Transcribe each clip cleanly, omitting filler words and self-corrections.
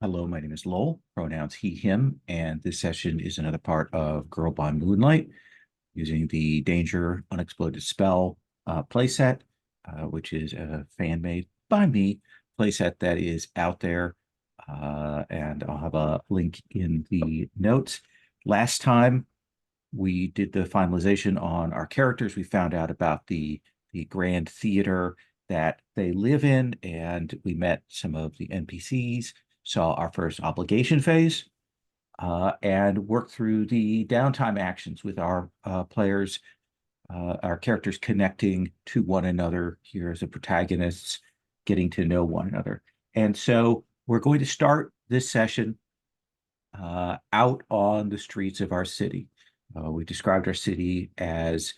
Hello, my name is Lowell, pronouns he, him, and this session is another part of Girl by Moonlight using the Danger Unexploded Spell playset, which is a fan made by me playset that is out there. And I'll have a link in the notes. Last time we did the finalization on our characters, we found out about the grand theater that they live in, and we met some of the NPCs, saw our first obligation phase, and worked through the downtime actions with our players, our characters connecting to one another here as the protagonists, getting to know one another. And so we're going to start this session out on the streets of our city. We described our city as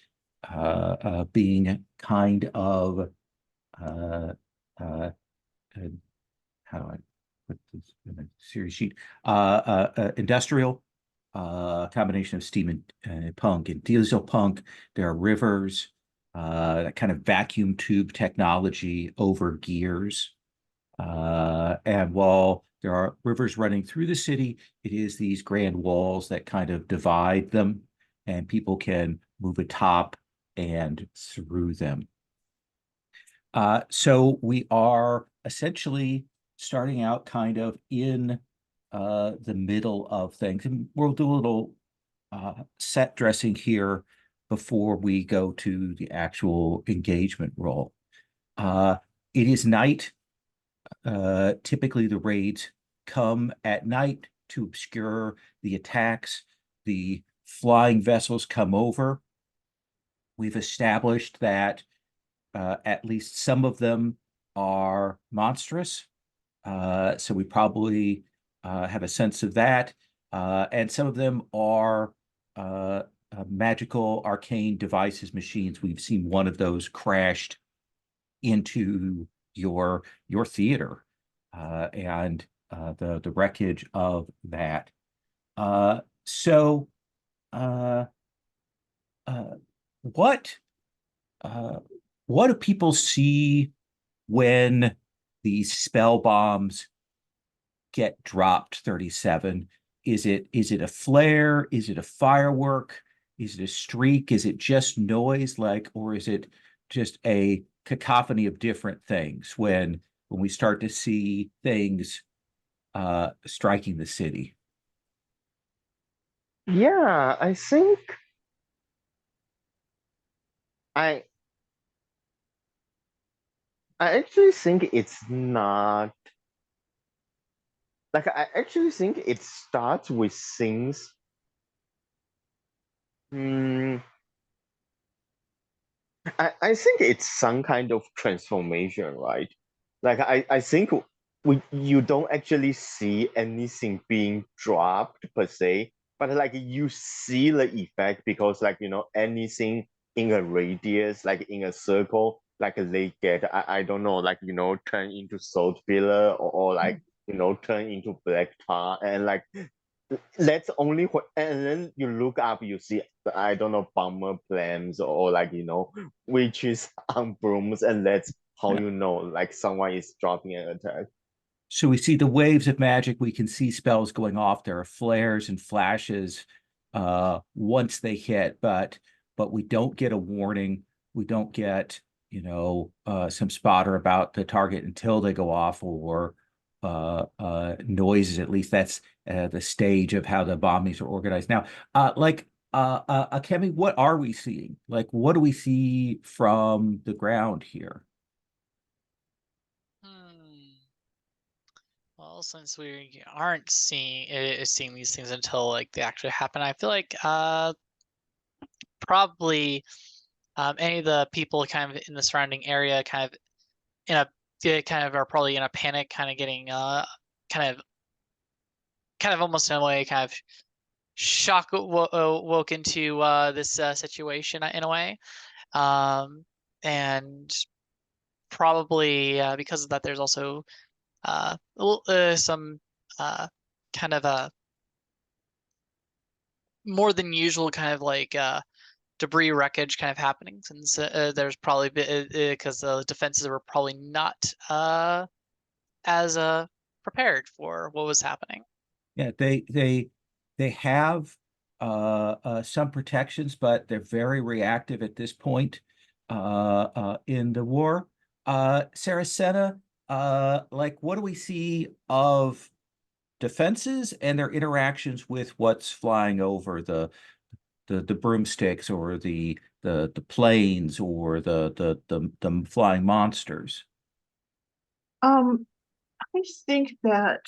being kind of uh, uh, how do I put this in a series sheet? Industrial, combination of steam and punk and diesel punk. There are rivers, that kind of vacuum tube technology over gears. And while there are rivers running through the city, it is these grand walls that kind of divide them, and people can move atop and through them. So we are essentially starting out kind of in the middle of things. And we'll do a little set dressing here before we go to the actual engagement role. It is night. Typically, the raids come at night to obscure the attacks. The flying vessels come over. We've established that at least some of them are monstrous. So we probably have a sense of that. And some of them are magical arcane devices, machines. We've seen one of those crashed into your theater, and the wreckage of that. So uh, uh, what uh, what do people see when these spell bombs get dropped? 37. Is it a flare? Is it a firework? Is it a streak? Is it just noise, or is it just a cacophony of different things when we start to see things striking the city? Yeah, I think I I actually think it's not like I actually think it starts with things. Hmm, I think it's some kind of transformation, right? I think you don't actually see anything being dropped per se, but like you see the effect because anything in a radius, like in a circle, like they get I don't know, turn into salt pillar or like turn into black tar and like that's only what, and then you look up, you see, I don't know, bomber plans or witches on brooms, and that's how Yeah. you know, like someone is dropping an attack. So we see the waves of magic. We can see spells going off. There are flares and flashes once they hit, but we don't get a warning. We don't get, some spotter about the target until they go off, or noises. At least that's the stage of how the bombings are organized. Now, Kemi, what are we seeing? Like, what do we see from the ground here? Hmm. Well, since we aren't seeing these things until like they actually happen, I feel like probably any of the people kind of in the surrounding area kind of in a they kind of are probably in a panic, kind of getting kind of kind of almost in a way kind of woke into this situation in a way. Um, and probably because of that, there's also some uh, kind of a more than usual kind of like debris wreckage kind of happening, since there's probably because the defenses were probably not as prepared for what was happening. Yeah, they have some protections, but they're very reactive at this point in the war. Saracena, like what do we see of defenses and their interactions with what's flying over the broomsticks or the planes or the flying monsters? I think that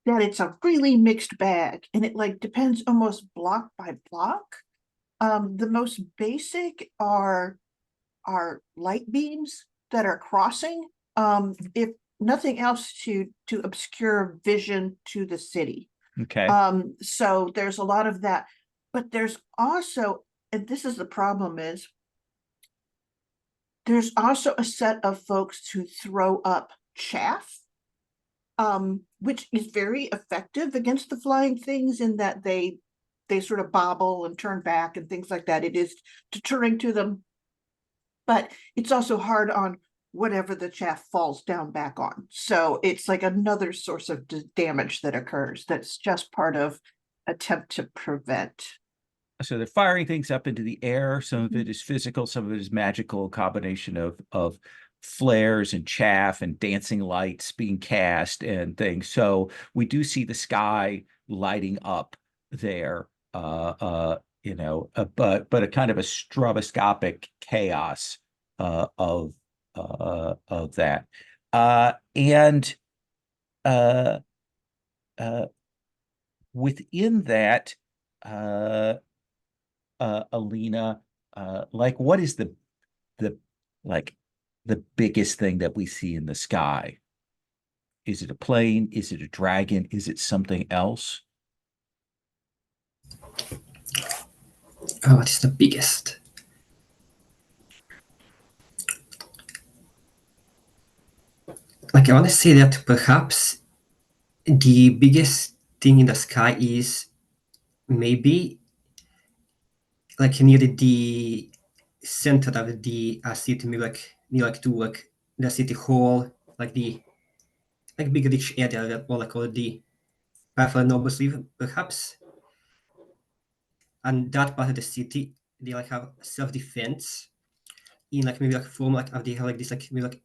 it's a really mixed bag, and it like depends almost block by block. The most basic are light beams that are crossing, if nothing else to obscure vision to the city. Okay. So there's a lot of that, but there's also, and this is the problem, is there's also a set of folks to throw up chaff, which is very effective against the flying things in that they sort of bobble and turn back and things like that. It is deterring to them, but it's also hard on whatever the chaff falls down back on. So it's like another source of damage that occurs. That's just part of attempt to prevent. So they're firing things up into the air. Some of it is physical, some of it is magical, combination of flares and chaff and dancing lights being cast and things. So we do see the sky lighting up there, but a kind of a stroboscopic chaos of that. And within that, Alina, like what is the like the biggest thing that we see in the sky? Is it a plane? Is it a dragon? Is it something else? Oh, what is the biggest? Like I want to say that perhaps the biggest thing in the sky is maybe like near the center of the city, maybe like near like to like the city hall, like the like big rich area that more like called the Pathfinder Nobles live, perhaps. And that part of the city, they like have self-defense in like maybe like form like they have like this like maybe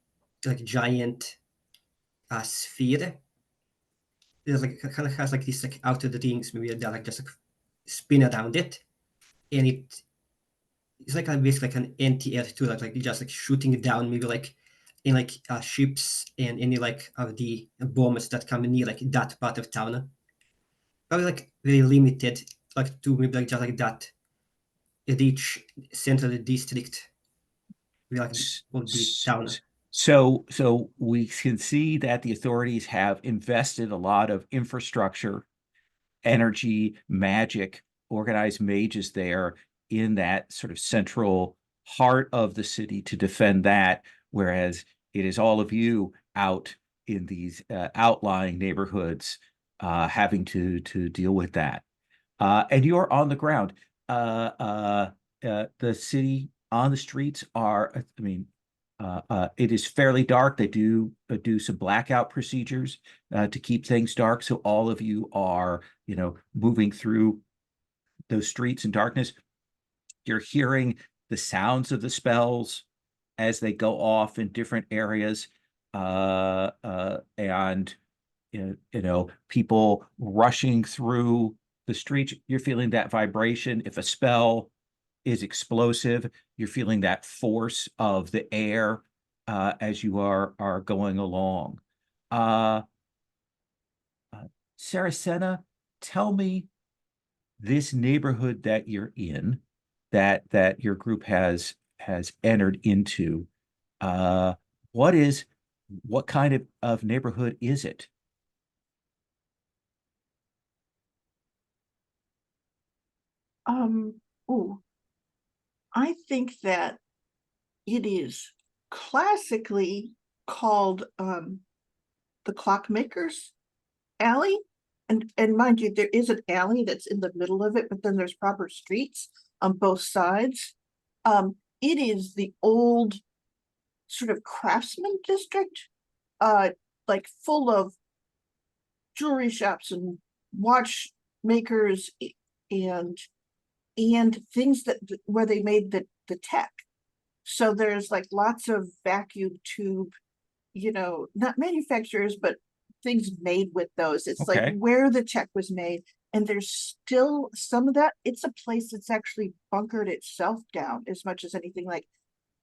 like giant sphere. There's like kind of has like this like outer rings maybe that like just like spin around it, and it's like basically like an anti-air too, like just like shooting it down maybe like in like ships and any like of the bombers that come near like that part of town. Probably like very limited, like to maybe like just like that each central district like of the town. So we can see that the authorities have invested a lot of infrastructure, energy, magic, organized mages there in that sort of central heart of the city to defend that, whereas it is all of you out in these outlying neighborhoods having to deal with that. And you're on the ground. The city on the streets are, I mean, it is fairly dark. They do some blackout procedures to keep things dark. So all of you are, moving through those streets in darkness. You're hearing the sounds of the spells as they go off in different areas, and people rushing through the streets. You're feeling that vibration. If a spell is explosive, you're feeling that force of the air as you are going along. Saracena, tell me this neighborhood that you're in, that your group has entered into. What kind of neighborhood is it? Oh, I think that it is classically called the Clockmaker's Alley. And mind you, there is an alley that's in the middle of it, but then there's proper streets on both sides. It is the old sort of craftsman district, like full of jewelry shops and watchmakers and things that where they made the tech. So there's like lots of vacuum tube, you know, not manufacturers, but things made with those. It's like Okay. where the tech was made. And there's still some of that. It's a place that's actually bunkered itself down as much as anything. Like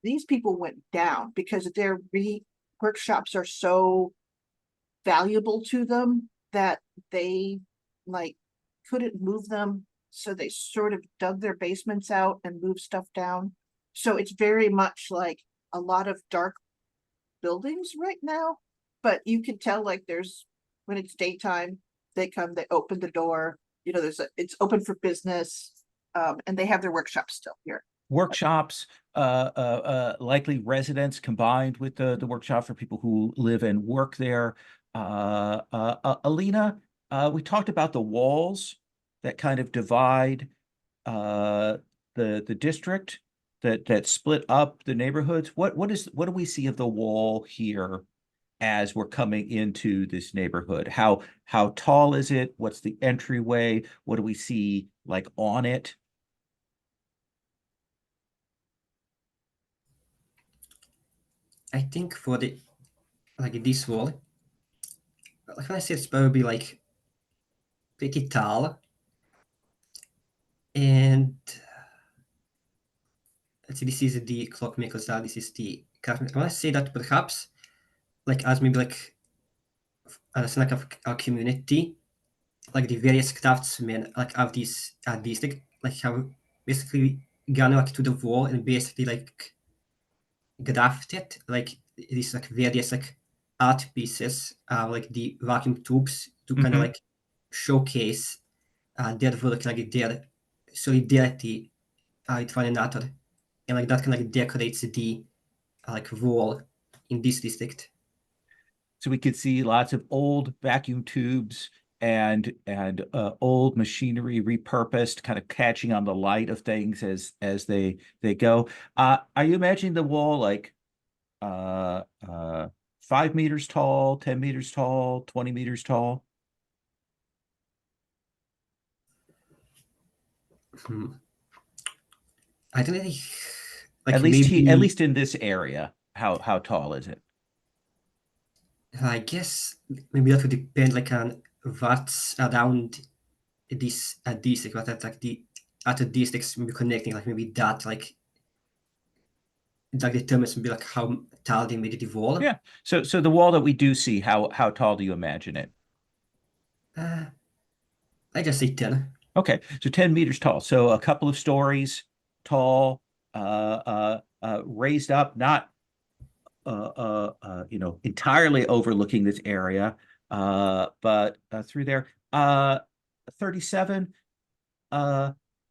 these people went down because their workshops are so valuable to them that they like couldn't move them. So they sort of dug their basements out and moved stuff down. So it's very much like a lot of dark buildings right now, but you can tell like there's when it's daytime, they come, they open the door, you know, it's open for business, and they have their workshop still here. Workshops, likely residents combined with the workshop for people who live and work there. Alina, we talked about the walls that kind of divide the district that split up the neighborhoods. What do we see of the wall here as we're coming into this neighborhood? How tall is it? What's the entryway? What do we see like on it? I think for the like this wall, like I say, it's probably like pretty tall, and let's see, this is the clockmaker's style. This is the craftsman. I want to say that perhaps, like as maybe like as like of our community, like the various craftsmen like of this district, like have basically gone like to the wall and basically like grafted like these like various like art pieces, like the vacuum tubes to kind of like showcase their work, like their solidarity with one another, and like that kind of like decorates the like wall in this district. So we could see lots of old vacuum tubes and old machinery repurposed, kind of catching on the light of things as they go. Are you imagining the wall like 5 meters tall, 10 meters tall, 20 meters tall? I don't really like At maybe least in this area, how tall is it? I guess maybe that would depend like on what's around this district, what that like the other districts maybe connecting, like maybe that like determines maybe like how tall they made the wall. Yeah. So the wall that we do see, how tall do you imagine it? I just say 10. Okay, so 10 meters tall. So a couple of stories tall, raised up, not entirely overlooking this area, but through there. 37.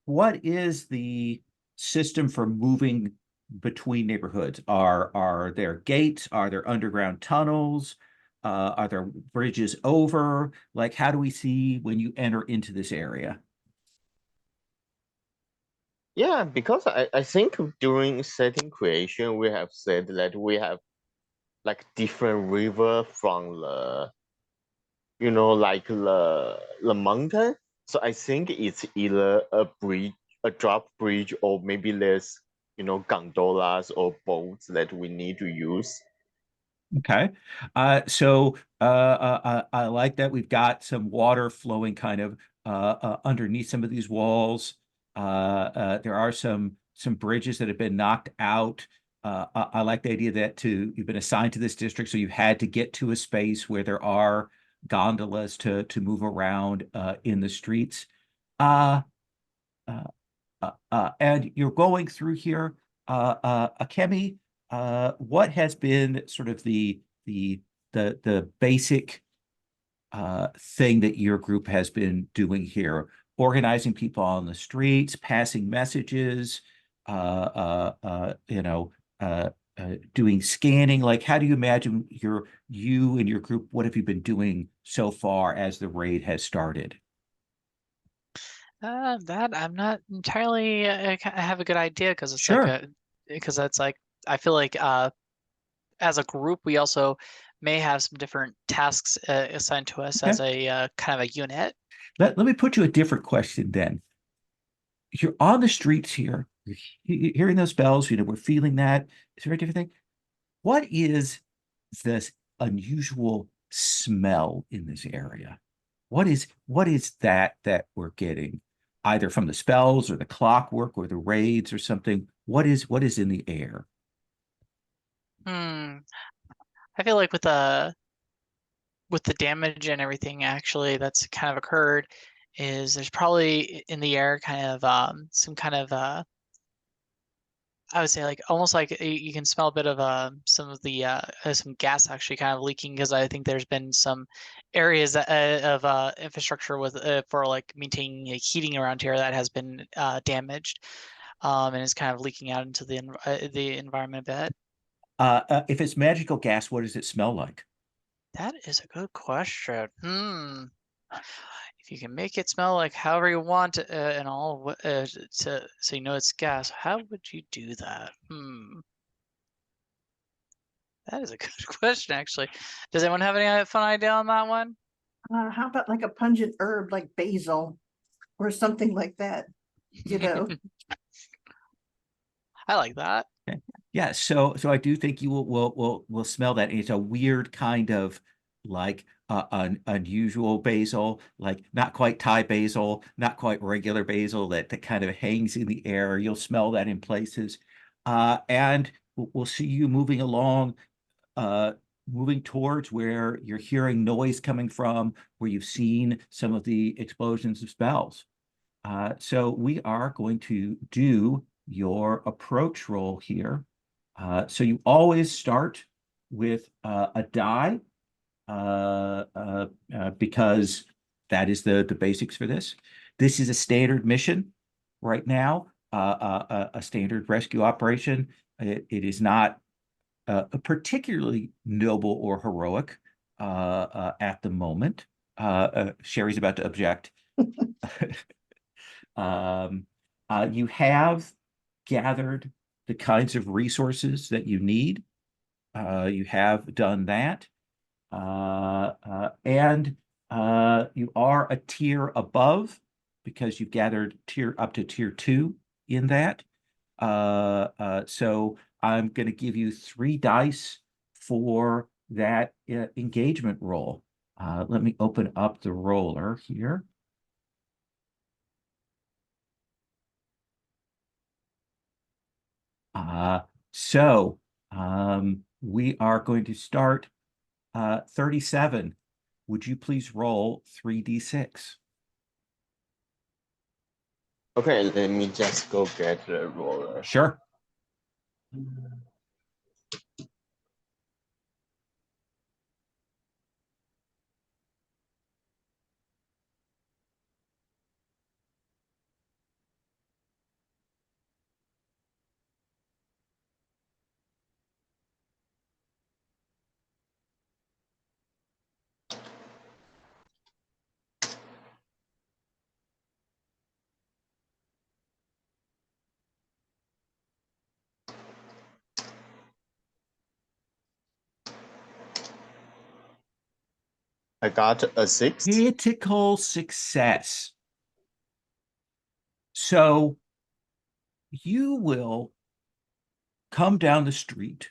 What is the system for moving between neighborhoods? Are there gates? Are there underground tunnels? Are there bridges over? Like, how do we see when you enter into this area? Yeah, because I think during setting creation, we have said that we have like different river from the, you know, like the mountain. So I think it's either a bridge, a drop bridge, or maybe there's, you know, gondolas or boats that we need to use. Okay. I like that we've got some water flowing kind of underneath some of these walls. There are some bridges that have been knocked out. I like the idea that you've been assigned to this district, so you've had to get to a space where there are gondolas to move around in the streets. Uh, and you're going through here, Akemi. What has been sort of the basic thing that your group has been doing here? Organizing people on the streets, passing messages, doing scanning. Like, how do you imagine you and your group? What have you been doing so far as the raid has started? That I'm not entirely. I have a good idea because it's Sure. like because that's like I feel like as a group we also may have some different tasks assigned to us as a kind of a unit. Let me put you a different question then. You're on the streets here, you're hearing those bells, we're feeling that. It's a very different thing. What is this unusual smell in this area? What is that we're getting, either from the spells or the clockwork or the raids or something? What is in the air? I feel like with the damage and everything actually that's kind of occurred, is there's probably in the air kind of some kind of I would say like almost like you can smell a bit of some of the some gas actually kind of leaking, because I think there's been some areas that, of infrastructure with for like maintaining heating around here that has been damaged, and is kind of leaking out into the environment a bit. If it's magical gas, what does it smell like? That is a good question. If you can make it smell like however you want, and all, so you know it's gas, how would you do that? That is a good question, actually. Does anyone have any fun idea on that one? How about like a pungent herb like basil or something like that? I like that. Okay. Yeah, so I do think you will smell that. It's a weird kind of like an unusual basil, like not quite Thai basil, not quite regular basil that kind of hangs in the air. You'll smell that in places. And we'll see you moving along, moving towards where you're hearing noise coming from, where you've seen some of the explosions of spells. So we are going to do your approach roll here. So you always start with a die, because that is the basics for this. This is a standard mission right now, a standard rescue operation. It is not particularly noble or heroic at the moment. Sherry's about to object. You have gathered the kinds of resources that you need. You have done that. And you are a tier above, because you've gathered up to tier 2 in that. So I'm going to give you 3 dice for that engagement roll. Let me open up the roller here. So we are going to start 37. Would you please roll 3d6? Okay, let me just go get the roller. Sure. I got a 6. Critical success. So you will come down the street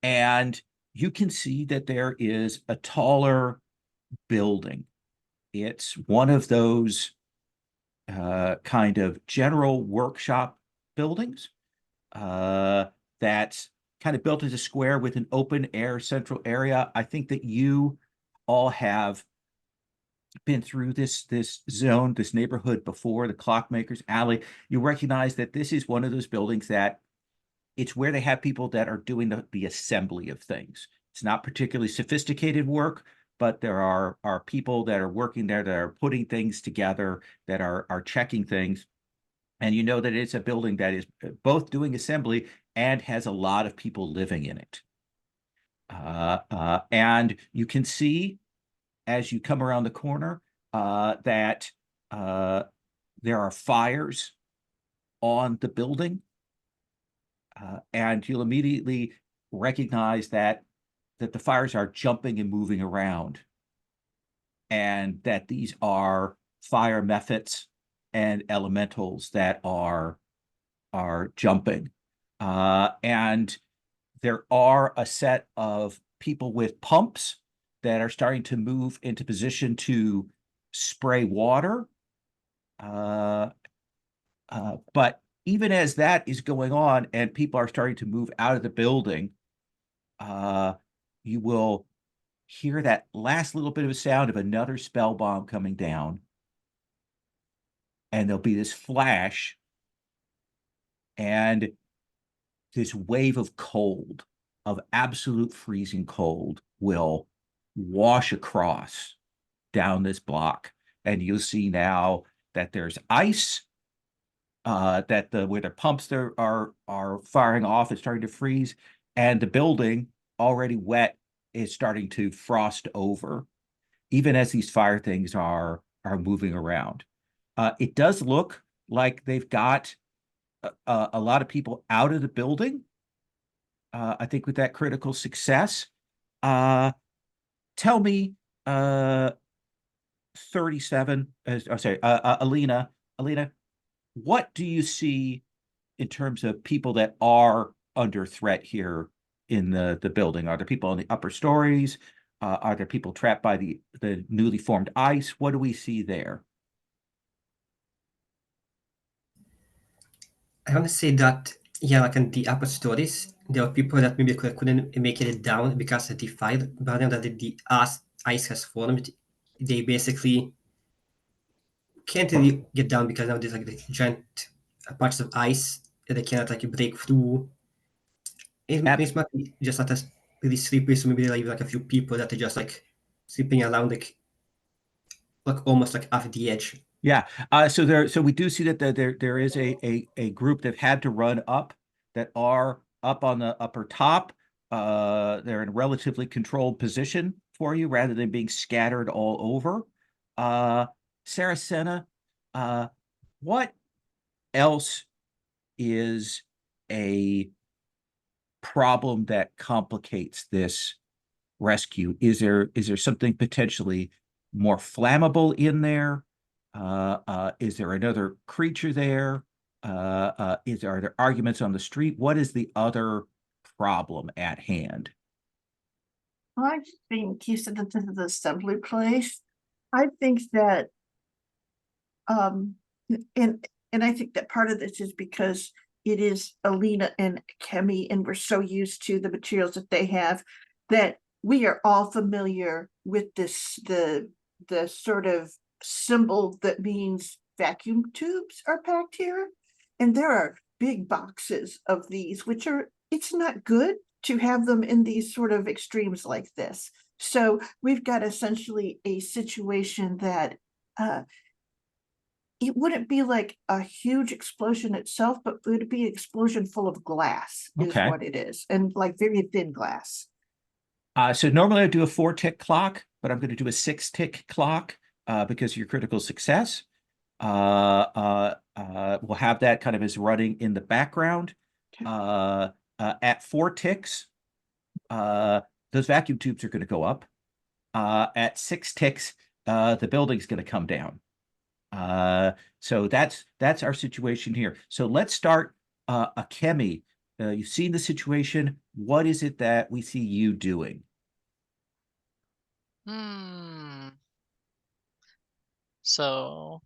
and you can see that there is a taller building. It's one of those kind of general workshop buildings that's kind of built as a square with an open air central area. I think that you all have been through this zone, this neighborhood before, the Clockmaker's Alley. You recognize that this is one of those buildings that it's where they have people that are doing the assembly of things. It's not particularly sophisticated work, but there are people that are working there that are putting things together, that are checking things. And you know that it's a building that is both doing assembly and has a lot of people living in it. And you can see as you come around the corner that there are fires on the building. And you'll immediately recognize that that the fires are jumping and moving around, and that these are fire methods and elementals that are jumping. And there are a set of people with pumps that are starting to move into position to spray water. But even as that is going on and people are starting to move out of the building, you will hear that last little bit of a sound of another spell bomb coming down. And there'll be this flash, and this wave of cold, of absolute freezing cold, will wash across down this block. And you'll see now that there's ice, that where the pumps there are firing off, it's starting to freeze, and the building, already wet, is starting to frost over, even as these fire things are moving around. It does look like they've got a lot of people out of the building. I think with that critical success. Tell me, 37, sorry, Alina, what do you see in terms of people that are under threat here in the building? Are there people in the upper stories? Are there people trapped by the newly formed ice? What do we see there? I want to say that, yeah, like in the upper stories, there are people that maybe couldn't make it down because of the fire, but now that the ice has formed, they basically can't really get down because now there's like the giant parts of ice that they cannot like break through. It makes me just not as really sleepy, so maybe like a few people that are just like sleeping around like almost like off the edge. Yeah. So we do see that there is a group that had to run up, that are up on the upper top. They're in a relatively controlled position for you rather than being scattered all over. Saracena, what else is a problem that complicates this rescue? Is there something potentially more flammable in there? Is there another creature there? Are there arguments on the street? What is the other problem at hand? I think you said that this is the assembly place. I think that, and I think that part of this is because it is Alina and Kemi, and we're so used to the materials that they have that we are all familiar with this, the sort of symbol that means vacuum tubes are packed here. And there are big boxes of these, which are, it's not good to have them in these sort of extremes like this. So we've got essentially a situation that it wouldn't be like a huge explosion itself, but it would be an explosion full of glass is what it is, and like very thin glass. So normally I do a 4-tick clock, but I'm going to do a 6-tick clock because of your critical success. We'll have that kind of as running in the background. At 4 ticks, those vacuum tubes are going to go up. At 6 ticks, the building's going to come down. So that's our situation here. So let's start, Akemi. You've seen the situation. What is it that we see you doing? So,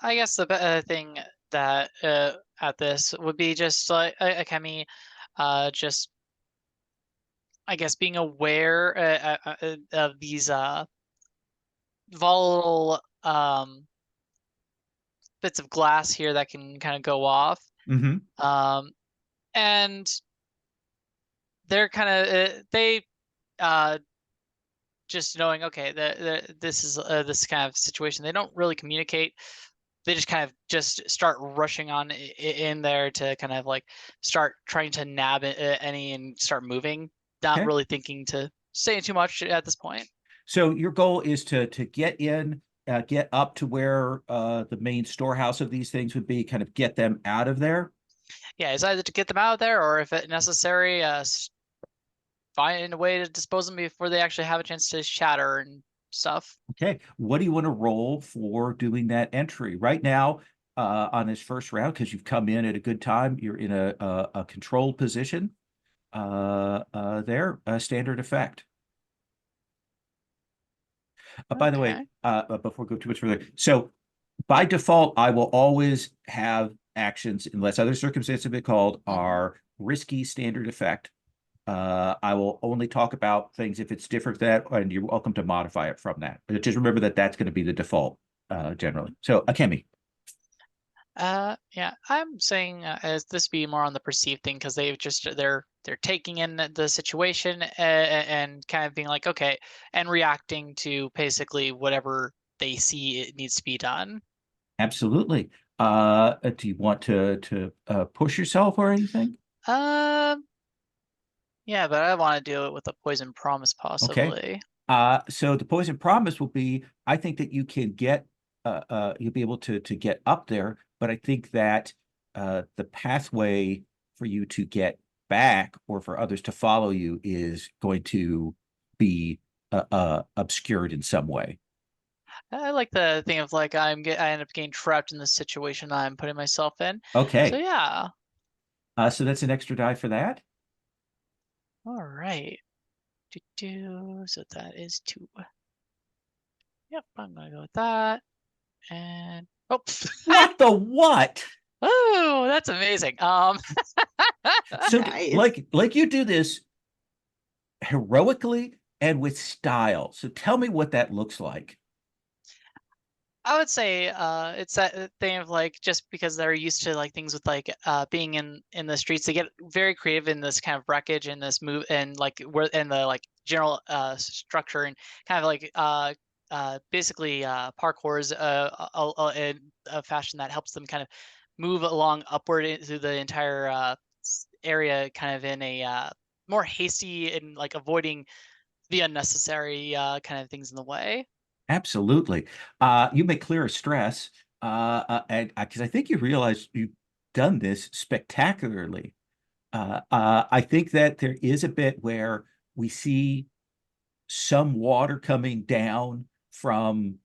I guess the thing that at this would be just like Akemi, just I guess being aware of these volatile bits of glass here that can kind of go off. And they're kind of they just knowing, okay, this is this kind of situation. They don't really communicate. They just kind of just start rushing on in there to kind of like start trying to nab any and start moving, not really thinking to say too much at this point. So your goal is to get in, get up to where the main storehouse of these things would be, kind of get them out of there. Yeah, it's either to get them out of there, or if it's necessary, find a way to dispose them before they actually have a chance to shatter and stuff. Okay, what do you want to roll for doing that entry right now? On this first round, because you've come in at a good time, you're in a controlled position. There, a standard effect. By the way, before we go too much further, so by default, I will always have actions, unless other circumstances have been called, are risky standard effect. I will only talk about things if it's different than that, and you're welcome to modify it from that. But just remember that that's going to be the default generally. So, Akemi. Yeah, I'm saying as this be more on the perceived thing because they're taking in the situation and kind of being like, okay, and reacting to basically whatever they see it needs to be done. Absolutely. Do you want to push yourself or anything? Yeah, but I want to do it with a poison promise possibly. So the poison promise will be, I think that you can get you'll be able to get up there, but I think that the pathway for you to get back or for others to follow you is going to be obscured in some way. I like the thing of like I end up getting trapped in this situation I'm putting myself in. Okay. So yeah. So that's an extra die for that. All right. So that is 2. Yep, I'm gonna go with that. And oh, What the what? oh, that's amazing. So Nice. like you do this heroically and with style. So tell me what that looks like. I would say it's that thing of like just because they're used to like things with like being in the streets, they get very creative in this kind of wreckage and this move and like where in the like general structure and kind of like basically parkours in a fashion that helps them kind of move along upward through the entire area, kind of in a more hasty and like avoiding the unnecessary kind of things in the way. Absolutely. You may clear a stress, and because I think you realize you've done this spectacularly. I think that there is a bit where we see some water coming down from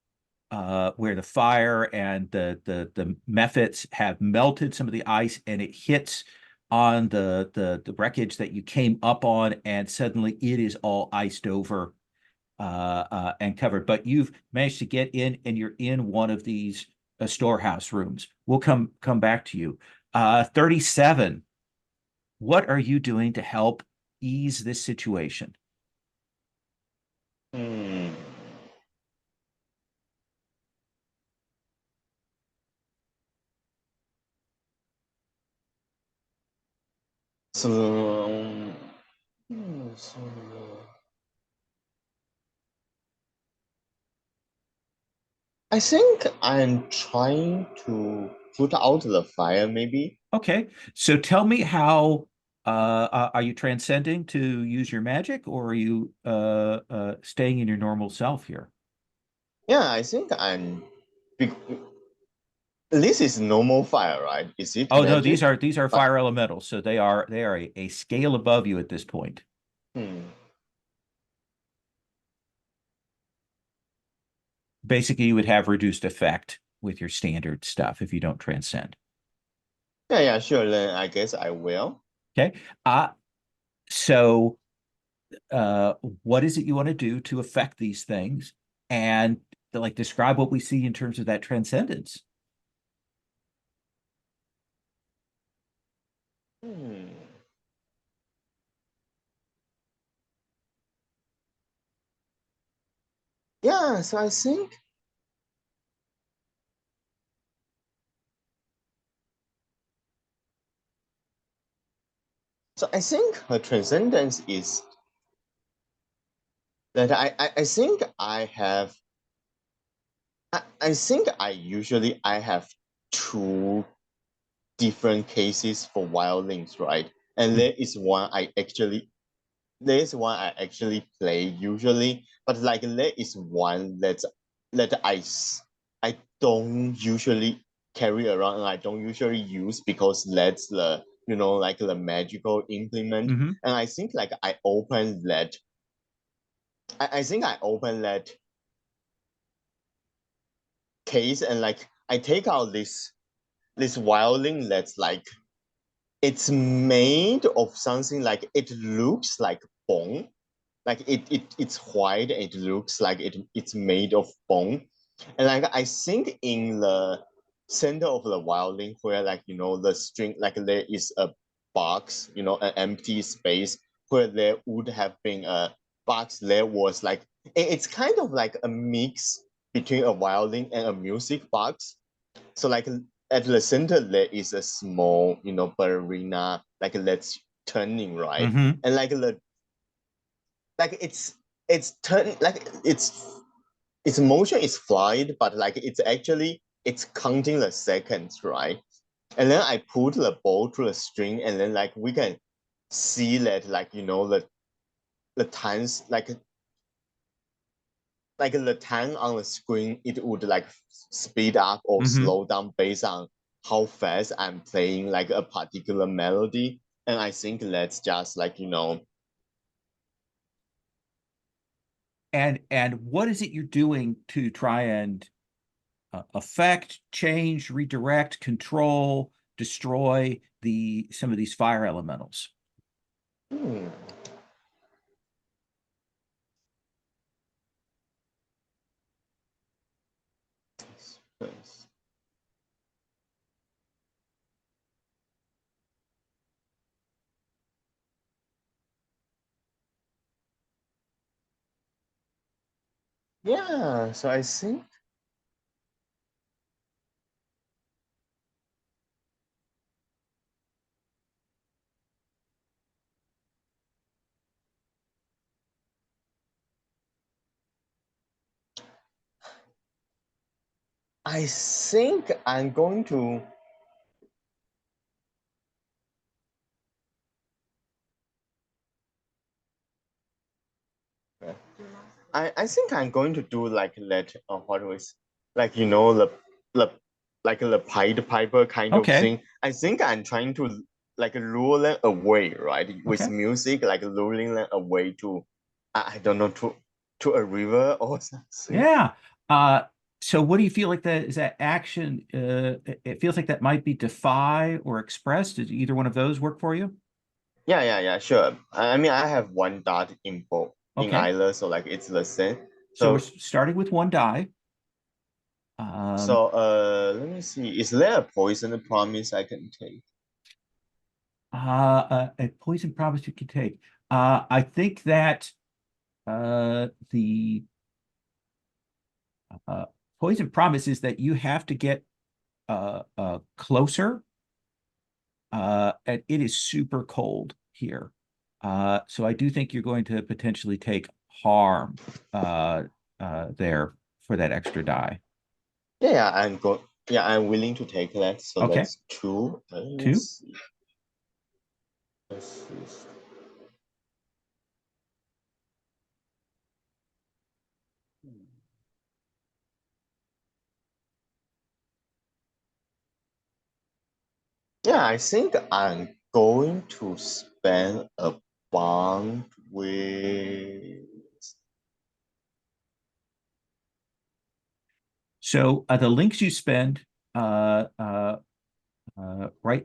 where the fire and the mephits have melted some of the ice, and it hits on the wreckage that you came up on, and suddenly it is all iced over and covered. But you've managed to get in, and you're in one of these storehouse rooms. We'll come back to you. 37. What are you doing to help ease this situation? Hmm. So, so I think I'm trying to put out the fire, maybe. Okay, so tell me how are you transcending to use your magic, or are you staying in your normal self here? Yeah, I think I'm. This is normal fire, right? Is it Oh no, magic? these are fire elementals, so they are a scale above you at this point. Hmm. Basically, you would have reduced effect with your standard stuff if you don't transcend. Yeah, sure. Then I guess I will. Okay. So what is it you want to do to affect these things? And like describe what we see in terms of that transcendence. Hmm. Yeah, so I think. So I think her transcendence is that I think I have. I think I have 2 different cases for wildlings, right? And there is one I actually play usually, but like there is one that I don't usually carry around and I don't usually use because that's the you know, like the magical implement. Mhm. And I think like I open that. I think I open that case and like I take out this violin that's like it's made of something like it looks like bone, like it's white. It looks like it's made of bone, and like I think in the center of the violin where like you know the string, like there is a box, you know, an empty space where there would have been a box. There was like it's kind of like a mix between a violin and a music box. So like at the center there is a small, you know, ballerina like that's turning, right? Mhm. And like it's turn like its motion is fluid, but like it's actually it's counting the seconds, right? And then I put the bow to the string, and then like we can see that like you know the times like the time on the screen, it would like speed up or Mhm. slow down based on how fast I'm playing like a particular melody. And I think that's just like, you know, And what is it you're doing to try and affect, change, redirect, control, destroy some of these fire elementals? hmm. Yeah, so I think I'm going to I think I'm going to do like that what was like you know the like the Pied Piper kind of Okay. thing. I think I'm trying to like lure them away, right? With Okay. music, like luring them away to I don't know to a river or something. Yeah. So what do you feel like that is that action? It feels like that might be defy or express. Does either one of those work for you? Yeah, sure. I mean I have one dot in both in Okay. either, so like it's the same. So we're So starting with one die. let me see. Is there a poison promise I can take? A poison promise you can take. I think that the poison promise is that you have to get closer. And it is super cold here. So I do think you're going to potentially take harm there for that extra die. Yeah, I'm willing to take that. So Okay. that's two. Let's 2. see. Let's see. Yeah, I think I'm going to spend a bond with. So the links you spend right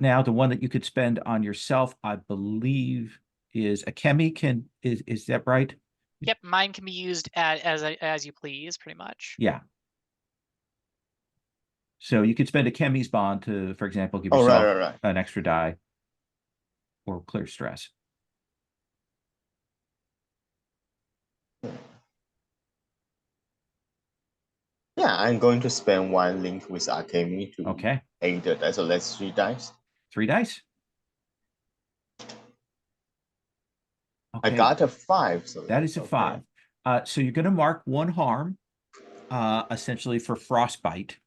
now, the one that you could spend on yourself, I believe, is a chemi. Is that right? Yep, mine can be used as you please, pretty much. Yeah. So you could spend a chemi's bond to, for example, give Oh, yourself right. an extra die or clear stress. Yeah, I'm going to spend one link with Akemi to Okay. aid that. So that's 3 dice. 3 dice. I Okay. got a 5, so That is that's a okay. 5. So you're going to mark 1 harm, essentially for frostbite,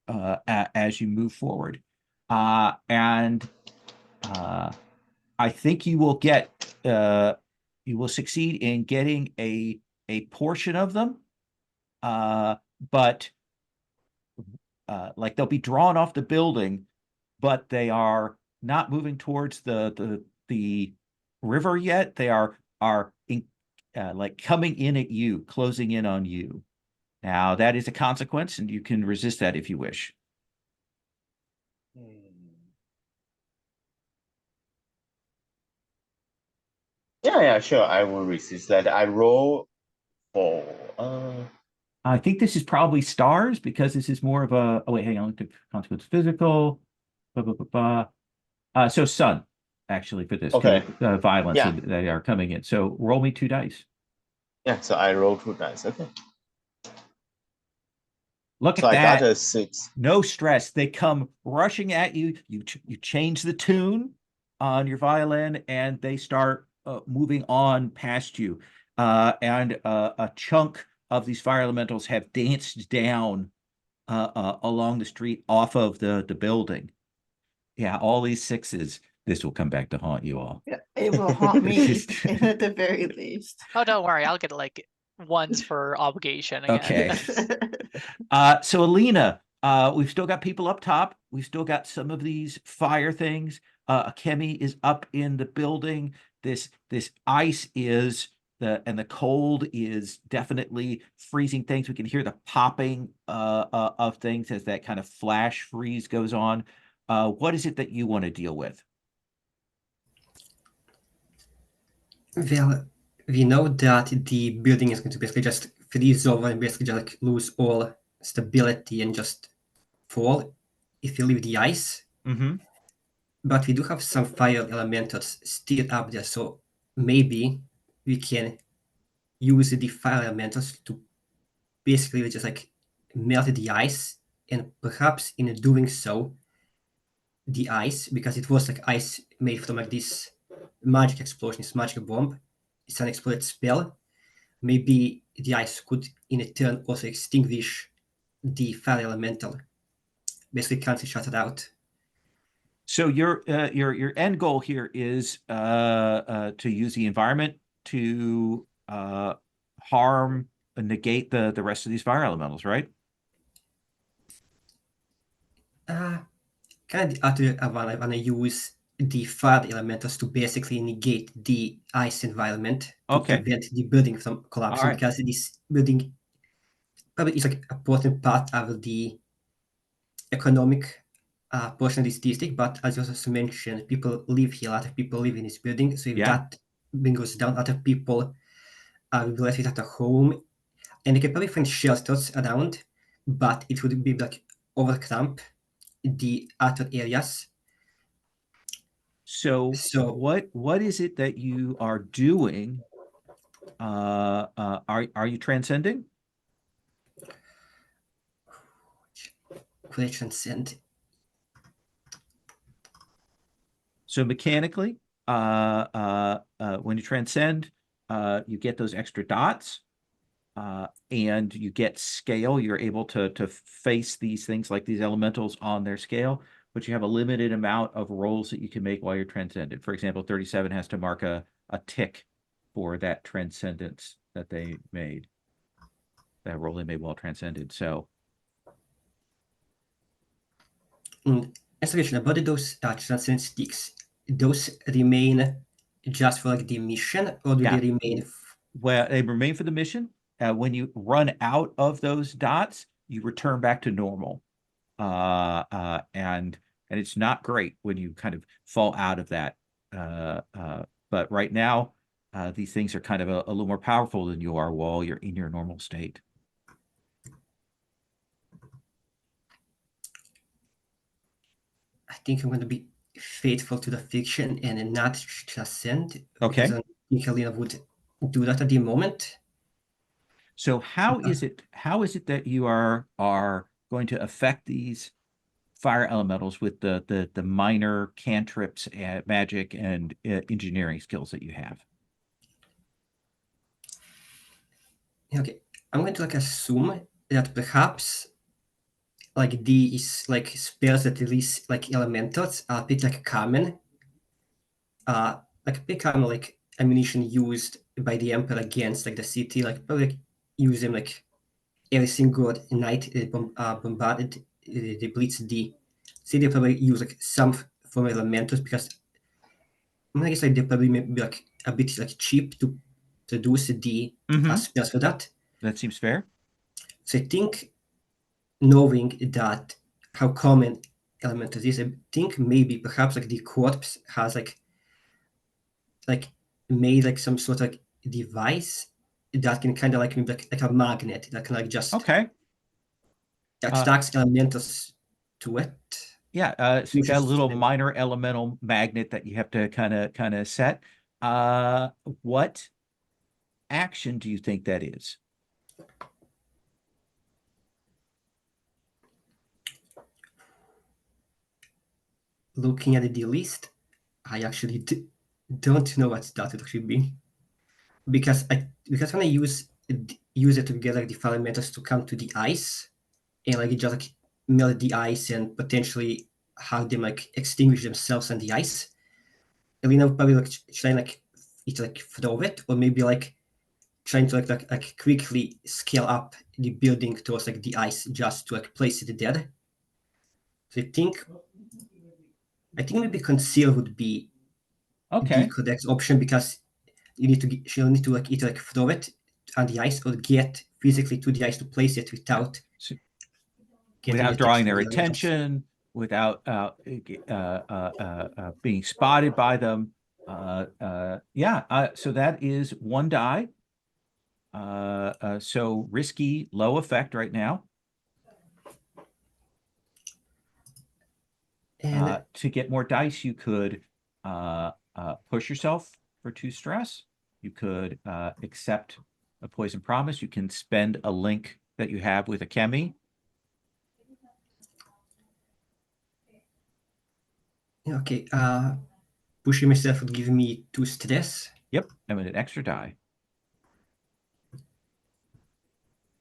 as you move forward. And I think you will you will succeed in getting a portion of them, but like they'll be drawn off the building, but they are not moving towards the river yet. They are like coming in at you, closing in on you. Now that is a consequence, and you can resist that if you wish. Yeah, sure. I will resist that. I roll for I think this is probably stars because this is more of a. Oh wait, hang on. Consequence physical. Blah, blah, blah, blah. So sun, actually, for this okay. violence Yeah. they are coming in. So roll me 2 dice. Yeah, so I roll 2 dice. Okay. Look So at I got that. a 6. No stress. They come rushing at you. You change the tune on your violin, and they start moving on past you. And a chunk of these fire elementals have danced down along the street off of the building. Yeah, all these 6s. This will come back to haunt you all. Yeah, it will haunt me at the very least. Oh, don't worry. I'll get like ones for obligation again. Okay. So Alina, we've still got people up top. We've still got some of these fire things. Akemi is up in the building. This ice is and the cold is definitely freezing things. We can hear the popping of things as that kind of flash freeze goes on. What is it that you want to deal with? Well, we know that the building is going to basically just freeze over and basically just like lose all stability and just fall if you leave the ice. Mm-hmm. But we do have some fire elementals still up there, so maybe we can use the fire elementals to basically just like melt the ice, and perhaps in doing so, the ice, because it was like ice made from like this magic explosion, this magic bomb, it's an exploded spell. Maybe the ice could in a turn also extinguish the fire elemental. Basically cancel shut it out. So your end goal here is to use the environment to harm and negate the rest of these fire elementals, right? Kind of other I wanna use the fire elementals to basically negate the ice environment to Okay. prevent the building from collapsing, All right. because this building probably is like an important part of the economic portion of this district. But as you also mentioned, people live here. A lot of people live in this building. So if Yeah. that building goes down, a lot of people will be left without a home, and they can probably find shelters around, but it would be like overcramp the outer areas. So So what is it that you are doing? Are you transcending? could I transcend? So mechanically, when you transcend, you get those extra dots, and you get scale. You're able to face these things like these elementals on their scale, but you have a limited amount of rolls that you can make while you're transcended. For example, 37 has to mark a tick for that transcendence that they made, that roll they made while transcended. So Explanation about those transcendent sticks. Those remain just for like the mission, or do Yeah. they remain? well, they remain for the mission. When you run out of those dots, you return back to normal. And it's not great when you kind of fall out of that. But right now, these things are kind of a little more powerful than you are while you're in your normal state. I think I'm going to be faithful to the fiction and not transcend. Okay. Because I think Helena would do that at the moment. So how is it that you are going to affect these fire elementals with the minor cantrips, magic, and engineering skills that you have? Okay, I'm going to like assume that perhaps like these like spells that release like elementals are a bit like common, like a bit common like ammunition used by the emperor against like the city, like probably like, use them like every single night bombarded, they blitz the city, probably use like some from elementals because I guess like they probably may be like a bit like cheap to produce the spells for that. That seems fair. So I think knowing that how common elementals is, I think maybe perhaps like the corpse has like made like some sort of like device that can kind of like maybe like a magnet that can like just attracts elementals to it. Yeah, so you got a little Interesting. minor elemental magnet that you have to kind of set. What action do you think that is? Looking at the list, I actually don't know what that would actually be, because when I use it to get like the fire elementals to come to the ice, and like just like melt the ice and potentially have them like extinguish themselves on the ice. Elena would probably like try like either like throw it or maybe like trying to like quickly scale up the building towards like the ice just to like place it there. So I think maybe conceal would be the correct option because she'll need to like either like throw it on the ice or get physically to the ice to place it without drawing their attention, without being spotted by them. So that is 1 die. So risky, low effect right now. And to get more dice, you could push yourself for 2 stress. You could accept a poison promise. You can spend a link that you have with a chemi. Okay, pushing myself would give me 2 stress. Yep, I mean an extra die.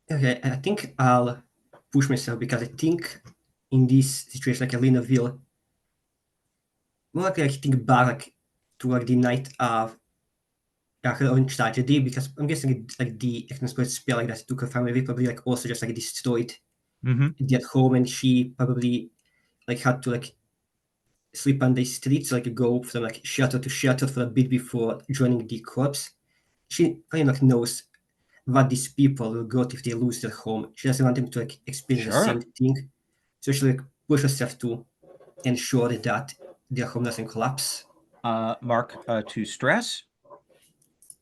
Okay, I think I'll push myself because I think in this situation, like Elena will more likely like think back like to like the night of her own tragedy, because I'm guessing like the Unexploded spell like that took her family probably like also just like destroyed at home, and she probably like had to like sleep on the streets, like go from like shelter to shelter for a bit before joining the corps. She kind of like knows what these people will go if they lose their home. She doesn't want them to like experience the same thing. So she like push herself to ensure that their home doesn't collapse. Mark 2 stress.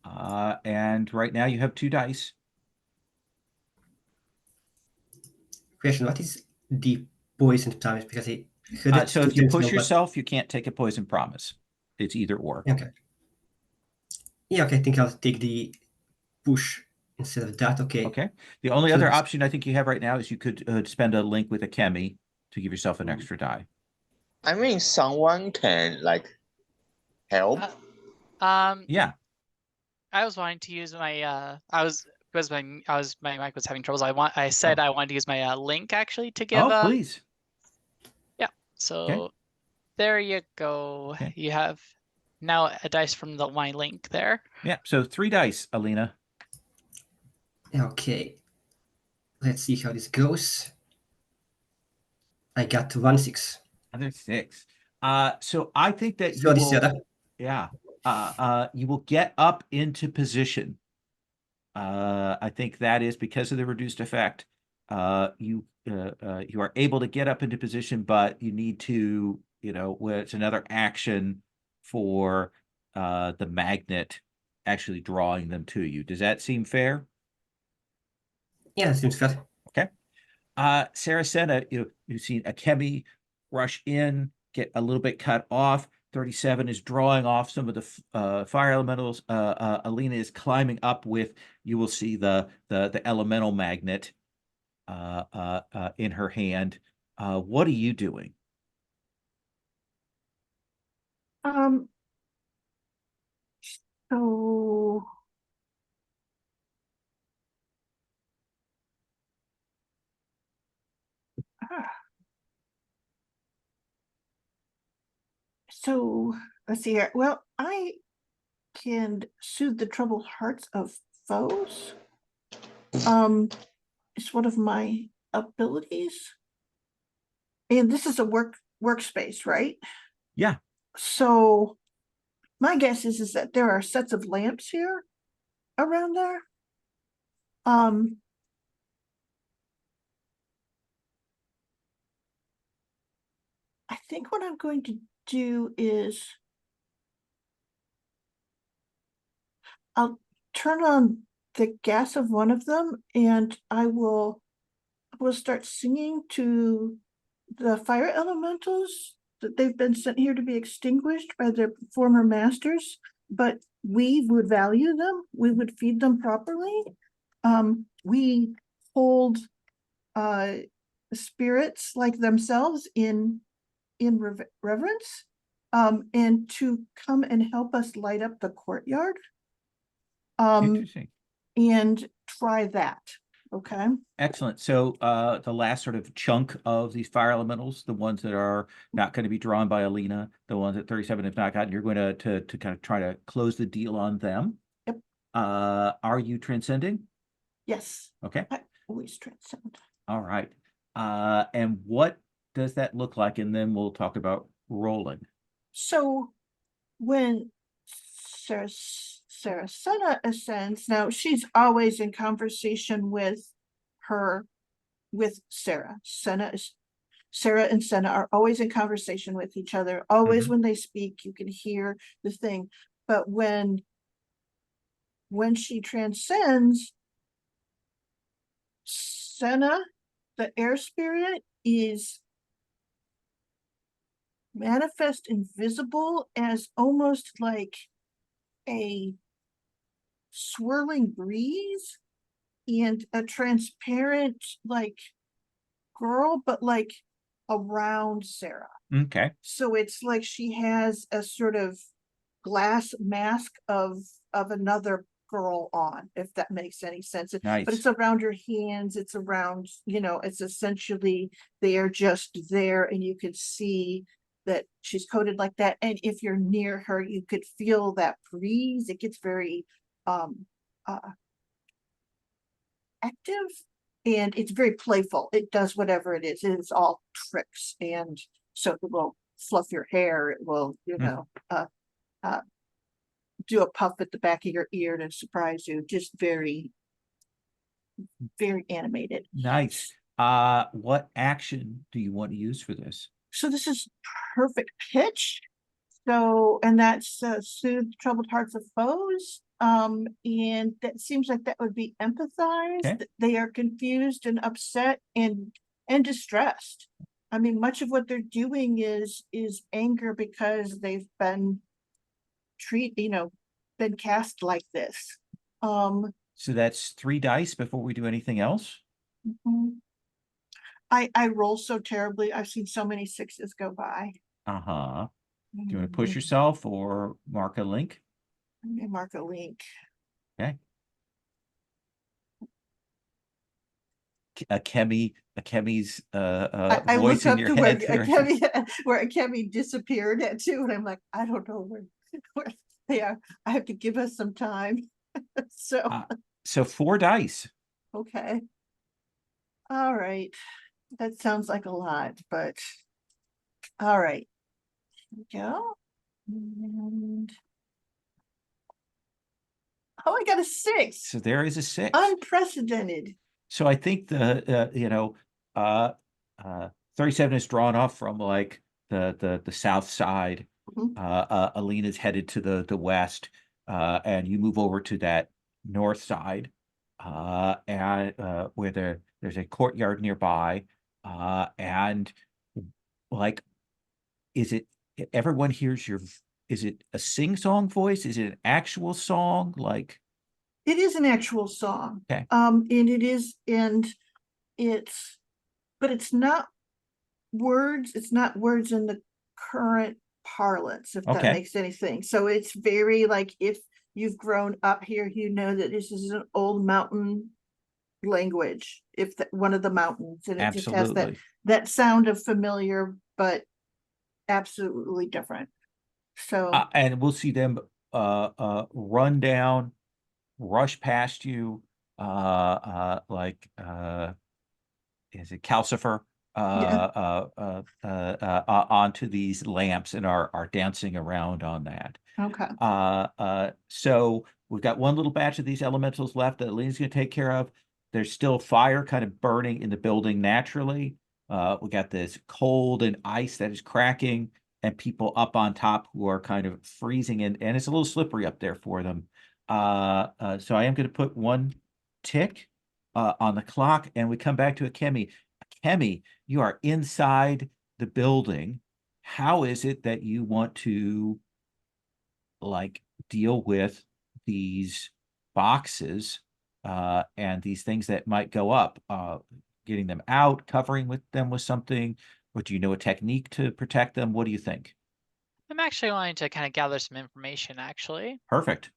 And right now you have 2 dice. Question: what is the poison promise? Because I so if you push yourself, you can't take a poison promise. It's either or. Okay. Yeah, okay, I think I'll take the push instead of that. Okay. The only other option I think you have right now is you could spend a link with a chemi to give yourself an extra die. I mean, someone can like help. Yeah. I was wanting to use my my mic was having troubles. I said I wanted to use my link actually to give. Oh, please. Yeah. So there you go. You have now a dice from my link there. Yeah. So 3 dice, Alina. Okay. Let's see how this goes. I got 1 6. Another 6. So I think that you will, you will get up into position. I think that is because of the reduced effect. You are able to get up into position, but you need to, it's another action for the magnet actually drawing them to you. Does that seem fair? Yeah, that seems fair. Okay. Saracena, you've seen a chemi rush in, get a little bit cut off. 37 is drawing off some of the fire elementals. Alina is climbing up with, you will see the elemental magnet in her hand. What are you doing? So let's see here. Well, I can soothe the troubled hearts of foes. It's one of my abilities. And this is a workspace, right? Yeah. So my guess is that there are sets of lamps here around there. I think what I'm going to do is I'll turn on the gas of one of them and I will start singing to the fire elementals that they've been sent here to be extinguished by their former masters, but we would value them, we would feed them properly. We hold spirits like themselves in reverence, and to come and help us light up the courtyard. Interesting. And try that. Okay. Excellent. So the last sort of chunk of these fire elementals, the ones that are not going to be drawn by Alina, the ones that 37 have not gotten, you're going to kind of try to close the deal on them. Yep. Are you transcending? Yes. Okay. I always transcend. All right. And what does that look like? And then we'll talk about rolling. So when Saracena ascends, now she's always in conversation with Sarah. Sarah and Senna are always in conversation with each other. Always when they speak, you can hear the thing. But when she transcends, Senna, the air spirit, is manifest invisible as almost like a swirling breeze and a transparent like girl, but like around Sarah. Okay. So it's like she has a sort of glass mask of another girl on, if that makes any sense. Nice. But it's around her hands, it's around, it's essentially they are just there and you could see that she's coated like that. And if you're near her, you could feel that breeze. It gets very active and it's very playful. It does whatever it is. It is all tricks. And so it will fluff your hair. It will, do a puff at the back of your ear to surprise you. Just very, very animated. Nice. What action do you want to use for this? So this is perfect pitch. So, and that's soothe troubled hearts of foes. And that seems like that would be empathize. Okay. They are confused and upset and distressed. I mean, much of what they're doing is anger because they've been been cast like this. So that's 3 dice before we do anything else. I roll so terribly. I've seen so many 6s go by. Do you want to push yourself or mark a link? Let me mark a link. Okay. Akemi's I voice looked in up your to where head. where Akemi disappeared at too, and I'm like, I don't know where they are. I have to give us some time. So 4 dice. Okay. All right. That sounds like a lot, but all right. Here we go. And I got a 6. So there is a 6. Unprecedented. So I think the 37 is drawn off from like the south side. Alina's headed to the west, and you move over to that north side, and where there's a courtyard nearby, and like, is it everyone hears your? Is it a sing-song voice? Is it an actual song? Like, it is an actual song. Okay. And it's not words. It's not words in the current parlance, if that Okay. makes anything. So it's very like, if you've grown up here, you know that this is an old mountain language, one of the mountains, and it just has absolutely. that sound of familiar, but absolutely different. So And we'll see them run down, rush past you, like is it Calcifer, onto these lamps and are dancing around on that. Okay. So we've got one little batch of these elementals left that Lena's going to take care of. There's still fire kind of burning in the building naturally. We got this cold and ice that is cracking, and people up on top who are kind of freezing, and it's a little slippery up there for them. So I am going to put one tick on the clock, and we come back to Akemi. Akemi, you are inside the building. How is it that you want to like deal with these boxes and these things that might go up, getting them out, covering them with something, or do you know a technique to protect them? What do you think? I'm actually wanting to kind of gather some information, actually. Perfect.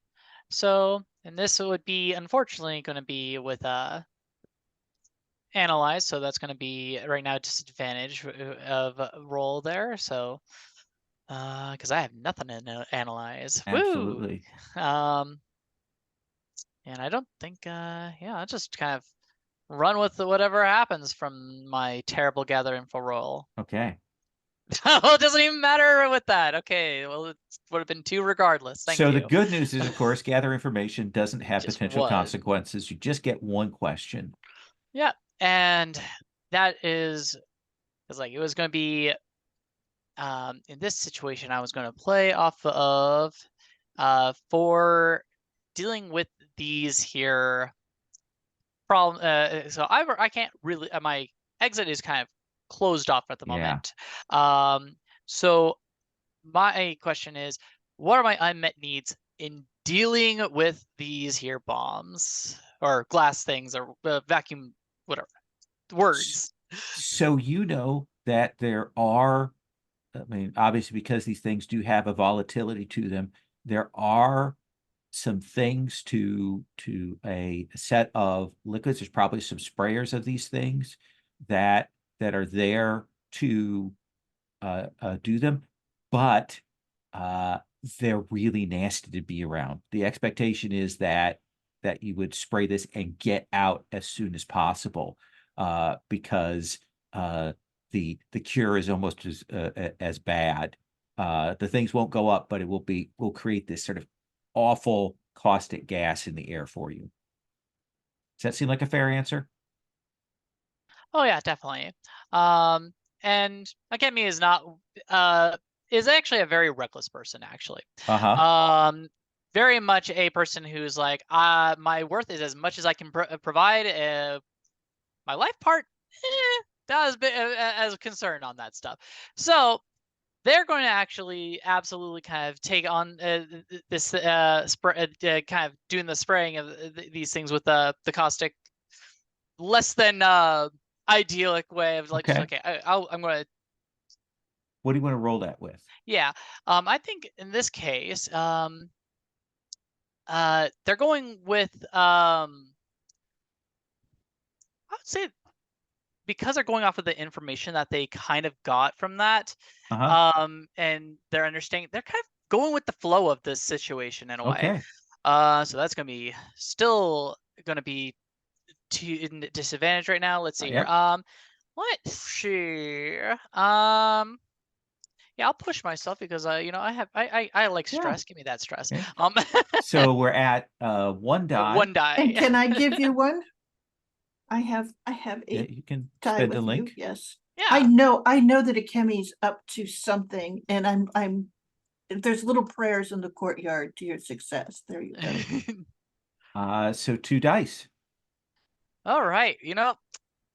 So, and this would be unfortunately going to be with analyze, so that's going to be right now disadvantage of roll there. So, because I have nothing to analyze. Absolutely. Woo! And I don't think, yeah, I'll just kind of run with whatever happens from my terrible gather info roll. Okay. Well, it doesn't even matter with that. Okay, well, it would have been 2 regardless. Thank you. So the good news is, of course, gather information doesn't have Just potential 1. consequences. You just get 1 question. Yeah, and that is like it was going to be in this situation I was going to play off of for dealing with these here problem. So I can't really my exit is kind of closed off at the moment. So my question is, what are my unmet needs in dealing with these here bombs or glass things or vacuum, whatever words? So you know that there are, I mean, obviously because these things do have a volatility to them, there are some things to a set of liquids. There's probably some sprayers of these things that are there to do them, but they're really nasty to be around. The expectation is that you would spray this and get out as soon as possible, because the cure is almost as bad. The things won't go up, but it will create this sort of awful caustic gas in the air for you. Does that seem like a fair answer? Oh yeah, definitely. And Akemi is not is actually a very reckless person, actually. Very much a person who's like, my worth is as much as I can provide. My life part, that was a bit as concerned on that stuff. So they're going to actually absolutely kind of take on this kind of doing the spraying of these things with the caustic, less than idyllic way of like, Okay. okay, I'm going to. What do you want to roll that with? Yeah, I think in this case, they're going with I would say, because they're going off of the information that they kind of got from that, and they're understanding, they're kind of going with the flow of this situation in a way. So that's going to be still going to be in disadvantage right now. Let's see here. Let's see. Yeah, I'll push myself because you know, I like stress. Give me that stress. Okay. So we're at 1 die. 1 die. And can I give you one? I have a you can die spend with a link. you. Yes. Yeah. I know that Akemi's up to something, and I'm there's little prayers in the courtyard to your success. There you go. So 2 dice. All right. You know,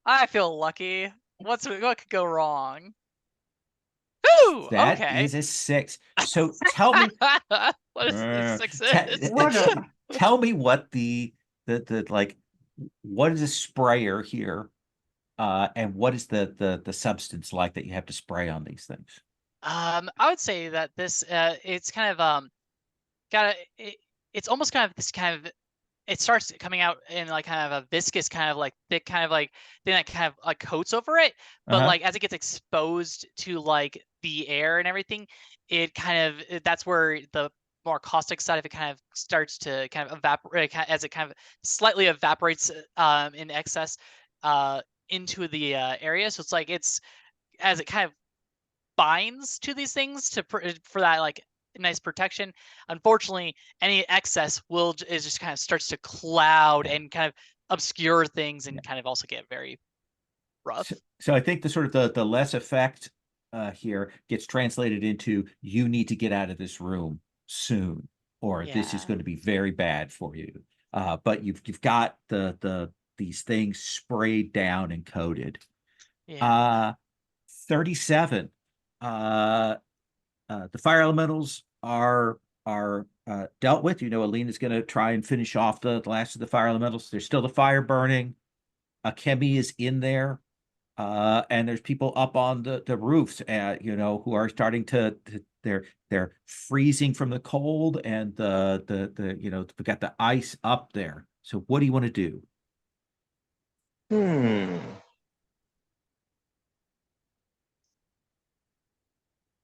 I feel lucky. What could go wrong? Ooh, That okay. is a 6. So tell me what is this 6 is? Tell me what the like, what is a sprayer here, and what is the substance like that you have to spray on these things? I would say that this it's kind of it's almost kind of this kind of, it starts coming out in like kind of a viscous kind of like thick kind of like thing that kind of like coats over it, but like as it gets exposed to like the air and everything, it kind of, that's where the more caustic side of it kind of starts to kind of evaporate, as it kind of slightly evaporates in excess. into the area. So it's like as it kind of binds to these things for that like nice protection. Unfortunately, any excess is just kind of starts to cloud and kind of obscure things and kind of also get very rough. So I think the sort of the less effect here gets translated into you need to get out of this room soon, or this is going to be very bad for you. But you've got these things sprayed down and coated. 37. The fire elementals are dealt with. Alina's going to try and finish off the last of the fire elementals. There's still the fire burning. Akemi is in there. And there's people up on the roofs, who are starting they're freezing from the cold, and we've got the ice up there. So what do you want to do?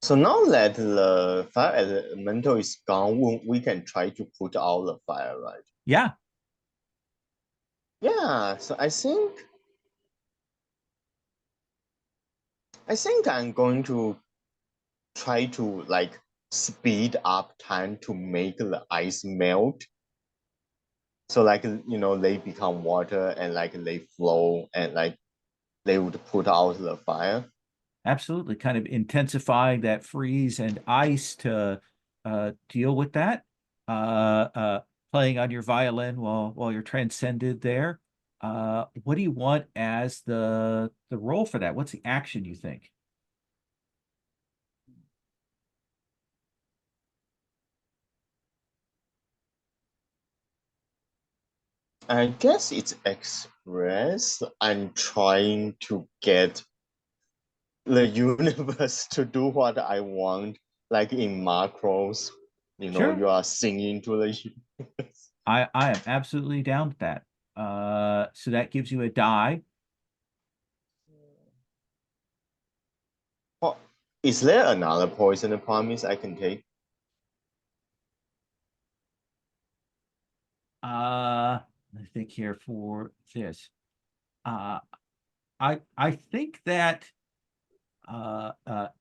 So now that the fire elemental is gone, we can try to put out the fire, right? Yeah. Yeah, so I think I'm going to try to like speed up time to make the ice melt. So like, they become water and like they flow and like they would put out the fire. Absolutely. Kind of intensifying that freeze and ice to deal with that. Playing on your violin while you're transcended there. What do you want as the role for that? What's the action you think? I guess it's express. I'm trying to get the universe to do what I want, like in macros. Sure. You are singing to the universe. I am absolutely down with that. So that gives you a die. Well, is there another poison promise I can take? I think here for this. I think that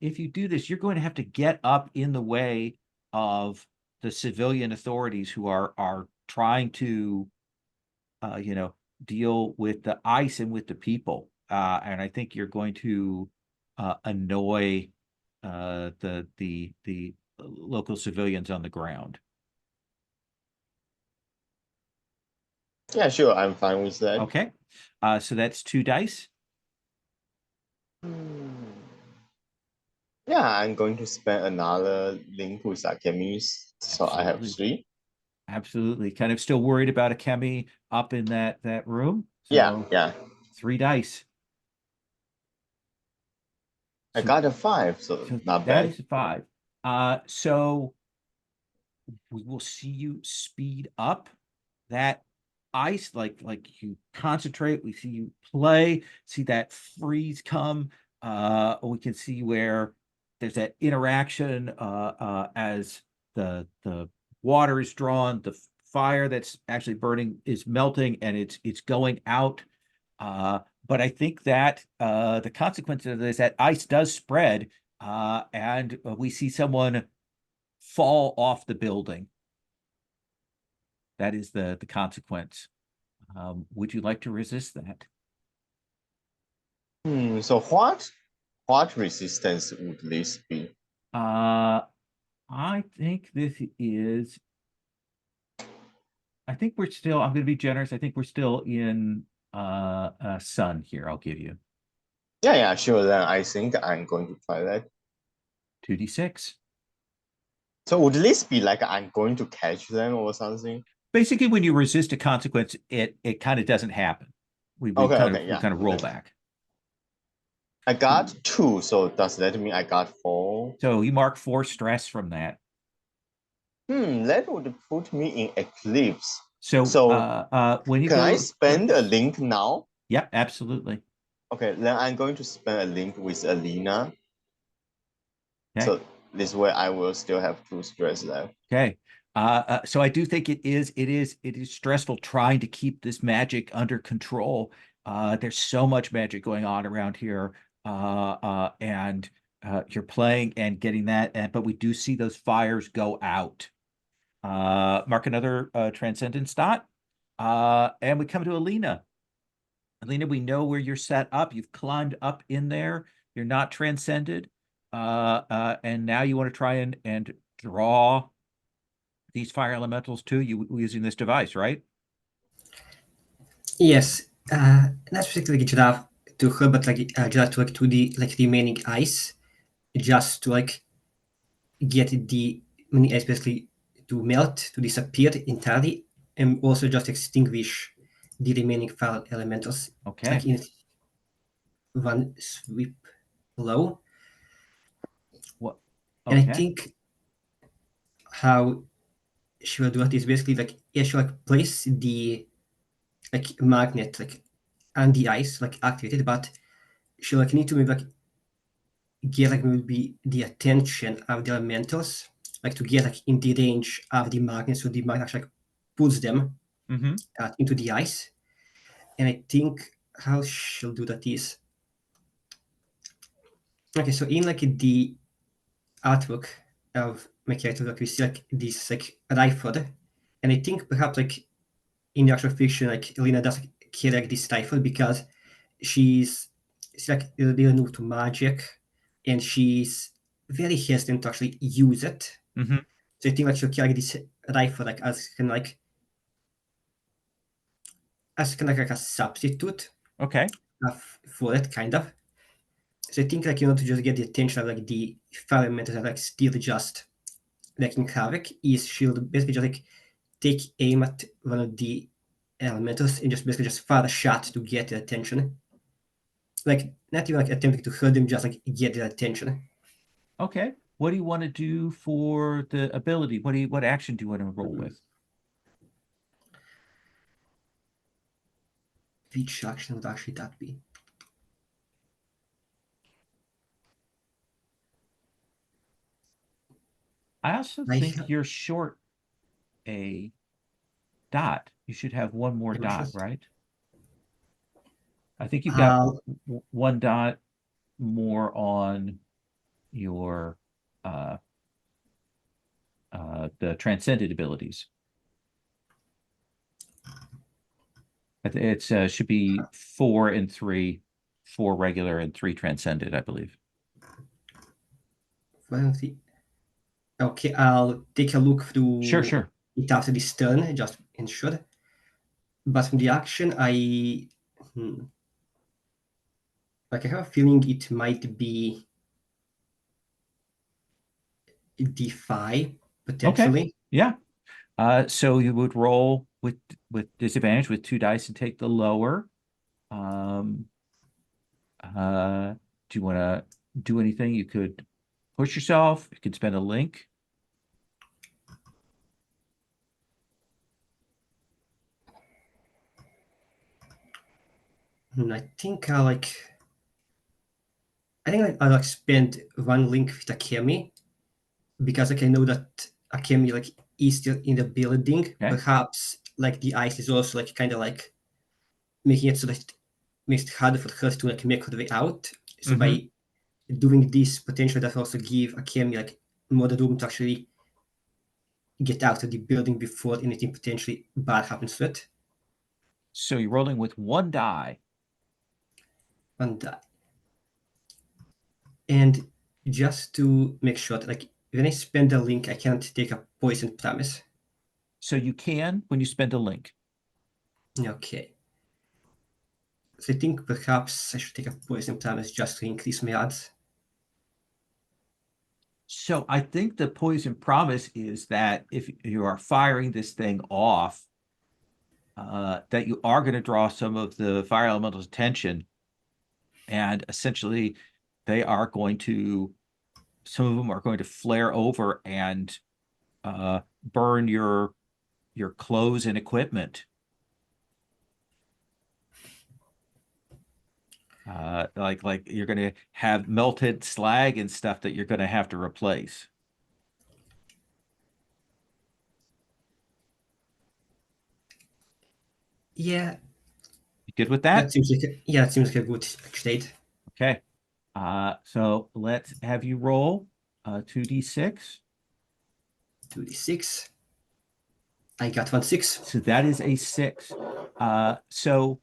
if you do this, you're going to have to get up in the way of the civilian authorities who are trying to deal with the ice and with the people. And I think you're going to annoy the local civilians on the ground. Yeah, sure, I'm fine with that. Okay. So that's 2 dice. Yeah, I'm going to spend another link with Akemi, so I have 3. Absolutely. Kind of still worried about Akemi up in that room. So yeah. 3 dice. I got a 5, so not bad. That is a 5. So we will see you speed up that ice, like you concentrate. We see you play, see that freeze come. We can see where there's that interaction as the water is drawn, the fire that's actually burning is melting, and it's going out. But I think that the consequence of this, that ice does spread, and we see someone fall off the building. That is the consequence. Would you like to resist that? So what resistance would this be? I think this is. I think we're still. I'm going to be generous. I think we're still in sun here. I'll give you. Yeah, sure. Then I think I'm going to try that. 2d6. So would this be like I'm going to catch them or something? Basically, when you resist a consequence, it kind of doesn't happen. We kind of roll back. I got 2, so does that mean I got 4? So you mark 4 stress from that. That would put me in eclipse. So when you can I spend a link now? Yeah, absolutely. Okay, then I'm going to spend a link with Alina. Okay. So this way I will still have 2 stress left. Okay. So I do think it is stressful trying to keep this magic under control. There's so much magic going on around here. And you're playing and getting that, but we do see those fires go out. Mark another transcendence dot. And we come to Alina. Alina, we know where you're set up. You've climbed up in there. You're not transcended. And now you want to try and draw these fire elementals to you using this device, right? Yes, not specifically like giraffe to her, but like giraffe to like to the like remaining ice, just to like get the mini ice basically to melt, to disappear entirely, and also just extinguish the remaining fire elementals Okay. like in one sweep low. What? And I Okay. think how she will do it is basically like, yeah, she'll like place the like magnet like on the ice, like activated, but she'll like need to maybe like get like maybe the attention of the elementals, like to get like in the range of the magnet, so the magnet actually like pulls them Mm-hmm. into the ice. And I think how she'll do that is, okay, so in like the artwork of my character, like we see like this like rifle, and I think perhaps like in the actual fiction, like Elena does carry like this rifle because she's like really new to magic, and she's very hesitant to actually use it. Mm-hmm. So I think like she'll carry this rifle like as kind of like like a substitute Okay. for it, kind of. So I think like to just get the attention of like the firemen that like still just wrecking havoc, is she'll basically just like take aim at one of the elementals and just basically just fire a shot to get their attention. Like not even like attempting to hurt them, just like get their attention. Okay. What do you want to do for the ability? What action do you want to roll with? Which action would actually that be? I also I think have- you're short a dot. You should have one more I'm dot, just- right? I think you've got Uh, one dot more on your the transcended abilities. It's should be 4 and 3, 4 regular and 3 transcended, I believe. Okay, I'll take a look through Sure. it after this turn, just ensure. But from the action, like I have a feeling it might be defy potentially. Yeah. So you would roll with disadvantage with 2 dice and take the lower. Do you want to do anything? You could push yourself. You could spend a link. I think I'll like spend one link with Akemi because like I know that Akemi like is still in the building. Okay. Perhaps like the ice is also like kind of like making it so that it makes it harder for her to like make her way out. So by doing this, potentially that also give Akemi like more room to actually get out of the building before anything potentially bad happens to it. So you're rolling with 1 die. And just to make sure that like when I spend a link, I can't take a poison promise. So you can when you spend a link. Okay. So I think perhaps I should take a poison promise just to increase my odds. So I think the poison promise is that if you are firing this thing off, that you are going to draw some of the fire elemental's attention, and essentially they are going to, some of them are going to flare over and burn your clothes and equipment. Like you're going to have melted slag and stuff that you're going to have to replace. Yeah. You good with that? That seems like that seems like a good state. Okay. So let's have you roll 2d6. 2d6. I got 1 6. So that is a 6. So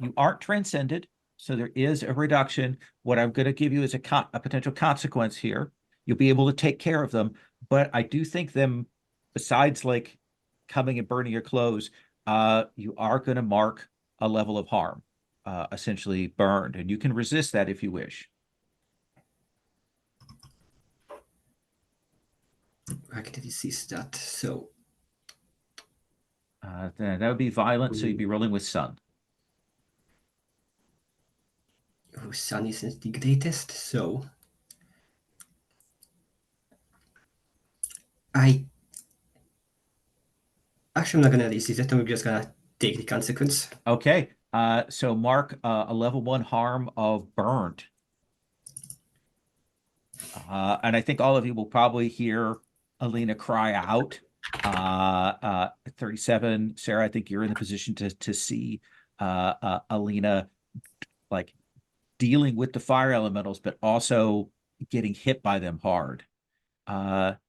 you aren't transcended. So there is a reduction. What I'm going to give you is a potential consequence here. You'll be able to take care of them. But I do think them, besides like coming and burning your clothes, you are going to mark a level of harm, essentially burned. And you can resist that if you wish. I can resist that. So Then that would be violent. So you'd be rolling with sun. sun isn't the greatest. So I'm not gonna resist it. I'm just gonna take the consequence. Okay. So mark a level 1 harm of burned. And I think all of you will probably hear Alina cry out. 37, Sarah, I think you're in the position to see Alina like dealing with the fire elementals, but also getting hit by them hard.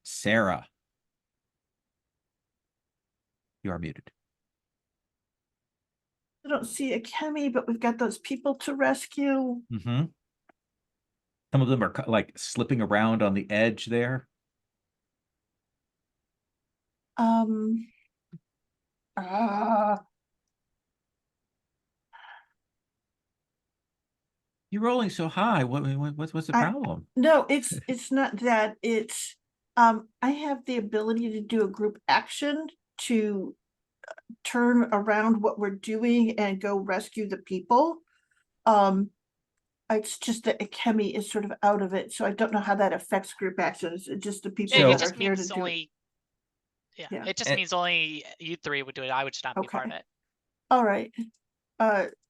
Sarah, you are muted. I don't see a Kemi, but we've got those people to rescue. Mm-hmm. Some of them are like slipping around on the edge there. You're rolling so high. What's the problem? No, it's not that. It's I have the ability to do a group action to turn around what we're doing and go rescue the people. It's just that Kemi is sort of out of it, so I don't know how that affects group actions. It's just the people It that just are here to means do it. only. Yeah, Yeah. it just means only you three would do it. I would just not be part of Okay. it. All right.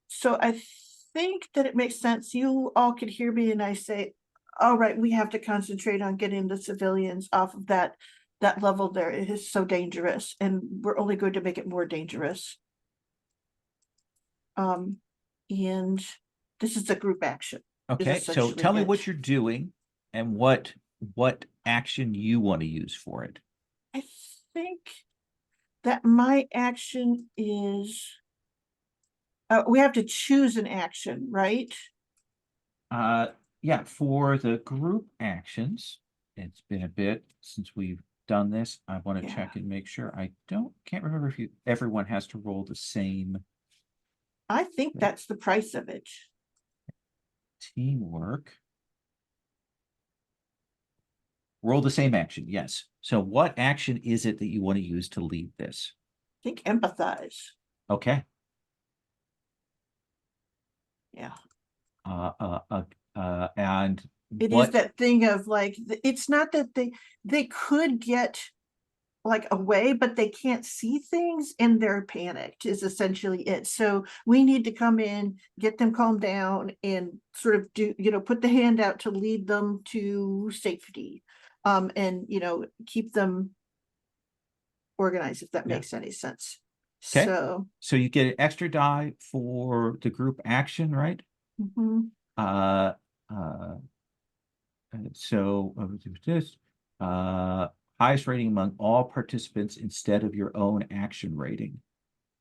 So I think that it makes sense. You all could hear me and I say, all right, we have to concentrate on getting the civilians off of that level there. It is so dangerous, and we're only going to make it more dangerous. And this is a group action. Okay, so essentially tell me it. what you're doing and what action you want to use for it. I think that my action is we have to choose an action, right? Yeah, for the group actions, it's been a bit since we've done this. I want to check and make sure. Can't remember if everyone has to roll the same. I think that's the price of it. Teamwork. Roll the same action, yes. So what action is it that you want to use to lead this? I think empathize. Okay. Yeah. And it is that thing of like, it's not that they could get like away, but they can't see things and they're panicked is essentially it. So we need to come in, get them calmed down, and sort of do, put the hand out to lead them to safety, and keep them organized, if that makes any sense. Okay. So you get an extra die for the group action, right? Mhm. So this highest rating among all participants instead of your own action rating.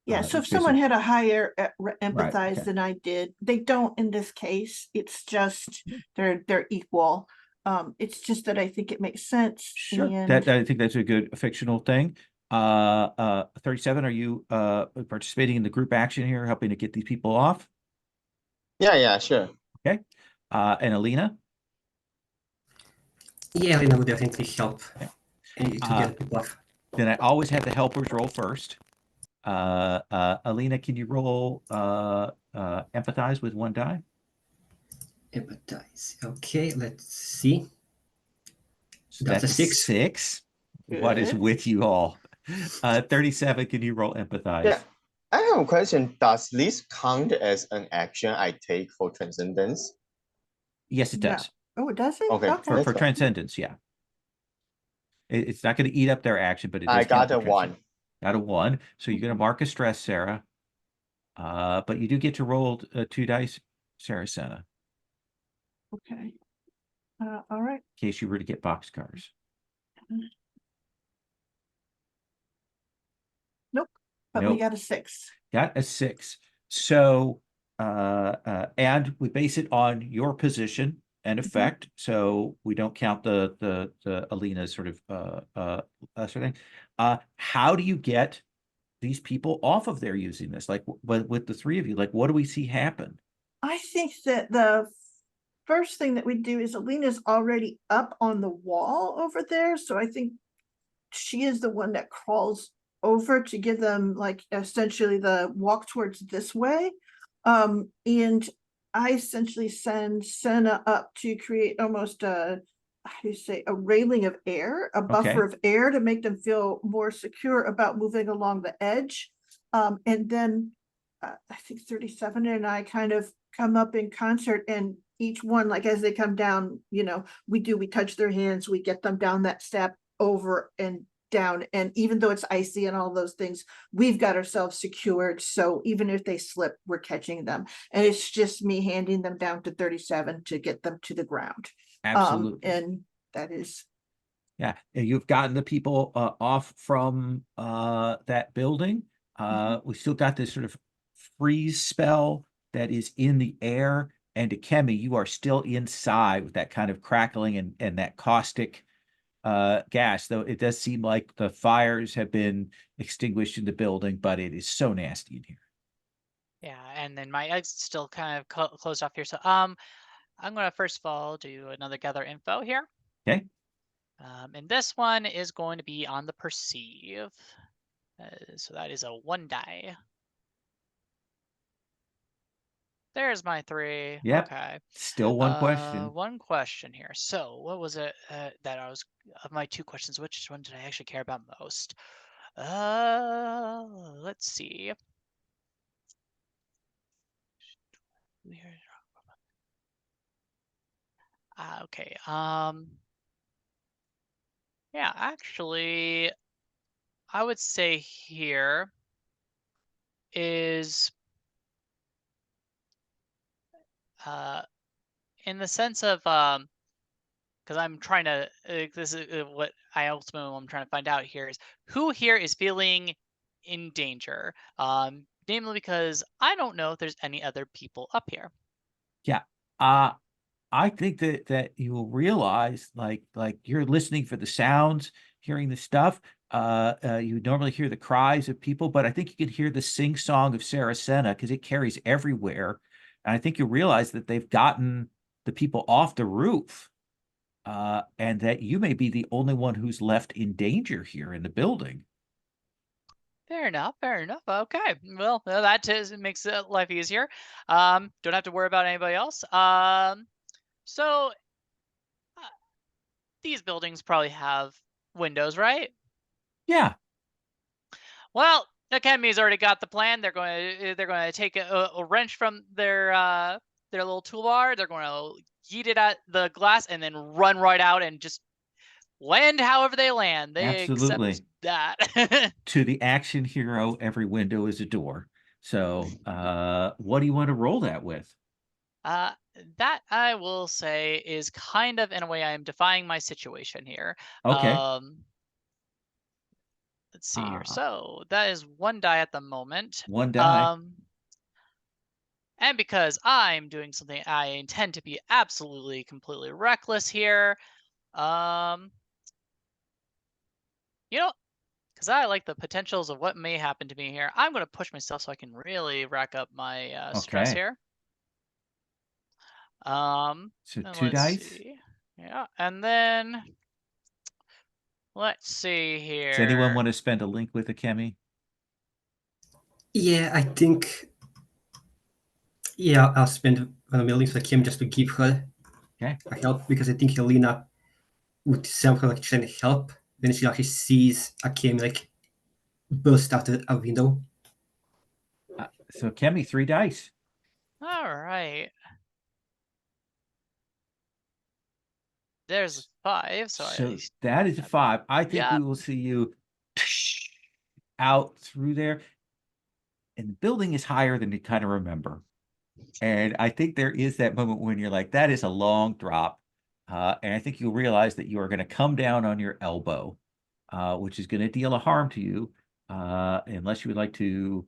Yeah, so if someone had a higher empathize okay. than I did, they don't in this case. It's just they're equal. It's just that I think it makes sense. Sure. And I think that's a good fictional thing. 37, are you participating in the group action here, helping to get these people off? Yeah, sure. Okay. And Alina? Yeah, Alina would definitely help to get people off. Then I always have the helpers roll first. Alina, can you roll empathize with 1 die? Empathize. Okay, let's see. So that's a 6. 6. Good. What is with you all? 37, can you roll empathize? Yeah. I have a question. Does this count as an action I take for transcendence? Yes, it does. Oh, it doesn't? Okay. For transcendence, yeah. It's not going to eat up their action, but it does I count got for a 1. Got a 1. So you're going to mark a stress, Sarah. But you do get to roll 2 dice, Saracena, Okay. All right. in case you were to get boxcars. Nope. But we Nope. got a 6. Got a 6. So, and we base it on your position and effect. So we don't count the Alina sort of sort of thing. How do you get these people off of there using this? Like with the 3 of you, like what do we see happen? I think that the first thing that we do is Alina's already up on the wall over there. So I think she is the one that crawls over to give them like essentially the walk towards this way. And I essentially send Senna up to create almost a, how do you say, a railing of air, a buffer of air to make them feel more secure about moving along the edge. And then I think 37 and I kind of come up in concert, and each one, like as they come down, we touch their hands, we get them down that step over and down. And even though it's icy and all those things, we've got ourselves secured. So even if they slip, we're catching them. And it's just me handing them down to 37 to get them to the ground. Absolutely. And that is. Yeah. You've gotten the people off from that building. We still got this sort of freeze spell that is in the air. And to Kemi, you are still inside with that kind of crackling and that caustic gas, though it does seem like the fires have been extinguished in the building, but it is so nasty in here. Yeah, and then my exit's still kind of closed off here. So I'm gonna first of all do another gather info here. Okay. And this one is going to be on the perceive. So that is a 1 die. There's my 3. Yep. Okay. Still one question. One question here. So what was it that I was, of my 2 questions, which one did I actually care about most? Let's see. Okay. Yeah, actually, I would say here is in the sense of because I'm trying to this is what I ultimately am trying to find out here is who here is feeling in danger. Namely because I don't know if there's any other people up here. Yeah. I think that you will realize like you're listening for the sounds, hearing the stuff. You normally hear the cries of people, but I think you can hear the sing song of Saracena because it carries everywhere. And I think you realize that they've gotten the people off the roof. And that you may be the only one who's left in danger here in the building. Fair enough. Fair enough. Okay. Well, that makes life easier. Don't have to worry about anybody else. So these buildings probably have windows, right? Yeah. Well, Academy's already got the plan. They're going to take a wrench from their little toolbar. They're going to yeet it at the glass and then run right out and just land however they land. They Absolutely. accept that. To the action hero, every window is a door. So what do you want to roll that with? That I will say is kind of in a way I am defying my situation here. Okay. Let's see here. So that is 1 die at the moment. 1 die. And because I'm doing something I intend to be absolutely completely reckless here, because I like the potentials of what may happen to me here, I'm going to push myself so I can really rack up my stress Okay. here. So and 2 let's dice. see. Yeah, and then let's see here. Does anyone want to spend a link with Akemi? Yeah, I think. Yeah, I'll spend one of my links with Kim just to give her Okay. a help because I think Helena would somehow like trying to help. Then she actually sees Kim like burst out a window. So Kemi, 3 dice. All right. There's 5, so that is a 5. I think yeah. we will see you out through there. and the building is higher than you kind of remember. And I think there is that moment when you're like, that is a long drop. And I think you'll realize that you are going to come down on your elbow, which is going to deal a harm to you, unless you would like to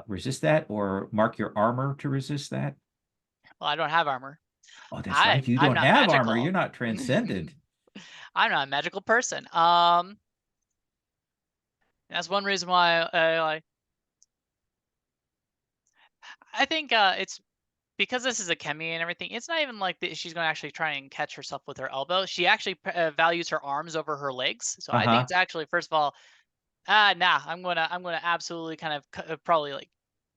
resist that or mark your armor to resist that. Well, I don't have armor. Oh, that's right. You I'm don't not have magical. armor. You're not transcended. I'm not a magical person. That's one reason why I think it's because this is a chemi and everything. It's not even like that she's going to actually try and catch herself with her elbow. She actually values her arms over her legs. So I think it's actually, first of all, nah, I'm gonna absolutely kind of probably like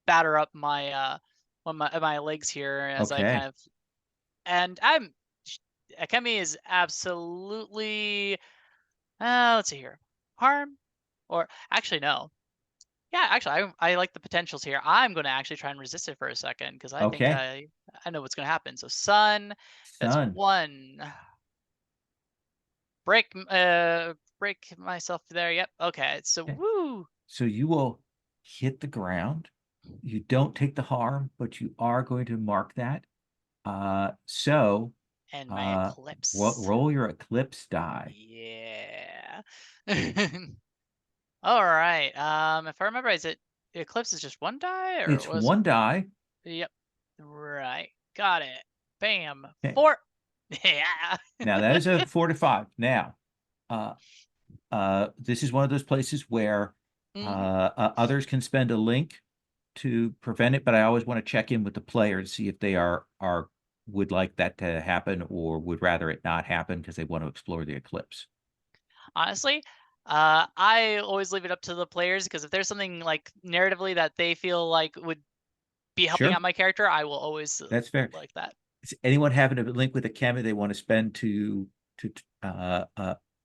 batter up my my legs here as I kind of, and Akemi is absolutely let's see here, harm, or actually no, yeah, actually I like the potentials here. I'm gonna actually try and resist it for a second because I think I know what's gonna happen. So sun, that's one. Break myself there. Yep. Okay. So woo. So you will hit the ground. You don't take the harm, but you are going to mark that. So and my eclipse. roll your eclipse die. Yeah. All right. If I remember, is it eclipse is just one die, or It's one die. Yep. Right. Got it. Bam. Okay. 4. Yeah. Now that is a 4 to 5. Now, this is one of those places where others can spend a link to prevent it, but I always want to check in with the player to see if they would like that to happen or would rather it not happen because they want to explore the eclipse. Honestly, I always leave it up to the players, because if there's something like narratively that they feel like would be helping out my character, I will always that's fair like that. Is anyone having a link with a chemi they want to spend to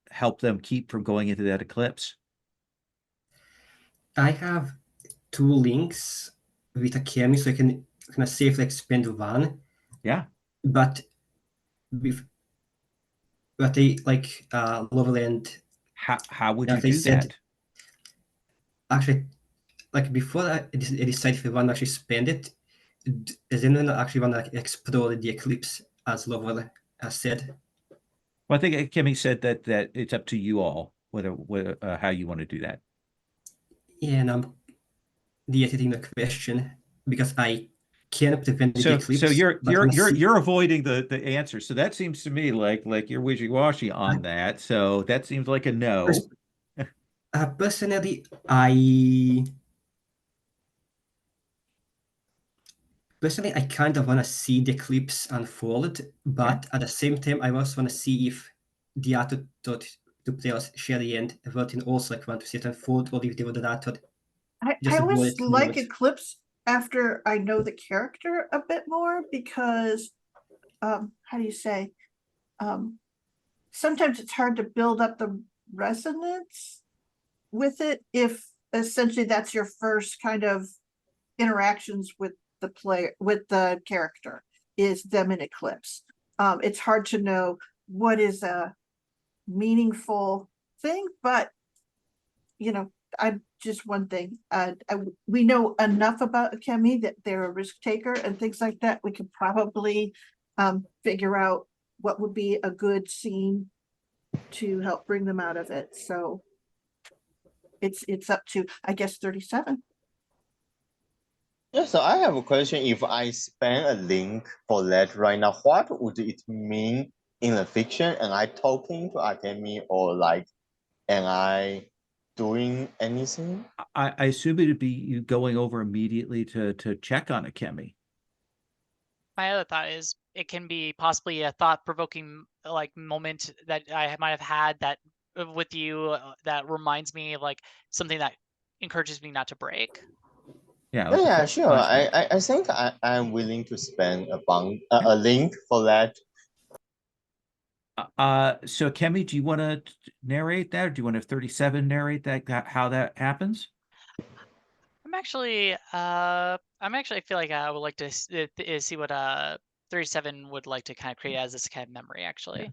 help them keep from going into that eclipse? I have 2 links with a chemi, so I can kind of safely expend one. Yeah. But they like lower end. How would you do that? Actually, like before I decide if I want to actually spend it, does anyone actually want to explore the eclipse as Lovell has said? Well, I think Kimmy said that it's up to you all whether how you want to do that. Yeah, and I'm de-editing the question because I can't prevent the eclipse. So you're avoiding the answer. So that seems to me like you're wishy-washy on that. So that seems like a no. Personally, I kind of want to see the eclipse unfold, but at the same time, I also want to see if the other two players, Sherry and Vertin, also like want to see it unfold, or if they would rather. I always like eclipse after I know the character a bit more, because how do you say, sometimes it's hard to build up the resonance with it if essentially that's your first kind of interactions with the player, with the character, is them in eclipse. It's hard to know what is a meaningful thing, but I'm just one thing. We know enough about Akemi that they're a risk taker and things like that. We could probably figure out what would be a good scene to help bring them out of it. So it's up to, I guess, 37. Yeah, so I have a question. If I spend a link for that right now, what would it mean in the fiction? Am I talking to Akemi, or like, am I doing anything? I assume it'd be you going over immediately to check on Akemi. My other thought is it can be possibly a thought-provoking like moment that I might have had that with you that reminds me of like something that encourages me not to break. Yeah, like sure. I think I'm willing to spend a link for that. So Kemi, do you want to narrate that, or do you want to have 37 narrate that how that happens? I'm actually feel like I would like to see what 37 would like to kind of create as this kind of memory, actually.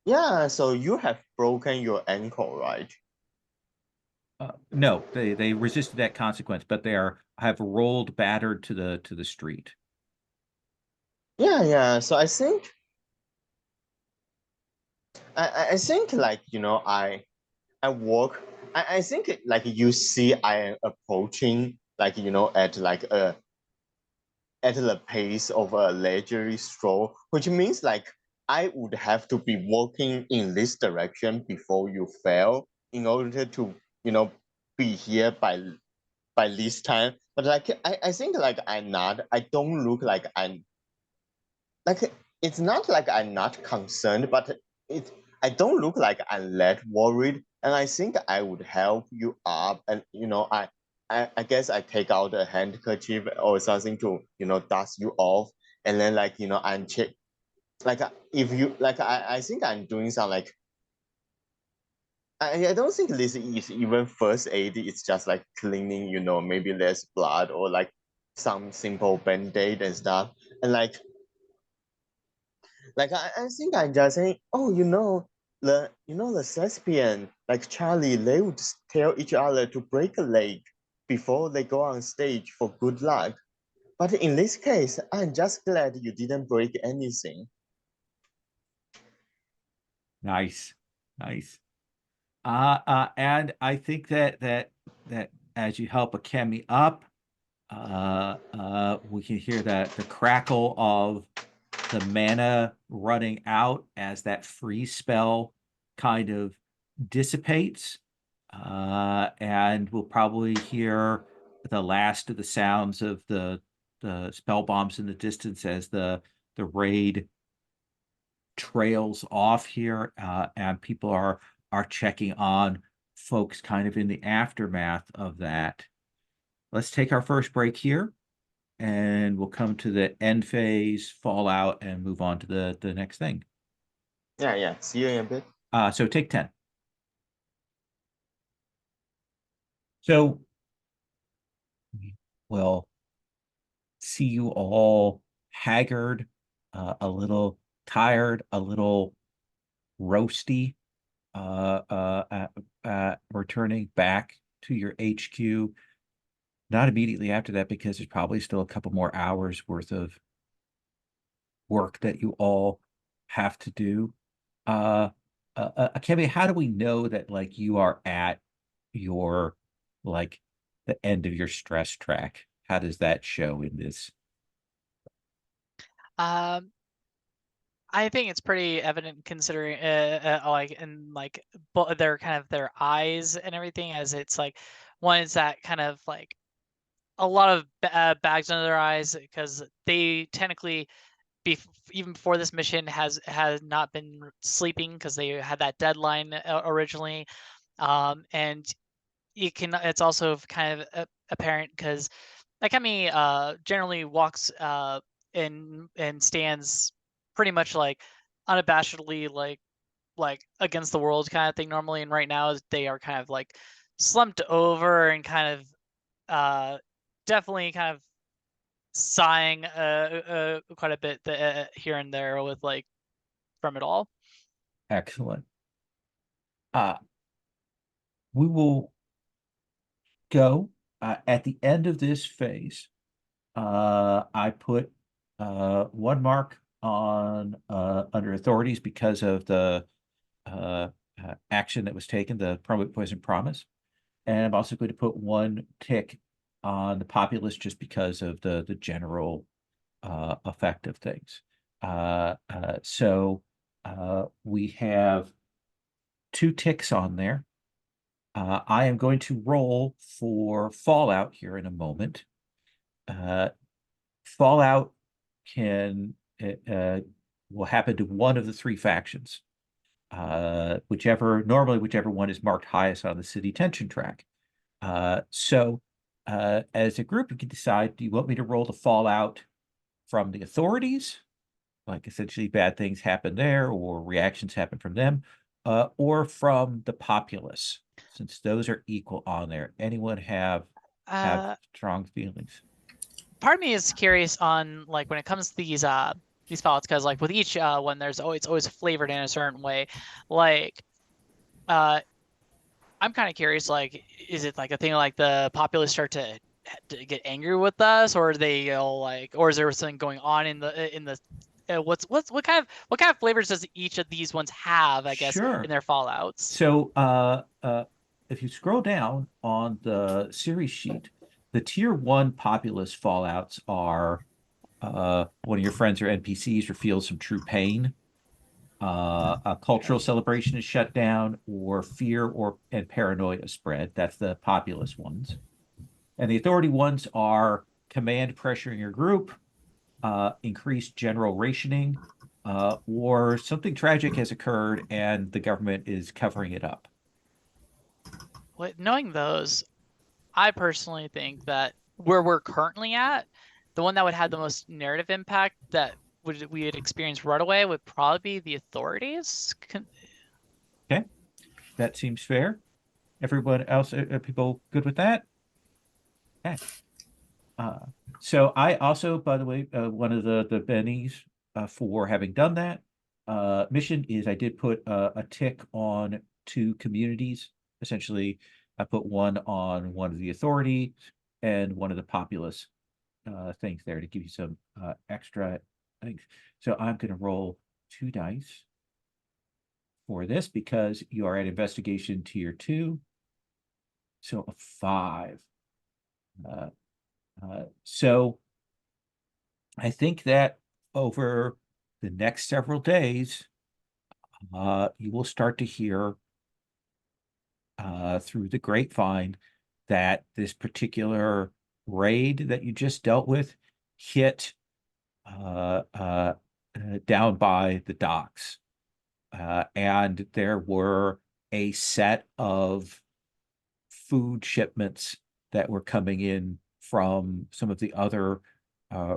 Yeah, so you have broken your ankle, right? No, they resisted that consequence, but have rolled battered to the street. Yeah. So I think I think like I walk. I think like you see I am approaching like at like at the pace of a leisurely stroll, which means like I would have to be walking in this direction before you fail in order to be here by this time. But like I think like I'm not. I don't look like I'm like it's not like I'm not concerned, but it I don't look like I'm that worried, and I think I would help you up, and I guess I take out a handkerchief or something to dust you off, and then like I'm check like if you like I think I'm doing some like I don't think this is even first aid. It's just like cleaning, maybe there's blood or like some simple band-aid and stuff, and like I think I just say, oh, the thespian, like Charlie, they would tell each other to break a leg before they go on stage for good luck. But in this case, I'm just glad you didn't break anything. Nice. And I think that as you help Akemi up, we can hear the crackle of the mana running out as that freeze spell kind of dissipates. And we'll probably hear the last of the sounds of the spell bombs in the distance as the raid trails off here, and people are checking on folks kind of in the aftermath of that. Let's take our first break here, and we'll come to the end phase, fallout, and move on to the next thing. Yeah. See you in a bit. So take 10. So we'll see you all haggard, a little tired, a little roasty, returning back to your HQ. Not immediately after that, because there's probably still a couple more hours worth of work that you all have to do. Akemi, how do we know that like you are at your like the end of your stress track? How does that show in this? I think it's pretty evident considering like and like their kind of their eyes and everything, as it's like one is that kind of like a lot of bags under their eyes, because they technically even before this mission has not been sleeping because they had that deadline originally, and it's also kind of apparent because Akemi generally walks and stands pretty much like unabashedly like against the world kind of thing normally, and right now they are kind of like slumped over and kind of definitely kind of sighing quite a bit here and there with like from it all. Excellent. We will go at the end of this phase. I put one mark on under authorities because of the action that was taken, the Promote Poison Promise. And I'm also going to put one tick on the populace just because of the general effect of things. So we have 2 ticks on there. I am going to roll for fallout here in a moment. Fallout will happen to one of the 3 factions. Whichever one is marked highest on the city tension track. So as a group, you can decide, do you want me to roll the fallout from the authorities? Like essentially bad things happen there or reactions happen from them, or from the populace, since those are equal on there. Anyone have strong feelings? Part of me is curious on like when it comes to these ballots, because like with each one there's always flavored in a certain way. Like I I'm kind of curious, like, is it like a thing like the populace start to get angry with us, or are they all like, or is there something going on in the what kind of flavors does each of these ones have, I guess, Sure. in their fallouts? So if you scroll down on the series sheet, the tier 1 populist fallouts are one of your friends or NPCs or feels some true pain. A cultural celebration is shut down, or fear and paranoia spread. That's the populist ones. And the authority ones are command pressuring your group, increased general rationing, or something tragic has occurred and the government is covering it up. Knowing those, I personally think that where we're currently at, the one that would have the most narrative impact that we would experience right away would probably be the authorities. Okay, that seems fair. Everyone else, are people good with that? Okay. So I also, by the way, one of the bennies for having done that mission is I did put a tick on 2 communities. Essentially, I put one on one of the authority and one of the populace things there to give you some extra things. So I'm going to roll 2 dice for this because you are at investigation tier 2. So a 5. So I think that over the next several days, you will start to hear through the grapevine that this particular raid that you just dealt with hit down by the docks. And there were a set of food shipments that were coming in from some of the other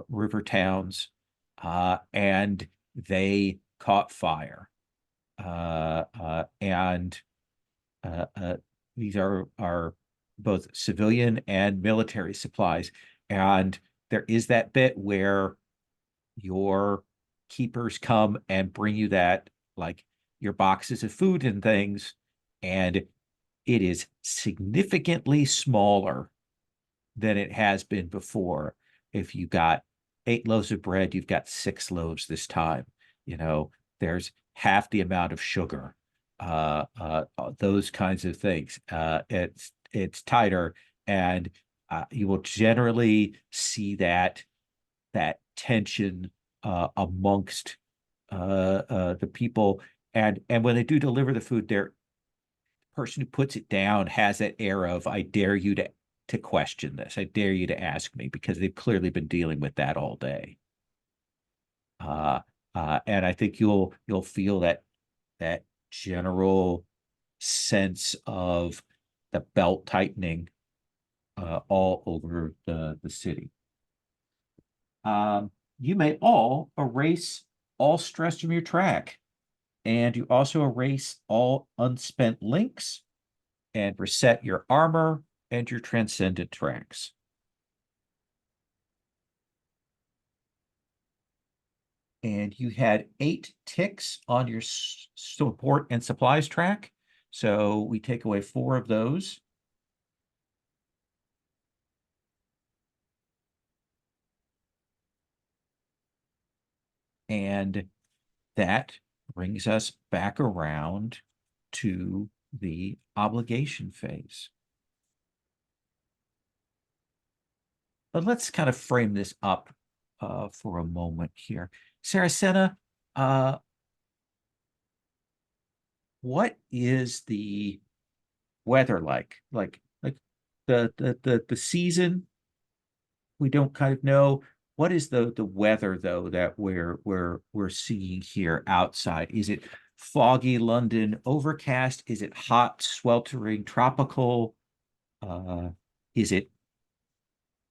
river towns, and they caught fire. And these are both civilian and military supplies. And there is that bit where your keepers come and bring you that, like, your boxes of food and things, and it is significantly smaller than it has been before. If you got 8 loaves of bread, you've got 6 loaves this time. There's half the amount of sugar, those kinds of things. It's tighter, and you will generally see that tension amongst the people. And when they do deliver the food, the person who puts it down has that air of, I dare you to question this. I dare you to ask me, because they've clearly been dealing with that all day. And I think you'll feel that general sense of the belt tightening all over the city. You may all erase all stress from your track, and you also erase all unspent links and reset your armor and your transcendent tracks. And you had 8 ticks on your support and supplies track. So we take away 4 of those. And that brings us back around to the obligation phase. But let's kind of frame this up for a moment here. Saracena, what is the weather like? Like the season? We don't kind of know. What is the weather though that we're seeing here outside? Is it foggy London, overcast? Is it hot, sweltering, tropical? Is it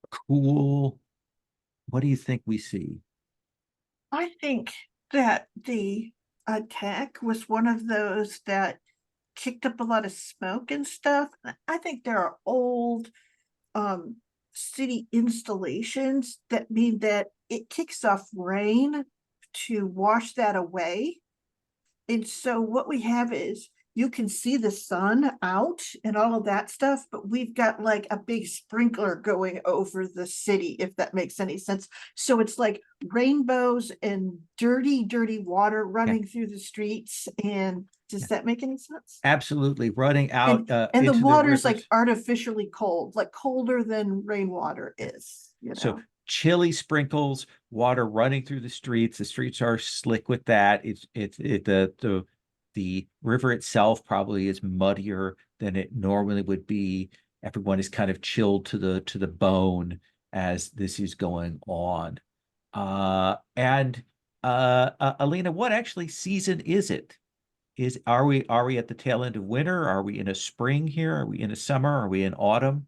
cool? What do you think we see? I think that the attack was one of those that kicked up a lot of smoke and stuff. I think there are old city installations that mean that it kicks off rain to wash that away. And so what we have is you can see the sun out and all of that stuff, but we've got like a big sprinkler going over the city, if that makes any sense. So it's like rainbows and dirty, dirty water running through the streets. And does that make any sense? Absolutely. Running out And the into water's rivers. like artificially cold, like colder than rainwater is, you know. So chilly sprinkles, water running through the streets. The streets are slick with that. The river itself probably is muddier than it normally would be. Everyone is kind of chilled to the bone as this is going on. Alina, what actually season is it? Are we at the tail end of winter? Are we in a spring here? Are we in a summer? Are we in autumn?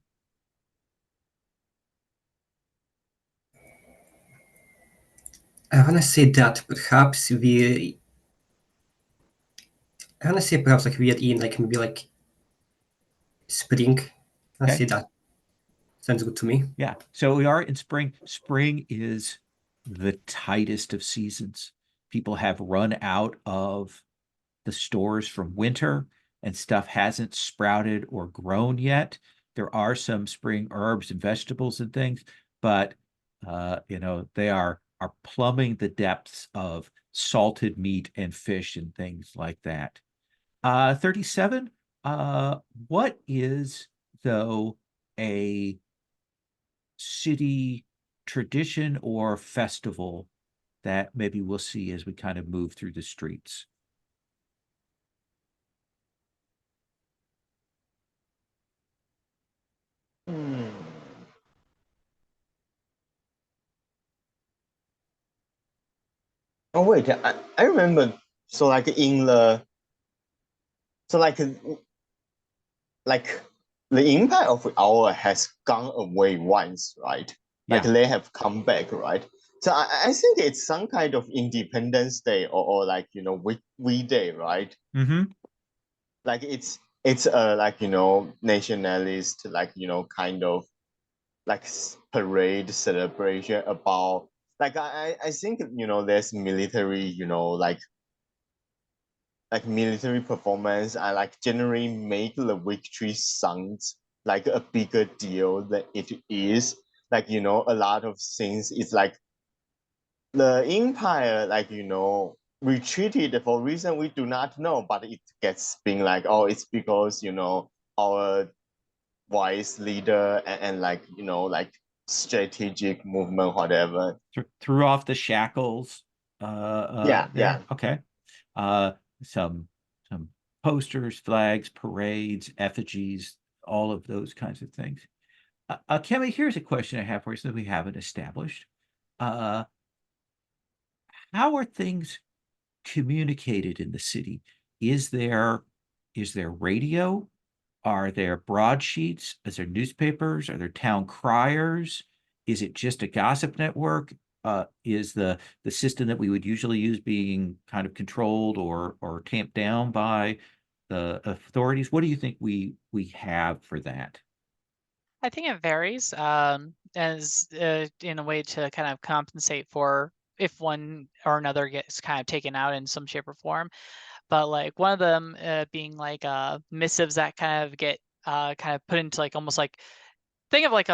I want to say that perhaps we. I want to say perhaps like we are in like maybe like spring. I Okay. say that sounds good to me. Yeah. So we are in spring. Spring is the tightest of seasons. People have run out of the stores from winter and stuff hasn't sprouted or grown yet. There are some spring herbs and vegetables and things, but they are plumbing the depths of salted meat and fish and things like that. 37. What is, though, a city tradition or festival that maybe we'll see as we kind of move through the streets? Hmm. Oh wait, I remember. So like in the so like the impact of our has gone away once, right? Like Yeah. they have come back, right? So I think it's some kind of Independence Day or like weekday, right? Mm-hmm. Like it's a like nationalist like kind of like parade celebration about like I think there's military like military performance and like generally make the victory sounds like a bigger deal than it is. Like a lot of things it's like the empire like retreated for reason we do not know, but it gets being like, oh, it's because our wise leader and like like strategic movement, whatever. Threw off the shackles. Yeah. Okay. Some posters, flags, parades, effigies, all of those kinds of things. Kemi, here's a question I have for you that we haven't established. How are things communicated in the city? Is there radio? Are there broadsheets? Is there newspapers? Are there town criers? Is it just a gossip network? Is the system that we would usually use being kind of controlled or tamped down by the authorities? What do you think we have for that? I think it varies, as in a way to kind of compensate for if one or another gets kind of taken out in some shape or form. But like one of them being like missives that kind of get kind of put into like almost like think of like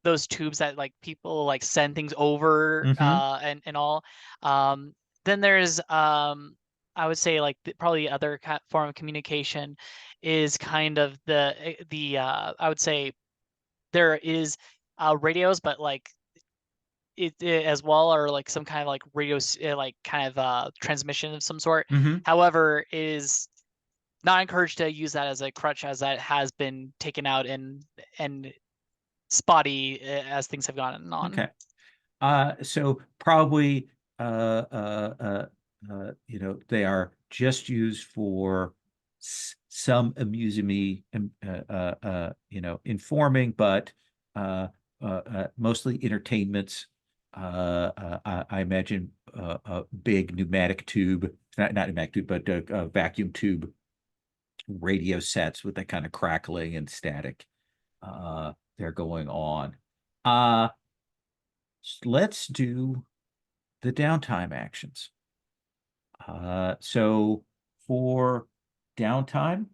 those tubes that like people like send things over and all. Then there's I would say like probably other form of communication is kind of the I would say there is radios, but like it as well, or like some kind of like radio like kind of transmission of some sort. However, it is not encouraged to use that as a crutch, as that has been taken out and spotty as things have gone on. Okay. So probably they are just used for some amusing me, informing, but mostly entertainments. I imagine a big pneumatic tube, not pneumatic tube, but a vacuum tube radio sets with that kind of crackling and static they're going on. Let's do the downtime actions. So for downtime.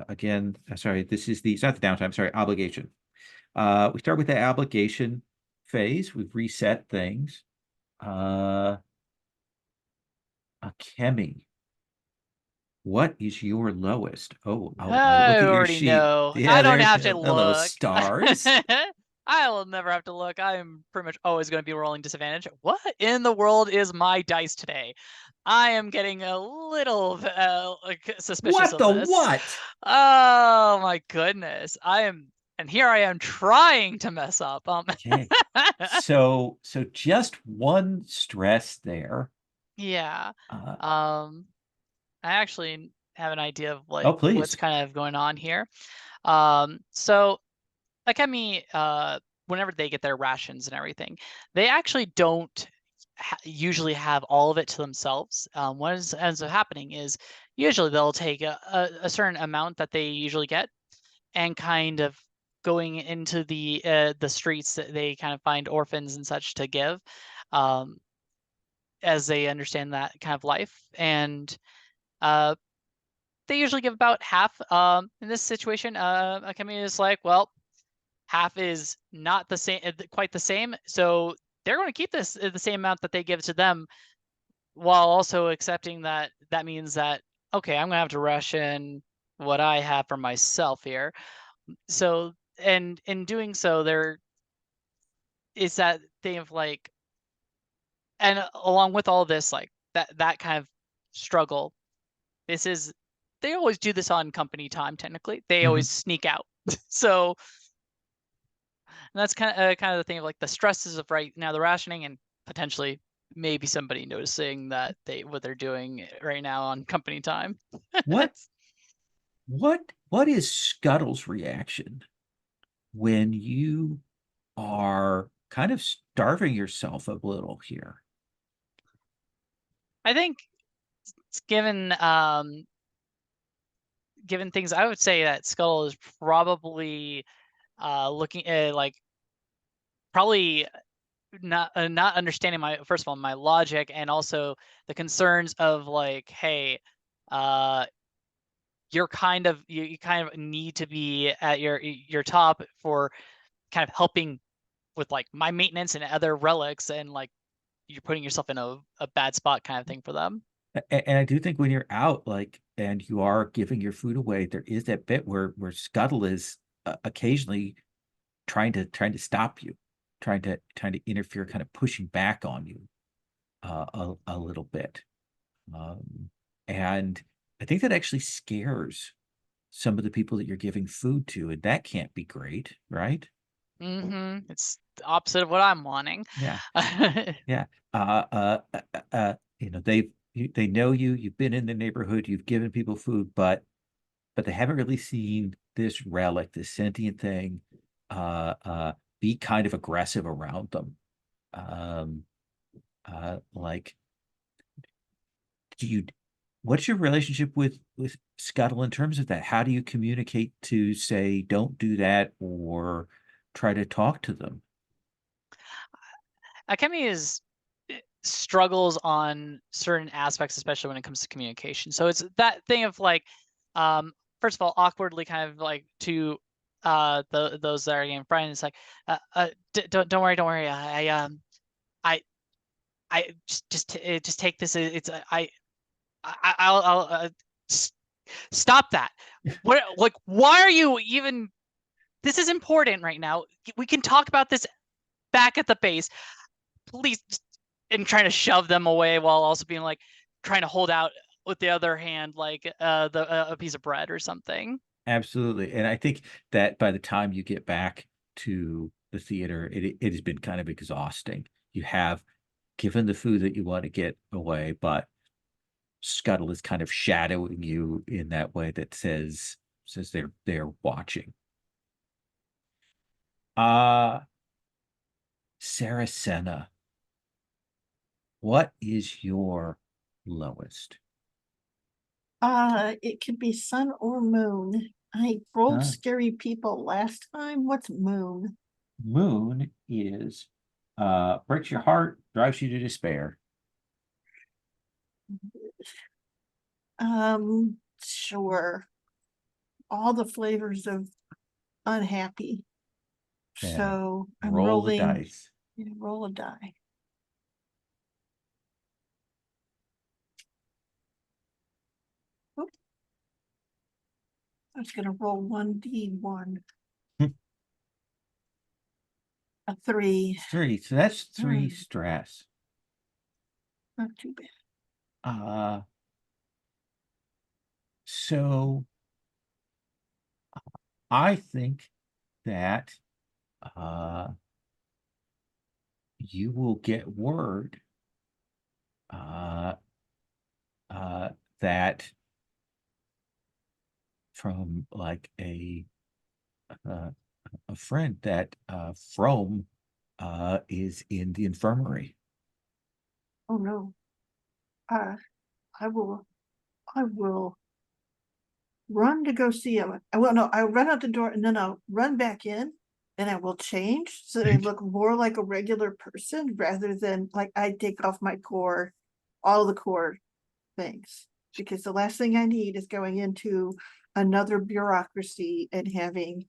Again, sorry, it's not the downtime, sorry, obligation. We start with the obligation phase. We've reset things. Akemi, what is your lowest? Oh, I look I at your already sheet. know. Yeah, I don't there's have to hello, look. stars. I will never have to look. I'm pretty much always going to be rolling disadvantage. What in the world is my dice today? I am getting a little like suspicious What of the this. what? Oh my goodness. And here I am trying to mess up. Okay. So just one stress there. Yeah. Uh, I actually have an idea of oh, like please. what's kind of going on here. So Akemi, whenever they get their rations and everything, they actually don't usually have all of it to themselves. What ends up happening is usually they'll take a certain amount that they usually get and kind of going into the streets that they kind of find orphans and such to give, as they understand that kind of life. And they usually give about half. In this situation, Akemi is like, well, half is not the same, quite the same. So they're going to keep this the same amount that they give to them, while also accepting that that means that, okay, I'm going to have to ration what I have for myself here. So, and in doing so, there is that thing of like, and along with all this, like that kind of struggle, they always do this on company time. Technically, they always sneak out. So and that's kind of the thing of like the stresses of right now the rationing and potentially maybe somebody noticing that what they're doing right now on company time. What is Scuttle's reaction when you are kind of starving yourself a little here? I think given given things, I would say that Scuttle is probably looking at like probably not understanding my first of all my logic, and also the concerns of like, hey, you're kind of you kind of need to be at your top for kind of helping with like my maintenance and other relics, and like you're putting yourself in a bad spot kind of thing for them. And I do think when you're out, like, and you are giving your food away, there is that bit where Scuttle is occasionally trying to stop you, trying to interfere, kind of pushing back on you a little bit. And I think that actually scares some of the people that you're giving food to, and that can't be great, right? It's the opposite of what I'm wanting. Yeah. Yeah. You know, they know you've been in the neighborhood, you've given people food, but they haven't really seen this relic, this sentient thing, be kind of aggressive around them. Like, what's your relationship with Scuttle in terms of that? How do you communicate to say, don't do that, or try to talk to them? Akemi struggles on certain aspects, especially when it comes to communication. So it's that thing of like, first of all, awkwardly kind of like to those that are getting friends. It's like, don't worry. I just take this. It's I'll stop that. What, like, why are you even? This is important right now. We can talk about this back at the base. Please, and trying to shove them away while also being like trying to hold out with the other hand like a piece of bread or something. Absolutely. And I think that by the time you get back to the theater, it has been kind of exhausting. You have given the food that you want to get away, but Scuttle is kind of shadowing you in that way that says they're watching. Saracena, what is your lowest? It could be sun or moon. I rolled Sun. scary people last time. What's moon? Moon is breaks your heart, drives you to despair. Sure. All the flavors of unhappy. Then So I'm roll the rolling. dice. Yeah, roll a die. Oop. I was gonna roll 1d1. Hmm. A 3. 3. So that's 3 Hmm. stress. Not too bad. So I think that you will get word that from like a friend that Frome is in the infirmary. Oh no. I will run to go see him. I'll run out the door and then I'll run back in and I will change so that I look more like a regular person rather than like I take off my core, all the core things. Because the last thing I need is going into another bureaucracy and having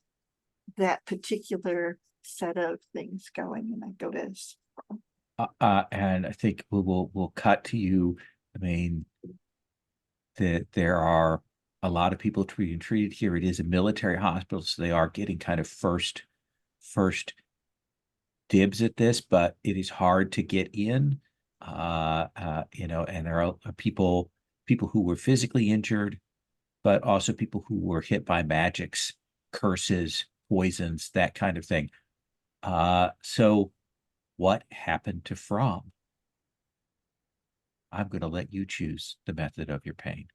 that particular set of things going. And I go to And I think we'll cut to you. I mean, that there are a lot of people being treated here. It is a military hospital, so they are getting kind of first dibs at this, but it is hard to get in. And there are people who were physically injured, but also people who were hit by magics, curses, poisons, that kind of thing. So what happened to From? I'm going to let you choose the method of your pain.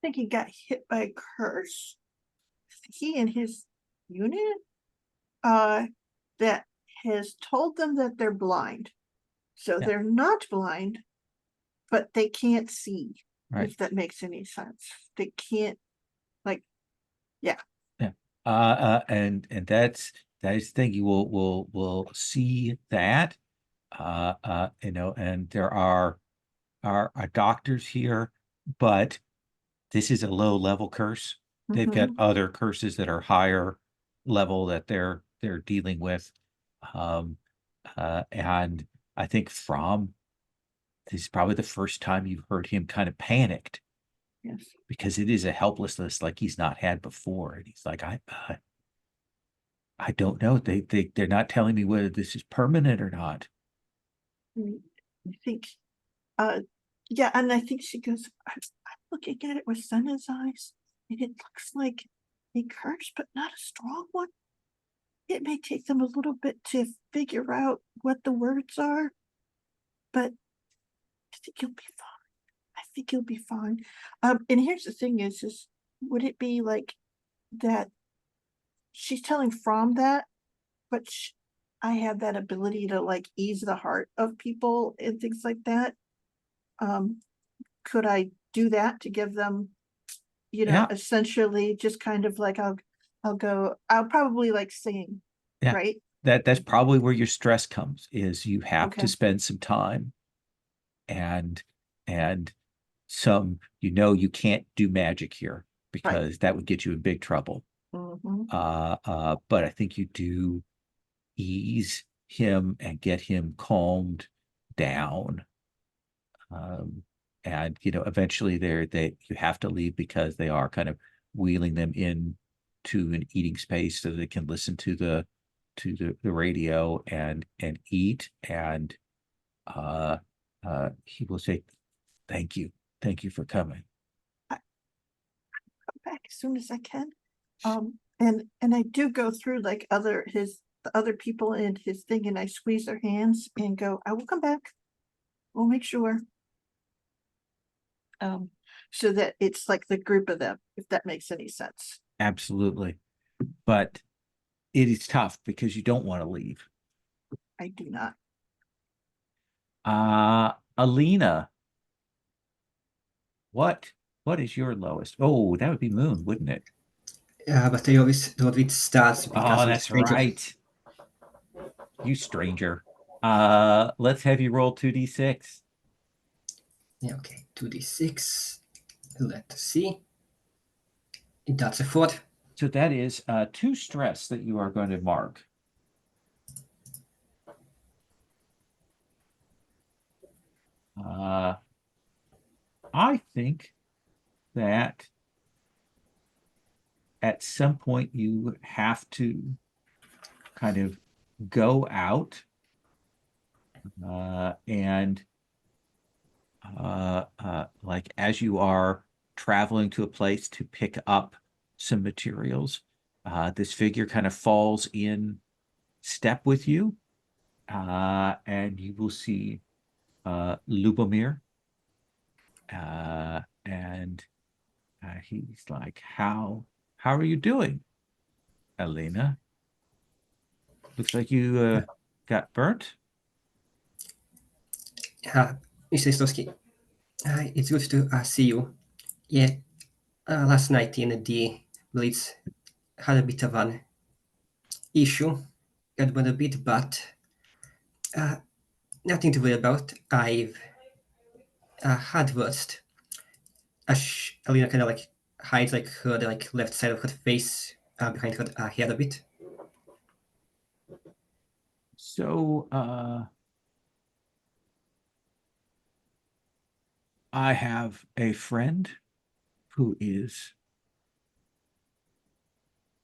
I think he got hit by a curse. He and his unit that has told them that they're blind. So Yeah. they're not blind, but they can't see, Right. if that makes any sense. They can't, like, yeah. Yeah. And that is the thing. You will see that. And there are doctors here, but this is a low level curse. They've got other curses that are higher level that they're dealing with. And I think this is probably the first time you've heard him kind of panicked. Yes. Because it is a helplessness like he's not had before. And he's like, I don't know. They're not telling me whether this is permanent or not. I think, yeah, and I think she goes, I'm looking at it with Senna's eyes, and it looks like a curse, but not a strong one. It may take them a little bit to figure out what the words are, but I think you'll be fine. I think you'll be fine. And here's the thing is would it be like that she's telling From that, but I have that ability to like ease the heart of people and things like that. Could I do that to give them, Yeah. essentially just kind of like I'll probably like sing, Yeah. right? That's probably where your stress comes, is you have Okay. to spend some time and some, you can't do magic here because that would get you in big trouble. But I think you do ease him and get him calmed down. And eventually you have to leave because they are kind of wheeling them in to an eating space so they can listen to the radio and eat. And he will say, thank you for coming. I'll come back as soon as I can. And I do go through like the other people in his thing, and I squeeze their hands and go, I will come back. We'll make sure. So that it's like the group of them, if that makes any sense. Absolutely. But it is tough because you don't want to leave. I do not. Alina, what is your lowest? Oh, that would be Moon, wouldn't it? Yeah, but they always do it with stats because Oh, I'm a that's stranger. right. You stranger. Let's have you roll 2d6. Yeah, okay. 2d6. Let's see. That's a 4. So that is 2 stress that you are going to mark. I think that at some point you have to kind of go out and like as you are traveling to a place to pick up some materials, this figure kind of falls in step with you, and you will see Lubomir, and he's like, how are you doing, Elena? Looks like you got burnt. Mr. Stosky, it's good to see you. Yeah, last night in the Blitz had a bit of an issue. Got burned a bit, but nothing to worry about. I've had worst. Alina kind of like hides like her like left side of her face behind her head a bit. So I have a friend who is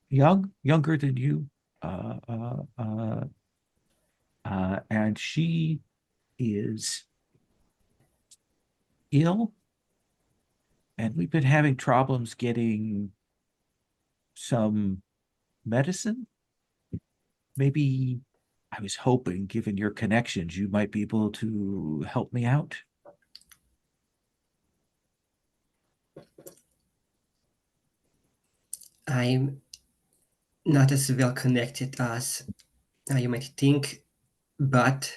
younger than you, and she is ill, and we've been having problems getting some medicine. Maybe I was hoping, given your connections, you might be able to help me out. I'm not as well connected as you might think, but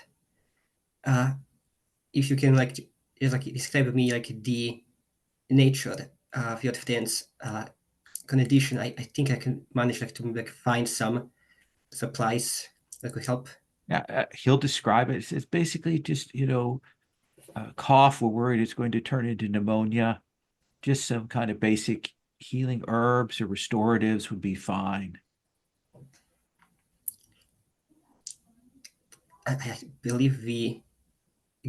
if you can like just like describe me like the nature of your friend's condition, I think I can manage like to like find some supplies that could help. Yeah, he'll describe it. It's basically just, cough. We're worried it's going to turn into pneumonia. Just some kind of basic healing herbs or restoratives would be fine. I believe we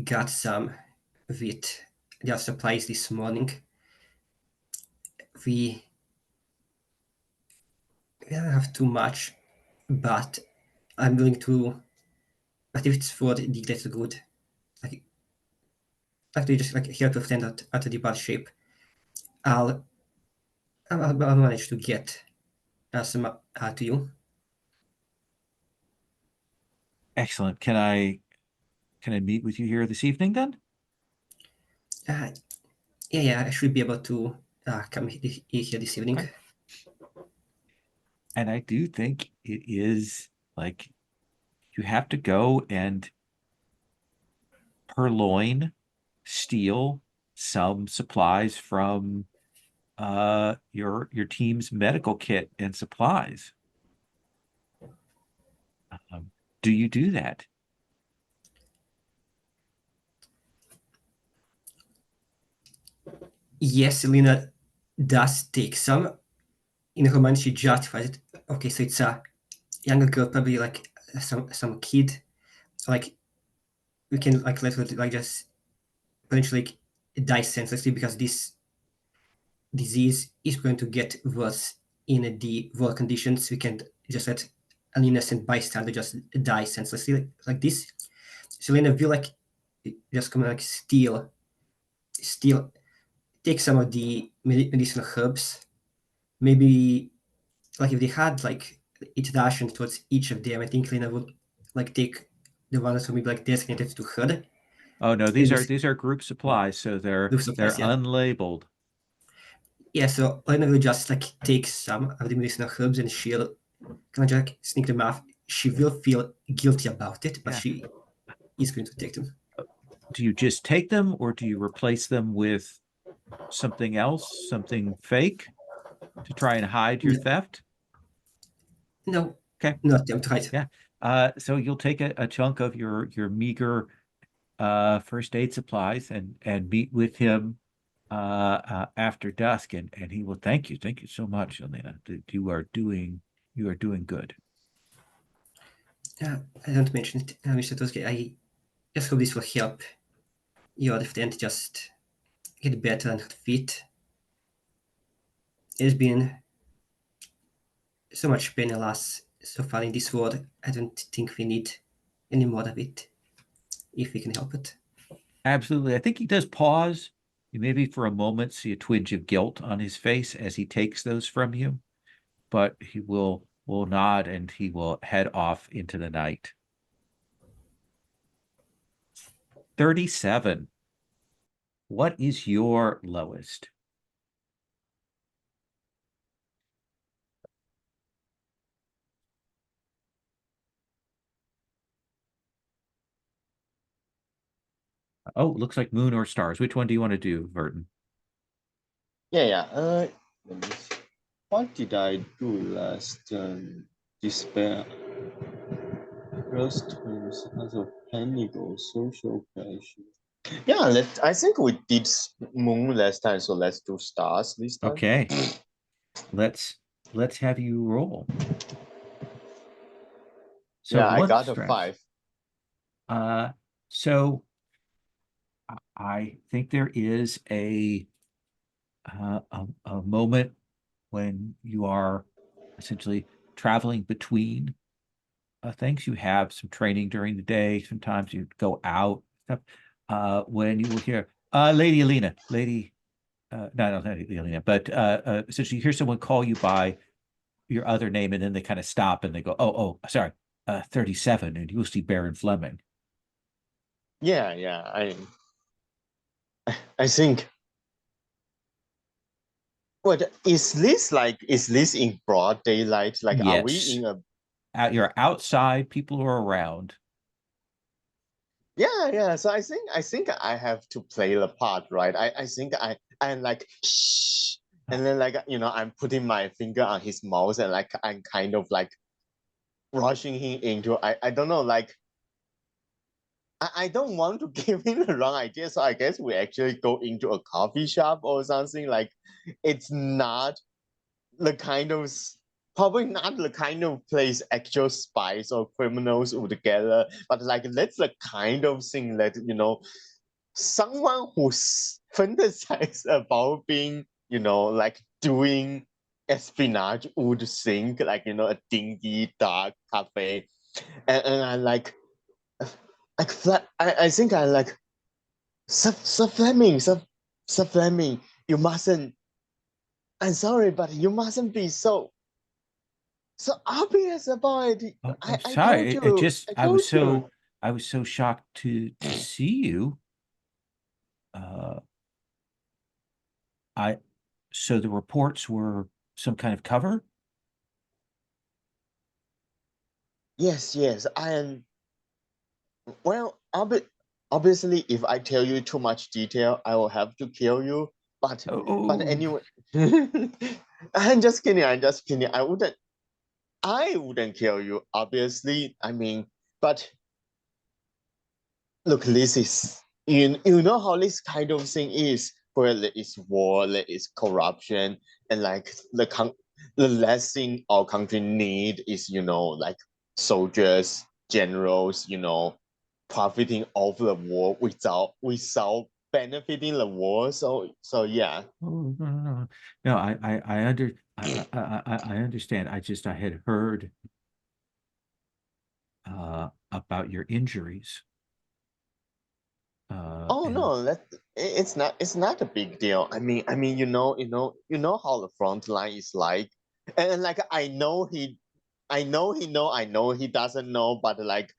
got some with their supplies this morning. We don't have too much, but I'm willing to. But if it's for the greater good, like actually just like help your friend out of the bad shape, I'll manage to get some to you. Excellent. Can I meet with you here this evening then? Yeah, I should be able to come here this evening. Okay. And I do think it is like you have to go and purloin, steal some supplies from your team's medical kit and supplies. Do you do that? Yes, Selena does take some. In her mind, she justifies it. Okay, so it's a younger girl, probably like some kid. Like we can like let her like just potentially like, die senselessly because this disease is going to get worse in the world conditions. We can just let an innocent bystander just die senselessly like this. Selena will like just come like steal, take some of the medicinal herbs. Maybe like if they had like each ration towards each of them, I think Lena would like take the ones who maybe like designated to her. Oh no, these are group supplies, so they're Group supplies, yeah. unlabeled. Yeah, so Lena will just like take some of the medicinal herbs and she'll kind of like sneak them off. She will feel guilty about it, but Yeah. she is going to take them. Do you just take them, or do you replace them with something else, something fake, to try and hide your theft? No, Okay. not them, right? Yeah. So you'll take a chunk of your meager first aid supplies and meet with him after dusk, and he will thank you. Thank you so much, Elena. You are doing good. I don't mention it, Mr. Toski. I just hope this will help your friend just get better on her feet. There's been so much pain and loss so far in this world. I don't think we need any more of it, if we can help it. Absolutely. I think he does pause. You maybe for a moment see a twinge of guilt on his face as he takes those from you, but he will nod and he will head off into the night. 37. What is your lowest? Oh, it looks like moon or stars. Which one do you want to do, Verton? Yeah. Let me see. What did I do last? Despair. Lost times as of panic or social pressure. Yeah, I think we did moon last time, so let's do stars this time. Okay. Let's have you roll. So yeah, I one got stress. a 5. So I think there is a moment when you are essentially traveling between things. You have some training during the day. Sometimes you go out stuff. When you will hear Lady Alina, not Lady Alina, but essentially you hear someone call you by your other name, and then they kind of stop and they go, oh, sorry, 37, and you will see Baron Fleming. Yeah, I think. What is this like? Is this in broad daylight? Like, are we Yes. in a? You're outside, people are around. Yeah. So I think I have to play the part, right? I think I'm like shh, and then like I'm putting my finger on his mouth and like I'm kind of like rushing him into I don't know like I don't want to give him the wrong idea, so I guess we actually go into a coffee shop or something. Like, it's not the kind of probably not the kind of place actual spies or criminals would gather, but like that's the kind of thing that someone who's fantasized about being like doing espionage would think, like a dingy dark cafe, and I like I think I like Sir Fleming, Sir Fleming, you mustn't. I'm sorry, but you mustn't be so obvious about it. I'm I sorry. told you. I was so shocked to see you. So the reports were some kind of cover? Yes. I am. Well, obviously, if I tell you too much detail, I will have to kill you. But Oh, anyway, I'm just kidding. I wouldn't kill you. Obviously, I mean, but look, this is you know how this kind of thing is, where there is war, there is corruption, and like the last thing our country need is like soldiers, generals, profiting off the war without benefiting the war. So yeah. oh, no. No, I understand. I had heard about your injuries. Oh And no, it's not a big deal. I mean, how the front line is like, and like I know he doesn't know, but like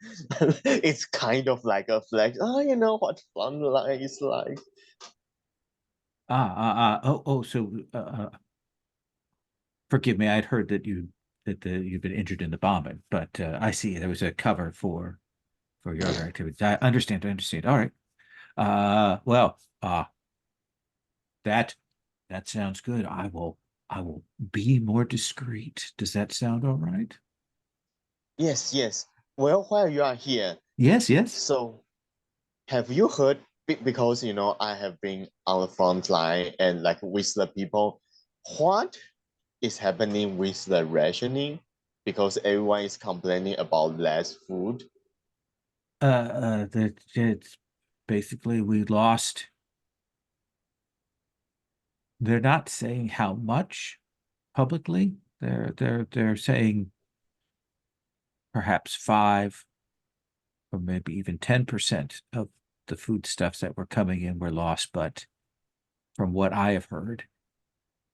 it's kind of like a flex. Oh, you know what front line is like. so forgive me, I'd heard that you've been injured in the bombing, but I see there was a cover for your other activities. I understand. All right. Well, that sounds good. I will be more discreet. Does that sound all right? Yes. Well, while you are here, Yes, yes. so have you heard, because you know I have been on the front line and like with the people, what is happening with the rationing? Because everyone is complaining about less food. That it's basically we lost. They're not saying how much publicly. They're saying perhaps 5 or maybe even 10% of the foodstuffs that were coming in were lost. But from what I have heard,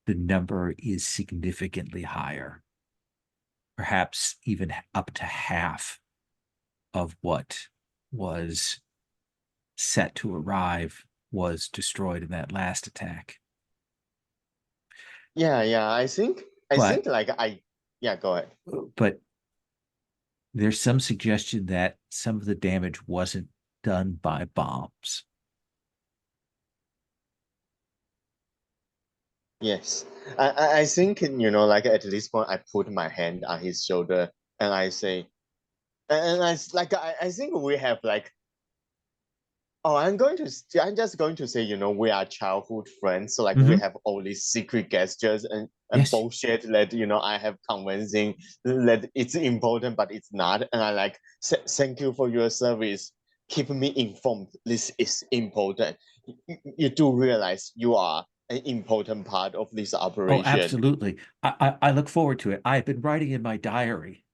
the number is significantly higher, perhaps even up to half of what was set to arrive was destroyed in that last attack. Yeah, I think But like yeah, go ahead. but there's some suggestion that some of the damage wasn't done by bombs. Yes. I think you know like at this point I put my hand on his shoulder and I say and I think we have like oh, I'm just going to say, you know, we are childhood friends. So like we have all these secret gestures and Yes. bullshit that, you know, I have convincing that it's important, but it's not. And I like, thank you for your service. Keep me informed. This is important. You do realize you are an important part of this operation. Oh, absolutely. I look forward to it. I've been writing in my diary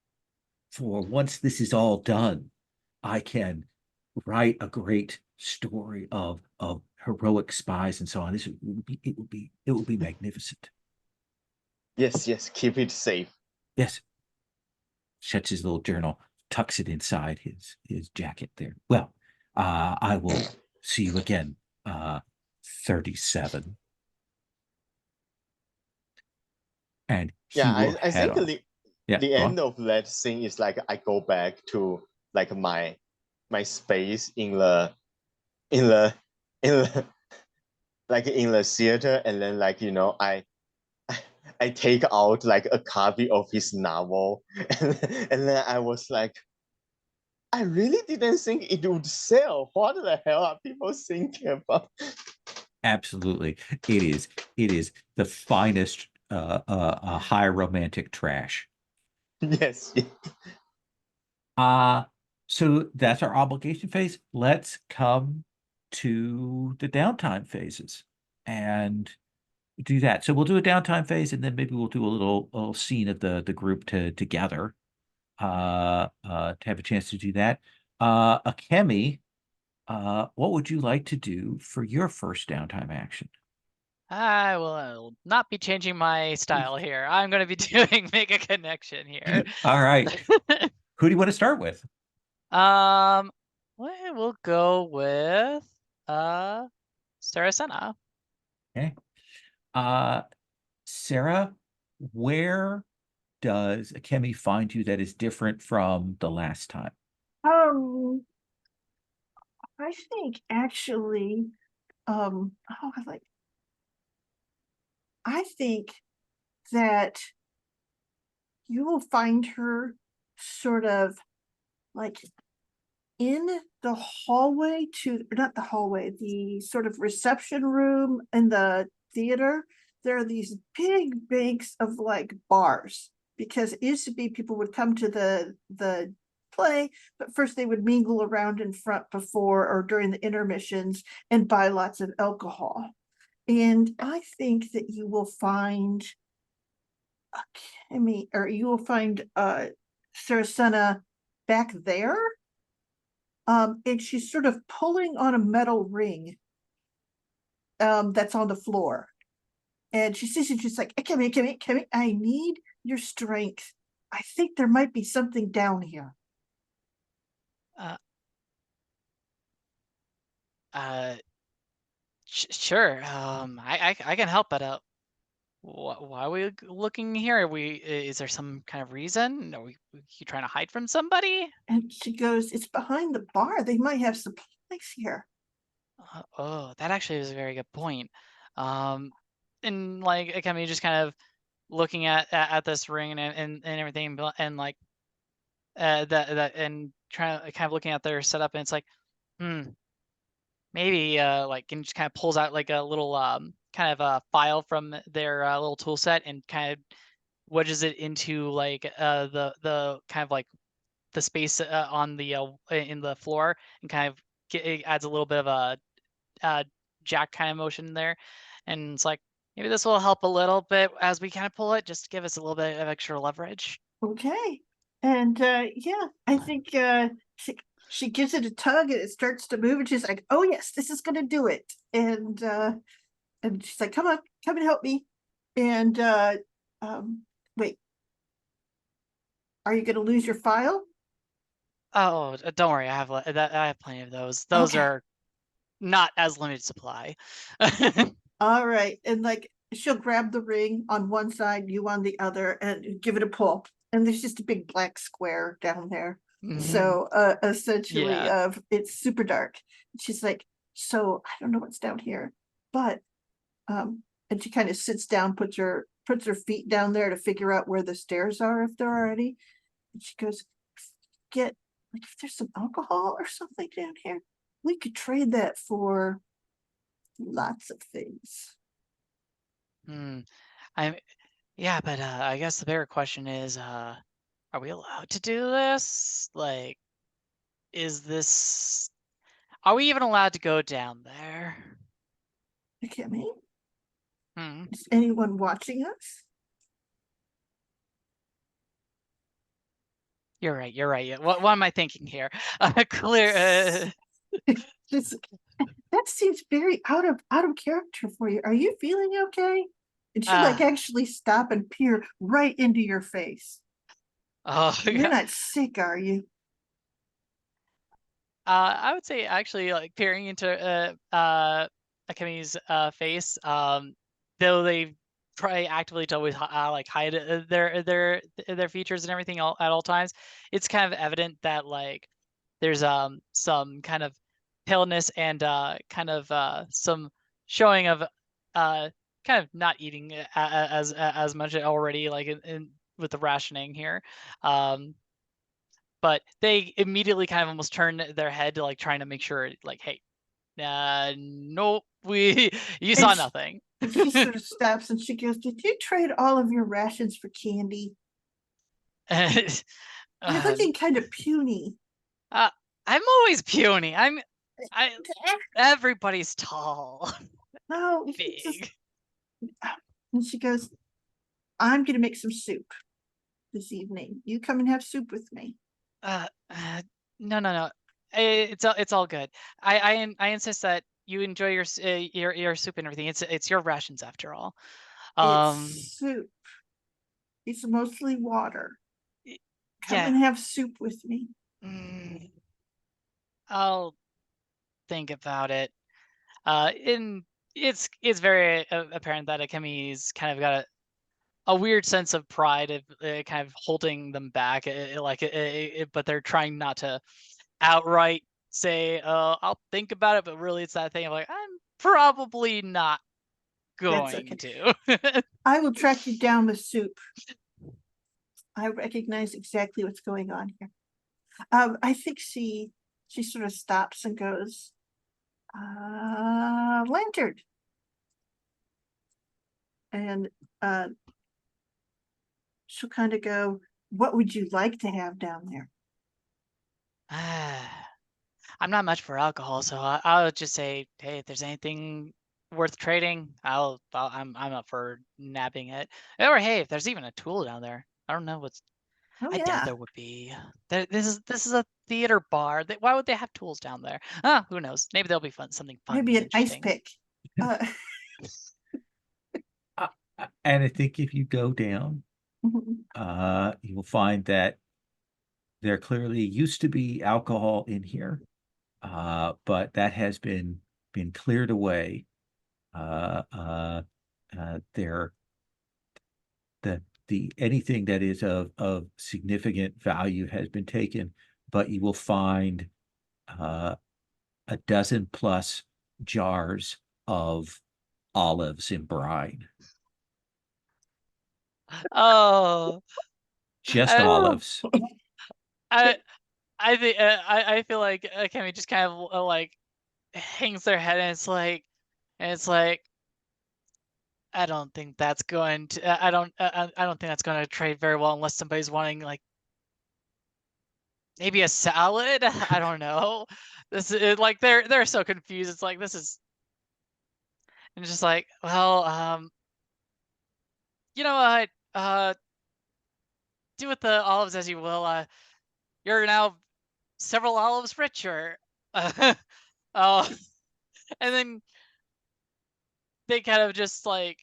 for once this is all done, I can write a great story of heroic spies and so on. This will be magnificent. Yes, keep it safe. Yes. Shuts his little journal, tucks it inside his jacket there. Well, I will see you again. 37. And he Yeah, will I head think off. the end of that scene is like I go back to like my space in the in the in the like in the theater, and then like you know I take out like a copy of his novel, and then I was like, I really didn't think it would sell. What the hell are people thinking about? Absolutely. It is the finest high romantic trash. Yes. So that's our obligation phase. Let's come to the downtime phases and do that. So we'll do a downtime phase, and then maybe we'll do a little scene of the group together to have a chance to do that. Akemi, what would you like to do for your first downtime action? I will not be changing my style here. I'm going to be doing make a connection here. All right. Who do you want to start with? We'll go with Saracena. Okay. Sarah, where does Akemi find you that is different from the last time? I think actually, I think that you will find her sort of like in the hallway not the hallway, the sort of reception room in the theater. There are these big banks of like bars, because it used to be people would come to the play, but first they would mingle around in front before or during the intermissions and buy lots of alcohol. And I think that you will find Saracena back there. And she's sort of pulling on a metal ring that's on the floor. And she sees it, she's like, Akemi, I need your strength. I think there might be something down here. Sure. I can help, but why are we looking here? Is there some kind of reason? Are you trying to hide from somebody? And she goes, it's behind the bar. They might have supplies here. Oh, that actually is a very good point. And like Akemi just kind of looking at this ring and everything, and like and trying kind of looking at their setup, and it's like, maybe like, and just kind of pulls out like a little kind of a file from their little tool set and kind of wedges it into like the kind of like the space on the in the floor, and kind of it adds a little bit of a jack kind of motion there, and it's like, maybe this will help a little bit as we kind of pull it, just to give us a little bit of extra leverage. Okay. And yeah, I think she gives it a tug and it starts to move, and she's like, oh yes, this is gonna do it. And she's like, come on, come and help me. And wait, are you gonna lose your file? Oh, don't worry, I have plenty of those. Those Okay. are not as limited supply. All right. And like, she'll grab the ring on one side, you on the other, and give it a pull. And there's just a big black square down there. So essentially Yeah. it's super dark. She's like, so I don't know what's down here, but and she kind of sits down, puts her feet down there to figure out where the stairs are, if there are any. And she goes, get like, if there's some alcohol or something down here, we could trade that for lots of things. Yeah, but I guess the bigger question is, are we allowed to do this? Like, are we even allowed to go down there? Look at me. Hmm. Is anyone watching us? You're right. Yeah. What am I thinking here? Clear. That seems very out of character for you. Are you feeling okay? And she like actually stop and peer right into your face. Oh, You're not sick, are you? I would say actually, like, peering into Akemi's face, though they try actively to always like hide their features and everything at all times, it's kind of evident that like there's some kind of paleness and kind of some showing of kind of not eating as much already, like in with the rationing here. But they immediately kind of almost turn their head to like trying to make sure, like, hey, nope, you saw nothing. She sort of stops and she goes, did you trade all of your rations for candy? You're looking kind of puny. I'm always puny. Everybody's tall. No, big. And she goes, I'm gonna make some soup this evening. You come and have soup with me. No. It's all good. I insist that you enjoy your soup and everything. It's your rations after all. It's soup. It's mostly water. Come and have soup with me. I'll think about it. It's very apparent that Akemi's kind of got a weird sense of pride of kind of holding them back, but they're trying not to outright say, I'll think about it, but really it's that thing of like, I'm probably not going to. I will track you down with soup. I recognize exactly what's going on here. I think she sort of stops and goes, lantern. And she'll kind of go, what would you like to have down there? I'm not much for alcohol, so I'll just say, hey, if there's anything worth trading, I'm up for nabbing it. Or hey, if there's even a tool down there, I don't know what's. I doubt there would be. This is a theater bar. Why would they have tools down there? Who knows? Maybe there'll be something fun. Maybe an ice pick. And I think if you go down, you will find that there clearly used to be alcohol in here, but that has been cleared away. Anything that is of significant value has been taken, but you will find a dozen plus jars of olives in brine. Oh, Just olives. I think I feel like Kemi just kind of like hangs their head and it's like I don't think that's going to I don't think that's going to trade very well unless somebody's wanting like maybe a salad. I don't know. This is like they're so confused. It's like this is and it's just like well you know what do with the olives as you will. You're now several olives richer. Uh, and then they kind of just like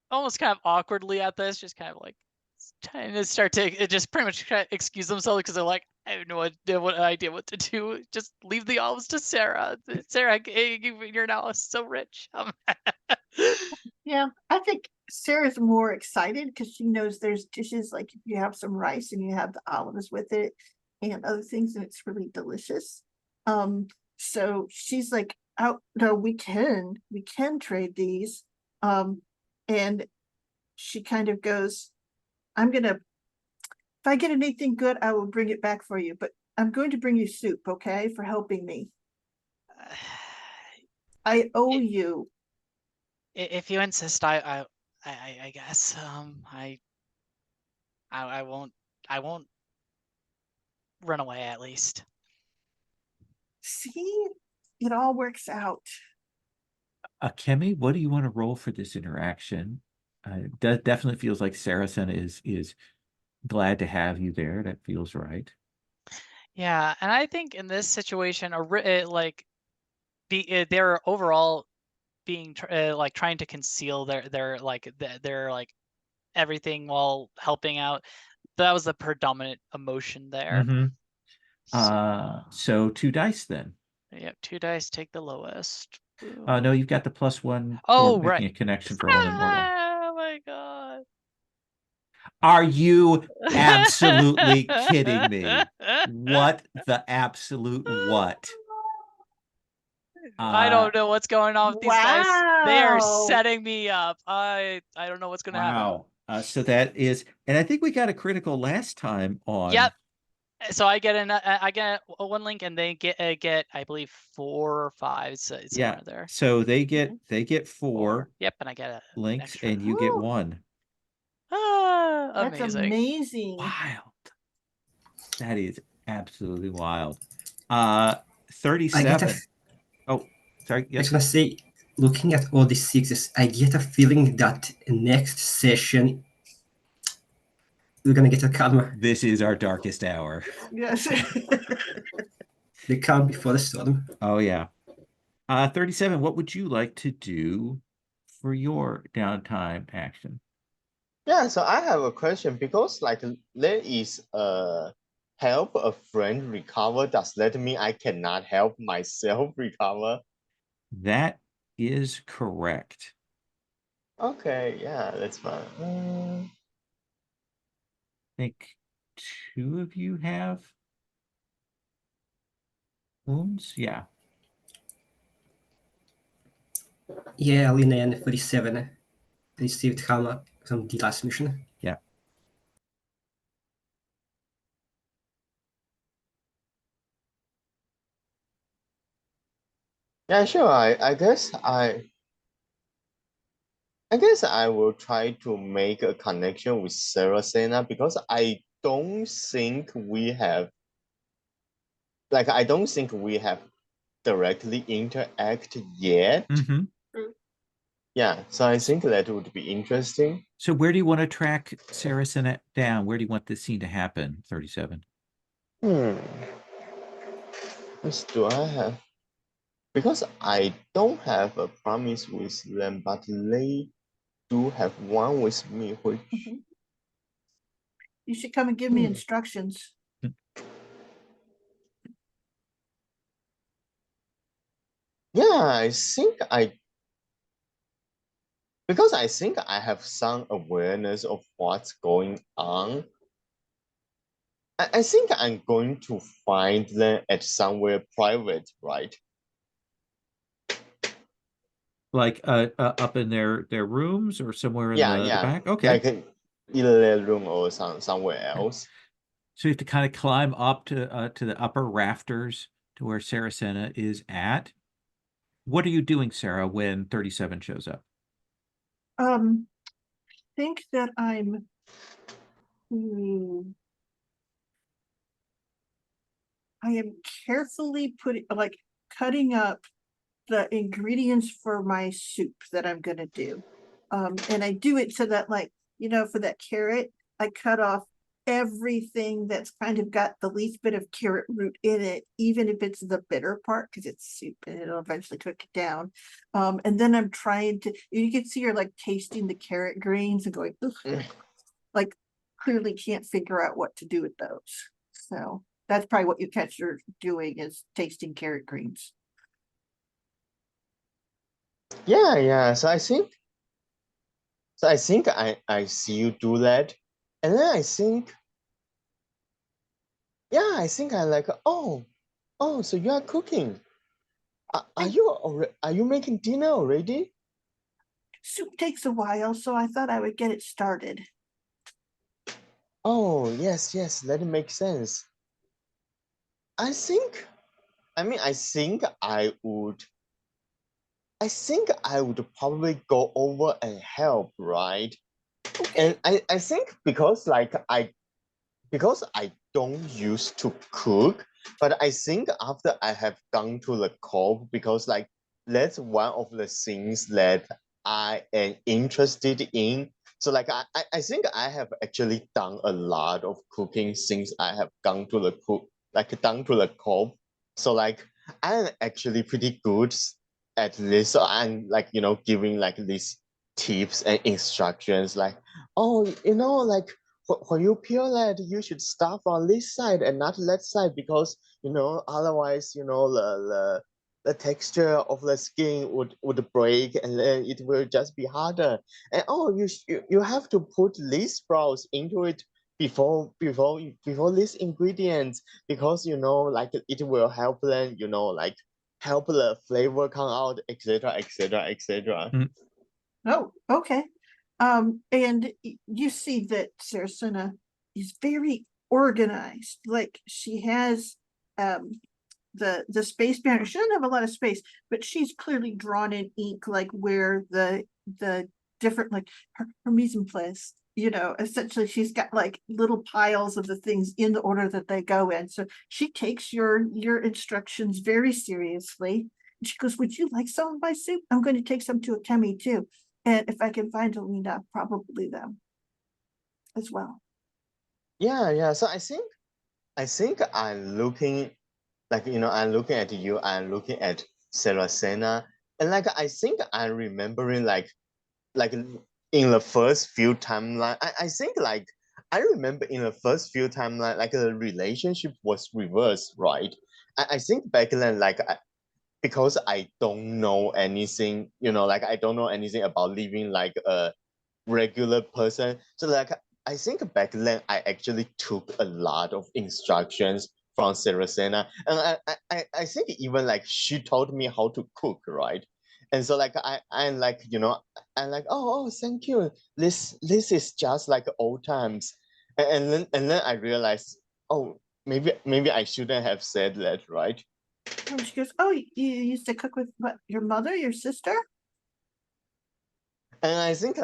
almost kind of awkwardly at this, just kind of like trying to start to just pretty much kind of excuse themselves because they're like, I have no idea what to do. Just leave the olives to Sarah. Sarah, you're now so rich. Yeah, I think Sarah's more excited because she knows there's dishes like if you have some rice and you have the olives with it and other things, and it's really delicious. So she's like, oh no, we can trade these. And she kind of goes, if I get anything good, I will bring it back for you, but I'm going to bring you soup, okay, for helping me. I owe you. If you insist, I guess I won't run away at least. See, it all works out. Kemi, what do you want to roll for this interaction? Definitely feels like Saracen is glad to have you there. That feels right. Yeah, and I think in this situation, like they're overall being like trying to conceal their like everything while helping out. That was the predominant emotion there. So 2 dice then. Yep, 2 dice, take the lowest. No, you've got the +1 Oh, for making right. a connection for Home Immortal. Oh my god. Are you absolutely kidding me? What the absolute what? I don't know what's going on with these dice. They are Wow. setting me up. I don't know what's going to happen. Wow. So that is, and I think we got a critical last time on. Yep. So I get a 1 link, and they get I believe 4 or 5. So it's Yeah. somewhere there. So they get 4 Yep, and I get a links, extra. and you get Woo. 1. Ah, That's amazing. Wild. That is absolutely wild. I get 37. Oh, sorry. I Yes. was gonna say, looking at all these 6s, I get a feeling that next session we're gonna get a calm. This is our darkest hour. Yes. The calm before the storm. Oh yeah. 37. What would you like to do for your downtime action? Yeah, so I have a question because like there is a help a friend recover. Does that mean I cannot help myself recover? That is correct. Okay, yeah, that's fine. I think 2 of you have wounds. Yeah. Yeah, Lina and 37 received trauma from the last mission. Yeah. Yeah, sure. I guess I will try to make a connection with Saracena because I don't think we have directly interact yet. Mm-hmm. Yeah, so I think that would be interesting. So where do you want to track Saracen down? Where do you want this scene to happen? 37. What do I have? Because I don't have a promise with them, but they do have one with me, which You should come and give me instructions. yeah, because I think I have some awareness of what's going on. I think I'm going to find them at somewhere private, right? Like up in their rooms or somewhere in the back? Okay. Like in their room or somewhere else. So you have to kind of climb up to the upper rafters to where Saracena is at. What are you doing, Sarah, when 37 shows up? Think that I'm I am carefully cutting up the ingredients for my soup that I'm gonna do. And I do it so that for that carrot, I cut off everything that's kind of got the least bit of carrot root in it, even if it's the bitter part, because it's soup and it'll eventually cook it down. And then I'm trying to, you can see you're like tasting the carrot grains and going, ugh, like clearly can't figure out what to do with those. So that's probably what you catch her doing, is tasting carrot greens. Yeah. So I think I see you do that, and then I think I like, oh, so you are cooking. Are you making dinner already? Soup takes a while, so I thought I would get it started. Oh, yes, that makes sense. I think I would probably go over and help, right? Okay. And I think because I don't used to cook, but I think after I have gone to the co-op, because that's one of the things that I am interested in. So I think I have actually done a lot of cooking since I have gone to the co-op. So I'm actually pretty good at this. So I'm giving these tips and instructions when you peel that, you should start on this side and not that side, because otherwise the texture of the skin would break, and then it will just be harder. And you have to put these sprouts into it before these ingredients, because it will help them help the flavor come out, etc., etc., etc. Oh, okay. And you see that Saracena is very organized. Like she has the space banner. She doesn't have a lot of space, but she's clearly drawn in ink where the different her mise en place. Essentially she's got little piles of the things in the order that they go in. So she takes your instructions very seriously. She goes, "Would you like some of my soup? I'm going to take some to Akemi too. And if I can find Alina, probably them as well." Yeah. So I think I'm looking I'm looking at you, I'm looking at Saracena, and I think I'm remembering in the first few timeline. I think I remember in the first few timeline, the relationship was reversed, right? I think back then because I don't know anything, I don't know anything about living like a regular person. So I think back then I actually took a lot of instructions from Saracena, and I think even she taught me how to cook, right? And so I'm oh, thank you. This is just like old times, and then I realized, oh, maybe I shouldn't have said that, right? And she goes, "Oh, you used to cook with what, your mother, your sister?" And I think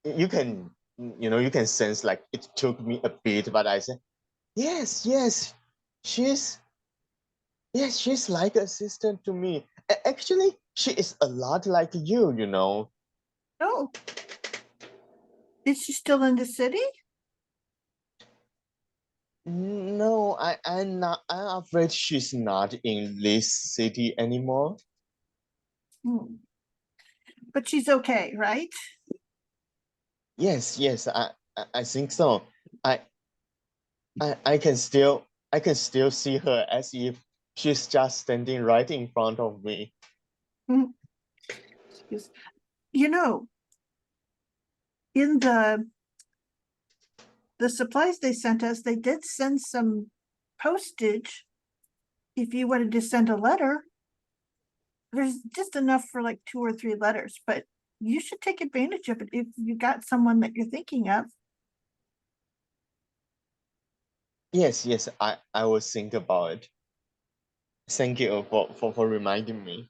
you can you can sense it took me a bit, but I said yes, she's she's like a sister to me. Actually, she is a lot like you. Oh, is she still in the city? No, I'm afraid she's not in this city anymore. But she's okay, right? Yes, I think so. I I can still see her as if she's just standing right in front of me. She goes, in the supplies they sent us, they did send some postage if you wanted to send a letter. There's just enough for 2 or 3 letters, but you should take advantage of it if you got someone that you're thinking of. Yes, yes, I will think about it. Thank you for reminding me.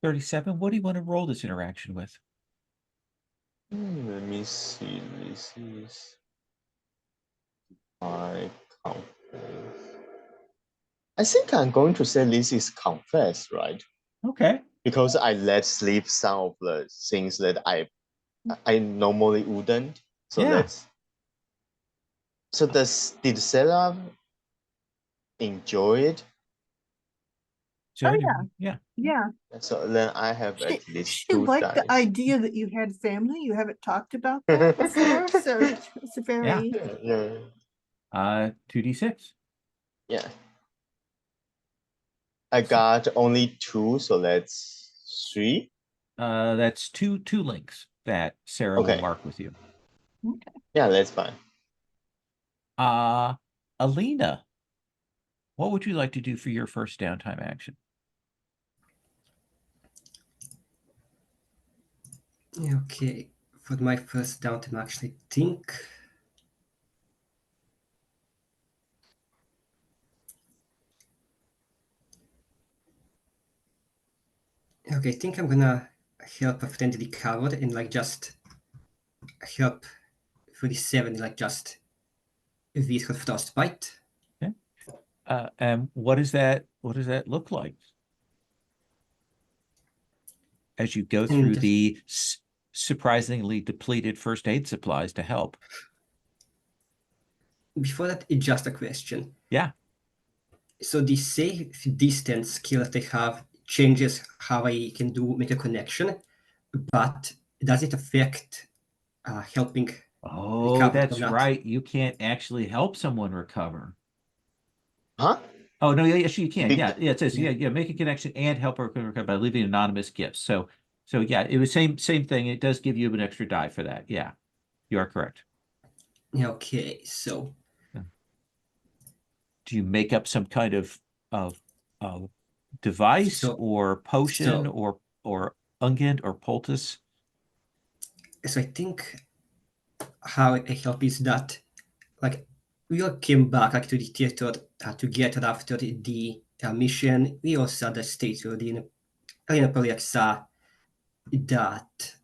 37, what do you want to roll this interaction with? Let me see. This is I confess. I think I'm going to say this is confess, right? Okay. Because I let slip some of the things that I normally wouldn't. So Yeah. did Sarah enjoy it? So, yeah. yeah. Yeah. So then I have at least She 2 liked the dice. idea that you had family. You haven't talked about that before, so it's a very Yeah. 2d6. Yeah. I got only 2, so that's 3. That's two links that Sarah will Okay. mark with you. Yeah, that's fine. Alina, what would you like to do for your first downtime action? Okay, for my first downtime action, I think. Okay, I think I'm gonna help a friend recover and like just help 37 like just with her frostbite. Okay. And what does that look like? As you go through And the surprisingly depleted first aid supplies to help. before that, it's just a question. Yeah. So the safe distance skill that I have changes how I can make a connection, but does it affect helping Oh, recover or that's not? right. You can't actually help someone recover. Huh? Oh, no, yes, you can. Bec- Yeah, it says, yeah, make a connection and help her recover by leaving anonymous gifts. So yeah, it was same thing. It does give you an extra die for that. Yeah, you are correct. Okay, so Do you make up some kind of device So- or potion so- or unguent or poultice? I think how I help is that like we all came back like to the theater together after the mission. We also had the state of the arena probably like saw that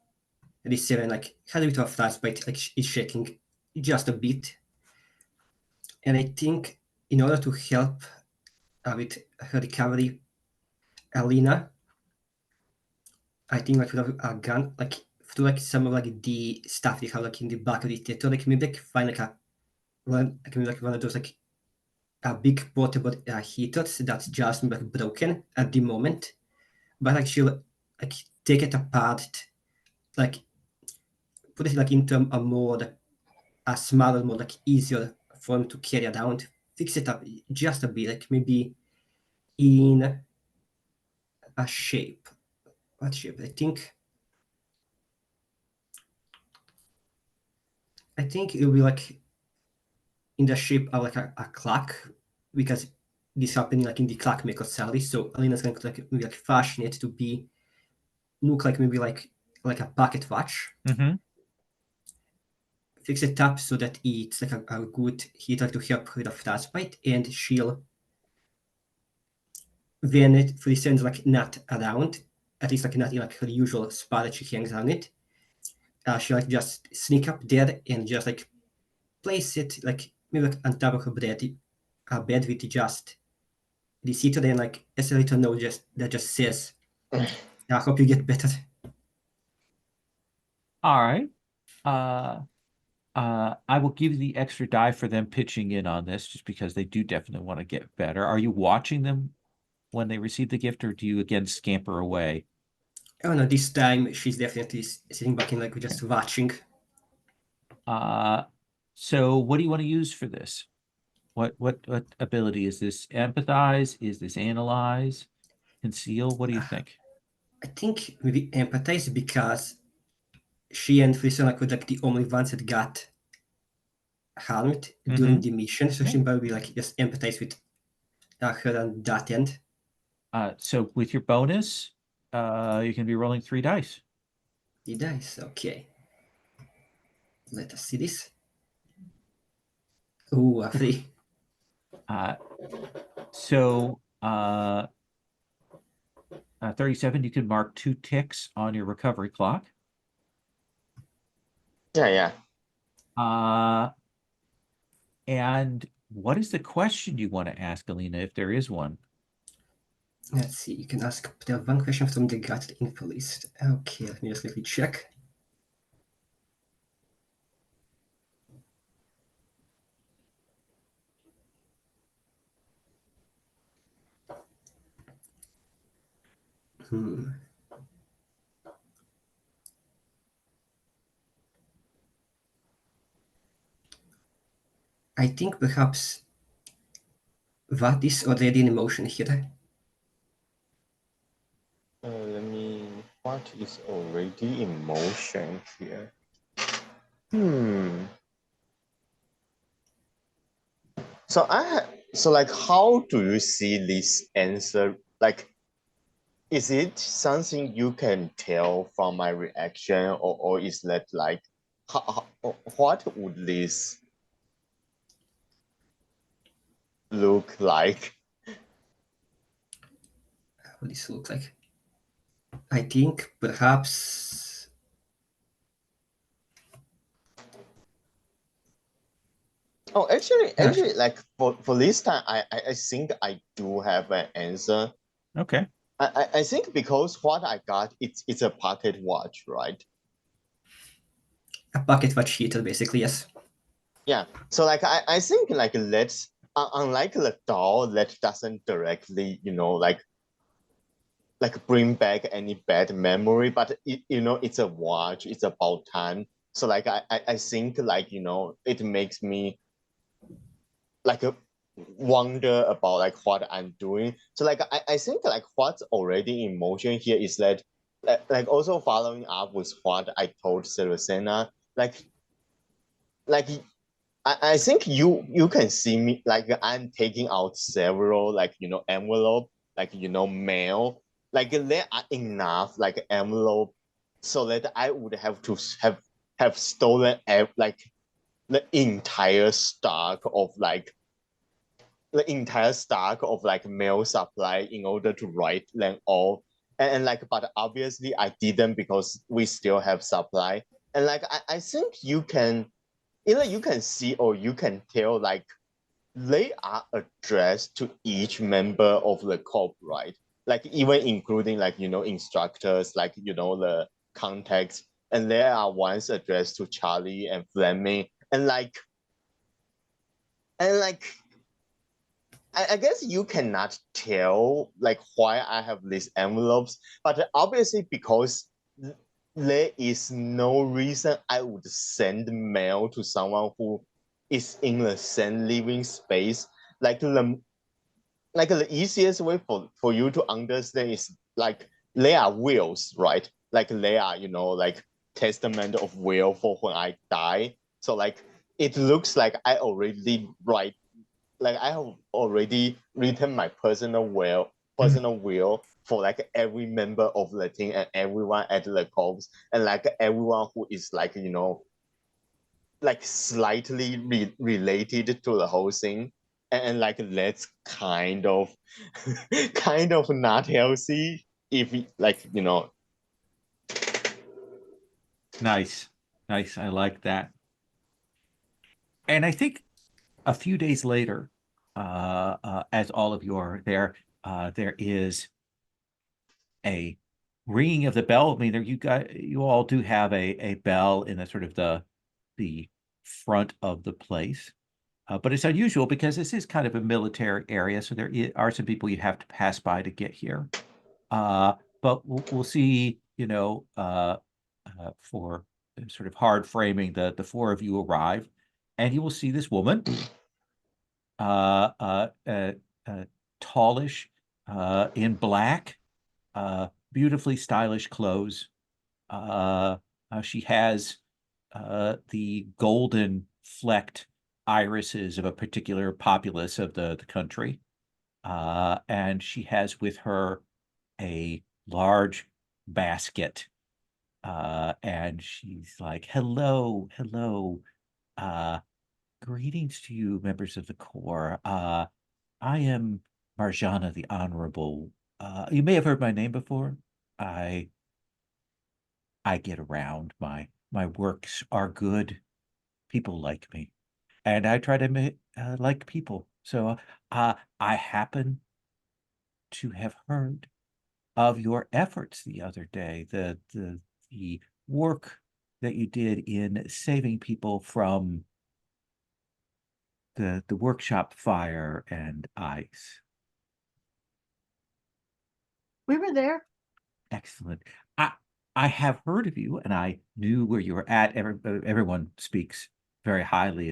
the seven like had a bit of a flashback, like is shaking just a bit. And I think in order to help with her recovery, Alina, I think like with a gun, like through like some of like the stuff they have like in the back of the theater, like maybe like find like one of those like a big portable heaters that's just like broken at the moment, but like she'll like take it apart, like put it like into a mode, a smaller mode, like easier for him to carry around, fix it up just a bit, like maybe in a shape. What shape? I think it'll be like in the shape of like a clock, because this happening like in the clockmaker salary. So Alina's gonna like maybe like fashion it to be look like maybe like a pocket watch. Mm-hmm. Fix it up so that it's like a good heater to help with the frostbite, and she'll when it sends like not around, at least like not in like her usual spot that she hangs on it. She'll like just sneak up there and just like place it like maybe like on top of her bed with just the heater, and like as a little note that just says, "I hope you get better." All right. I will give you the extra die for them pitching in on this, just because they do definitely want to get better. Are you watching them when they receive the gift, or do you again scamper away? Oh no, this time she's definitely sitting back and like just watching. So what do you want to use for this? What ability is this? Empathize? Is this analyze? Conceal? What do you think? I think maybe empathize, because she and Frisola were like the only ones that got harmed during the mission, so she probably like just empathize with her on that end. So with your bonus, you can be rolling 3 dice. The dice, okay. Let us see this. Ooh, lovely. So 37, you can mark 2 ticks on your recovery clock. Yeah. And what is the question you want to ask, Alina, if there is one? Let's see. You can ask the one question from the guided info list. Okay, let me just quickly check. I think perhaps what is already in motion here? What is already in motion here? So like, how do you see this answer? Like, is it something you can tell from my reaction, or is that like, what would this look like? What this looks like? I think perhaps. Oh, actually, like for this time, I think I do have an answer. Okay. I think because what I got, it's a pocket watch, right? A pocket watch heater, basically, yes. Yeah. So like I think like let's unlike the doll that doesn't directly, like bring back any bad memory, but it's a watch, it's about time. So like I think like it makes me like wonder about like what I'm doing. So like I think like what's already in motion here is that like also following up with what I told Saracena, like I think you can see me like I'm taking out several like envelope, like mail, like there are enough like envelope so that I would have to have stolen like the entire stock of like mail supply in order to write them all. And like, but obviously I didn't because we still have supply. And like I think you can either you can see or you can tell like they are addressed to each member of the corp, right? Like even including like instructors, like the contacts, and there are ones addressed to Charlie and Fleming, and like I guess you cannot tell like why I have these envelopes, but obviously because there is no reason I would send mail to someone who is in the same living space. Like the easiest way for you to understand is like they are wills, right? Like they are, like testament of will for when I die. So like it looks like I already write, like I have already written my personal will for like every member of the team and everyone at the corps and like everyone who is like like slightly related to the whole thing, and like that's kind of not healthy if like Nice. I like that. And I think a few days later, as all of you are there, there is a ringing of the bell. I mean, you all do have a bell in the sort of the front of the place, but it's unusual because this is kind of a military area, so there are some people you have to pass by to get here. But we'll see, for sort of hard framing, the 4 of you arrive, and you will see this woman, tallish, in black, beautifully stylish clothes. She has the golden flecked irises of a particular populace of the country. And she has with her a large basket. And she's like, hello. Greetings to you, members of the Corps. I am Marjana the Honorable. You may have heard my name before. I get around. My works are good. People like me, and I try to like people. So I happen to have heard of your efforts the other day. The work that you did in saving people from the workshop fire and ice. We were there. Excellent. I have heard of you, and I knew where you were at. Everyone speaks very highly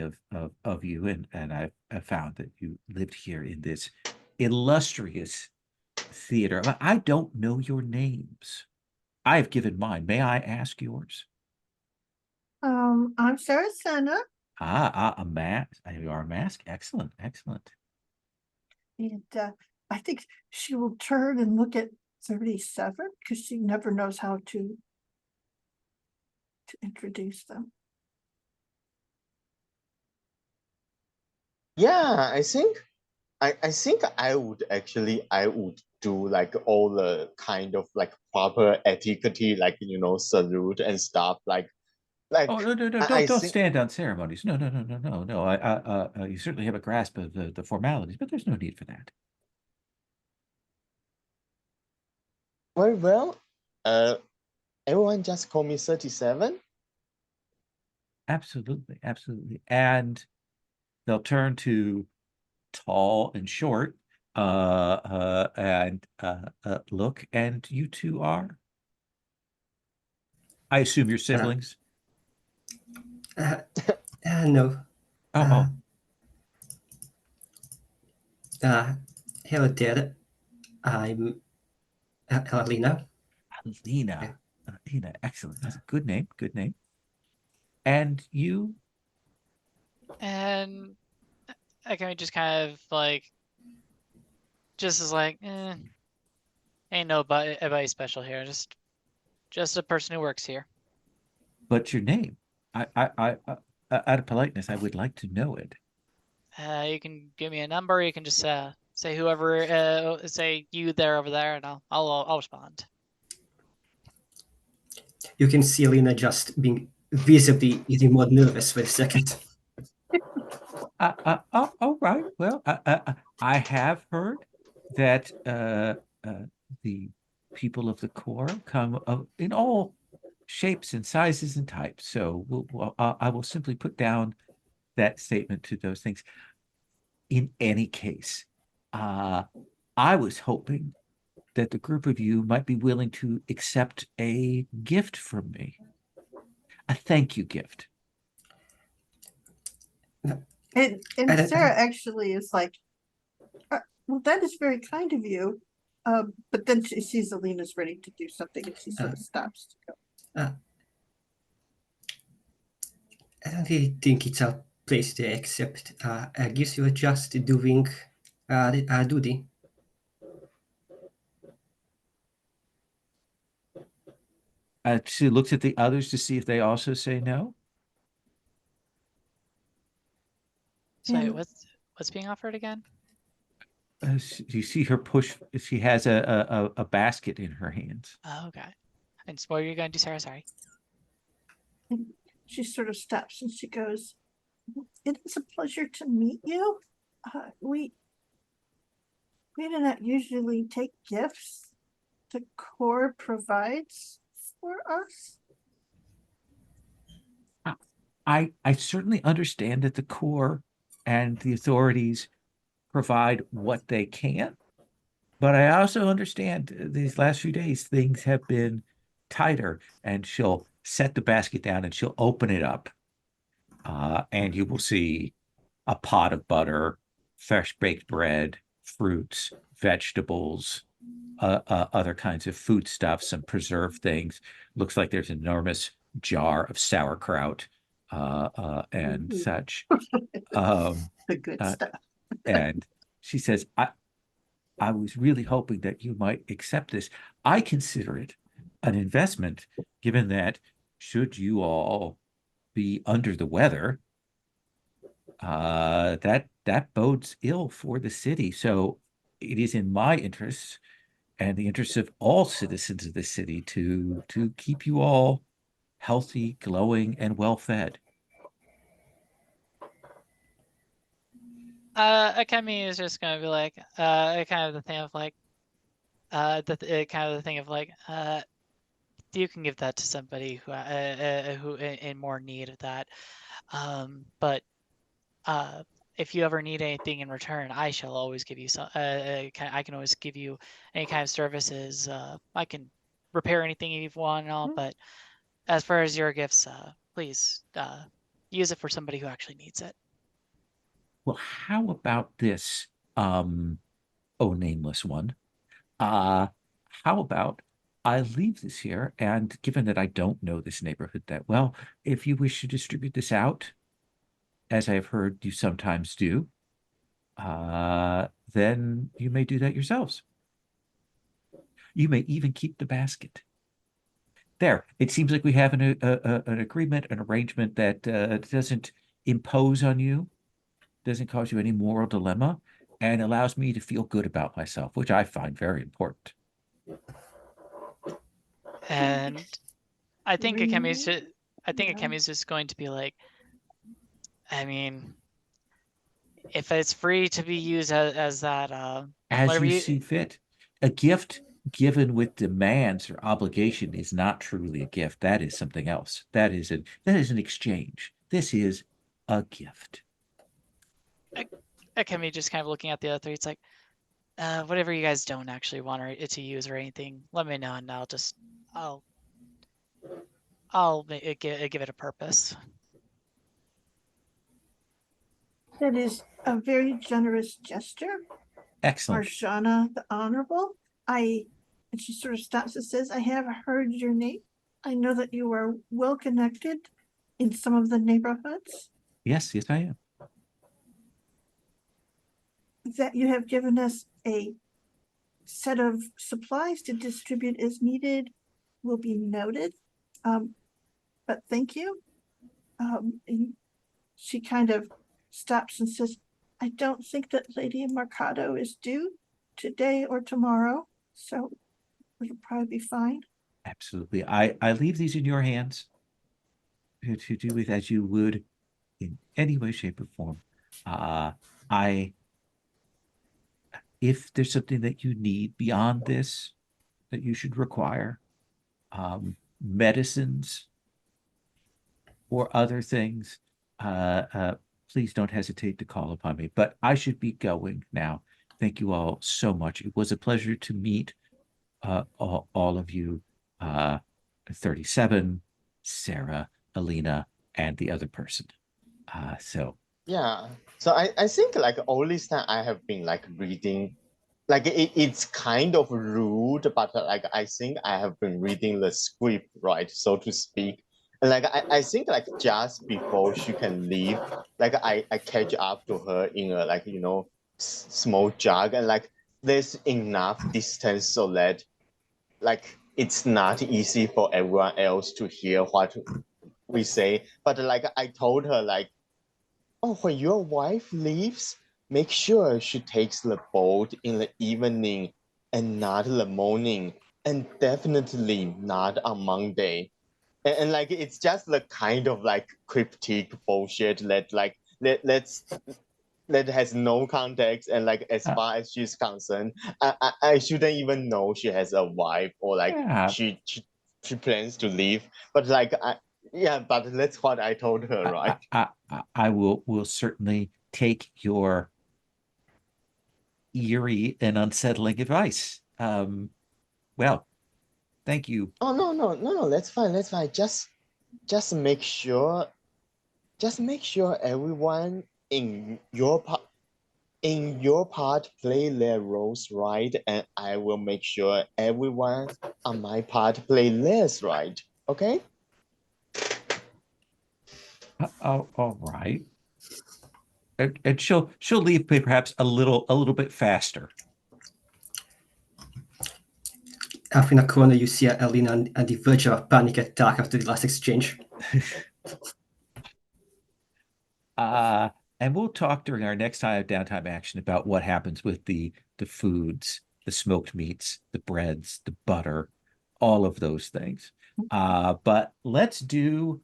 of you, and I've found that you lived here in this illustrious theater. But I don't know your names. I have given mine. May I ask yours? I'm Sarah Senna, A mask. You are a mask. Excellent, excellent. and I think she will turn and look at 37 because she never knows how to introduce them. Yeah, I think I would do like all the kind of like proper etiquette, like salute and stuff. Oh, no, no, no, I don't think stand on ceremonies. No, no, no, no, no, no. You certainly have a grasp of the formalities, but there's no need for that. very well. Everyone just call me 37. Absolutely, absolutely. And they'll turn to tall and short, and look, and you two are. I assume you're siblings. No. Oh, Hello there. I'm Alina. Lena. Lena, excellent. That's a good name. Good name. And you? And I can just kind of like, just as like, ain't nobody special here. Just a person who works here. But your name? Out of politeness, I would like to know it. You can give me a number. You can just say whoever, say you there over there, and I'll respond. You can see Alina just being visibly getting more nervous for a second. All right. Well, I have heard that the people of the Corps come in all shapes and sizes and types. So I will simply put down that statement to those things. In any case, I was hoping that the group of you might be willing to accept a gift from me, a thank you gift. And I don't- Sarah actually is like, well, that is very kind of you. But then she sees Alina's ready to do something and she sort of stops to go. I don't really think it's our place to accept. I guess you were just doing our duty. She looks at the others to see if they also say no. So wait, And- what's being offered again? You see her push. She has a basket in her hands. Oh, okay. And so what are you gonna do, Sarah? Sorry. She sort of stops and she goes, it is a pleasure to meet you. We do not usually take gifts the Corps provides for us. I certainly understand that the Corps and the authorities provide what they can, but I also understand these last few days things have been tighter. And she'll set the basket down and she'll open it up, and you will see a pot of butter, fresh baked bread, fruits, vegetables, other kinds of foodstuffs, some preserved things. Looks like there's an enormous jar of sauerkraut, and Mhm. such. The good stuff. And she says, I was really hoping that you might accept this. I consider it an investment, given that should you all be under the weather, that bodes ill for the city. So it is in my interests and the interests of all citizens of the city to keep you all healthy, glowing, and well fed. Akemi is just gonna be like, kind of the thing of like, kind of the thing of like, you can give that to somebody who in more need of that. But if you ever need anything in return, I shall always give you some. I can always give you any kind of services. I can repair anything you want and all. But as far as your gifts, please use it for somebody who actually needs it. Well, how about this, nameless one? How about I leave this here, and given that I don't know this neighborhood that well, if you wish to distribute this out, as I have heard you sometimes do, then you may do that yourselves. You may even keep the basket. There, it seems like we have an agreement, an arrangement that doesn't impose on you, doesn't cause you any moral dilemma, and allows me to feel good about myself, which I find very important. And I think Akemi's Really? just, I think Yeah. Akemi's just going to be like, I mean, if it's free to be used as that, As whatever you you, see fit. A gift given with demands or obligation is not truly a gift. That is something else. That is an exchange. This is a gift. Akemi just kind of looking at the other three, it's like, whatever you guys don't actually want it to use or anything, let me know and I'll give it a purpose. That is a very generous gesture. Excellent. Marshana the Honorable. And she sort of stops and says, I have heard your name. I know that you are well connected in some of the neighborhoods, Yes, I am. that you have given us a set of supplies to distribute as needed will be noted. But thank you. And she kind of stops and says, I don't think that Lady Mercado is due today or tomorrow, so it'll probably be fine. Absolutely. I leave these in your hands to do with as you would in any way, shape, or form. If there's something that you need beyond this that you should require, medicines or other things, please don't hesitate to call upon me. But I should be going now. Thank you all so much. It was a pleasure to meet all of you, 37, Sarah, Alina, and the other person. Yeah. So I think like all this time I have been like reading, like it's kind of rude, but like I think I have been reading the script, right, so to speak. And like I think like just before she can leave, like I catch up to her in a like small jog, and like there's enough distance so that like it's not easy for everyone else to hear what we say. But like I told her like, oh, when your wife leaves, make sure she takes the boat in the evening and not the morning, and definitely not on Monday. And like it's just the kind of like cryptic bullshit that like that has no context, and like as far as she's concerned, I shouldn't even know she has a wife or like Yeah. she plans to leave. But like but that's what I told her, right? I will certainly take your eerie and unsettling advice. Well, thank you. Oh no, that's fine, that's fine. Just make sure everyone in your part play their roles right, and I will make sure everyone on my part play theirs right. Okay? All right. And she'll leave perhaps a little bit faster. Half in a corner, you see Alina on the verge of a panic attack after the last exchange. And we'll talk during our next time downtime action about what happens with the foods, the smoked meats, the breads, the butter, all of those things. But let's do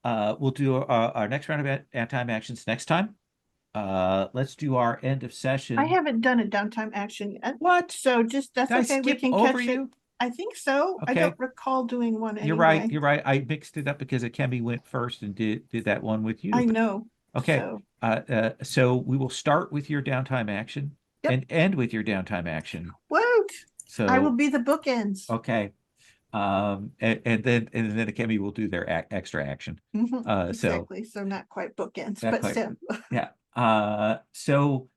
we'll do our next round of downtime actions next time. Let's do our end of session. I haven't done a downtime action yet. What? So just that's Did I okay. We skip can over catch it. you? I think so. I Okay. don't recall doing one anyway. You're right. You're right. I mixed it up because Akemi went first and did that one with you. I know. Okay. So. So we will start with your downtime action Yep. and end with your downtime action. Woot! So I will be the bookends. okay. And then Akemi will do their extra action. Exactly. So not quite bookends, Not but quite. still. Yeah. So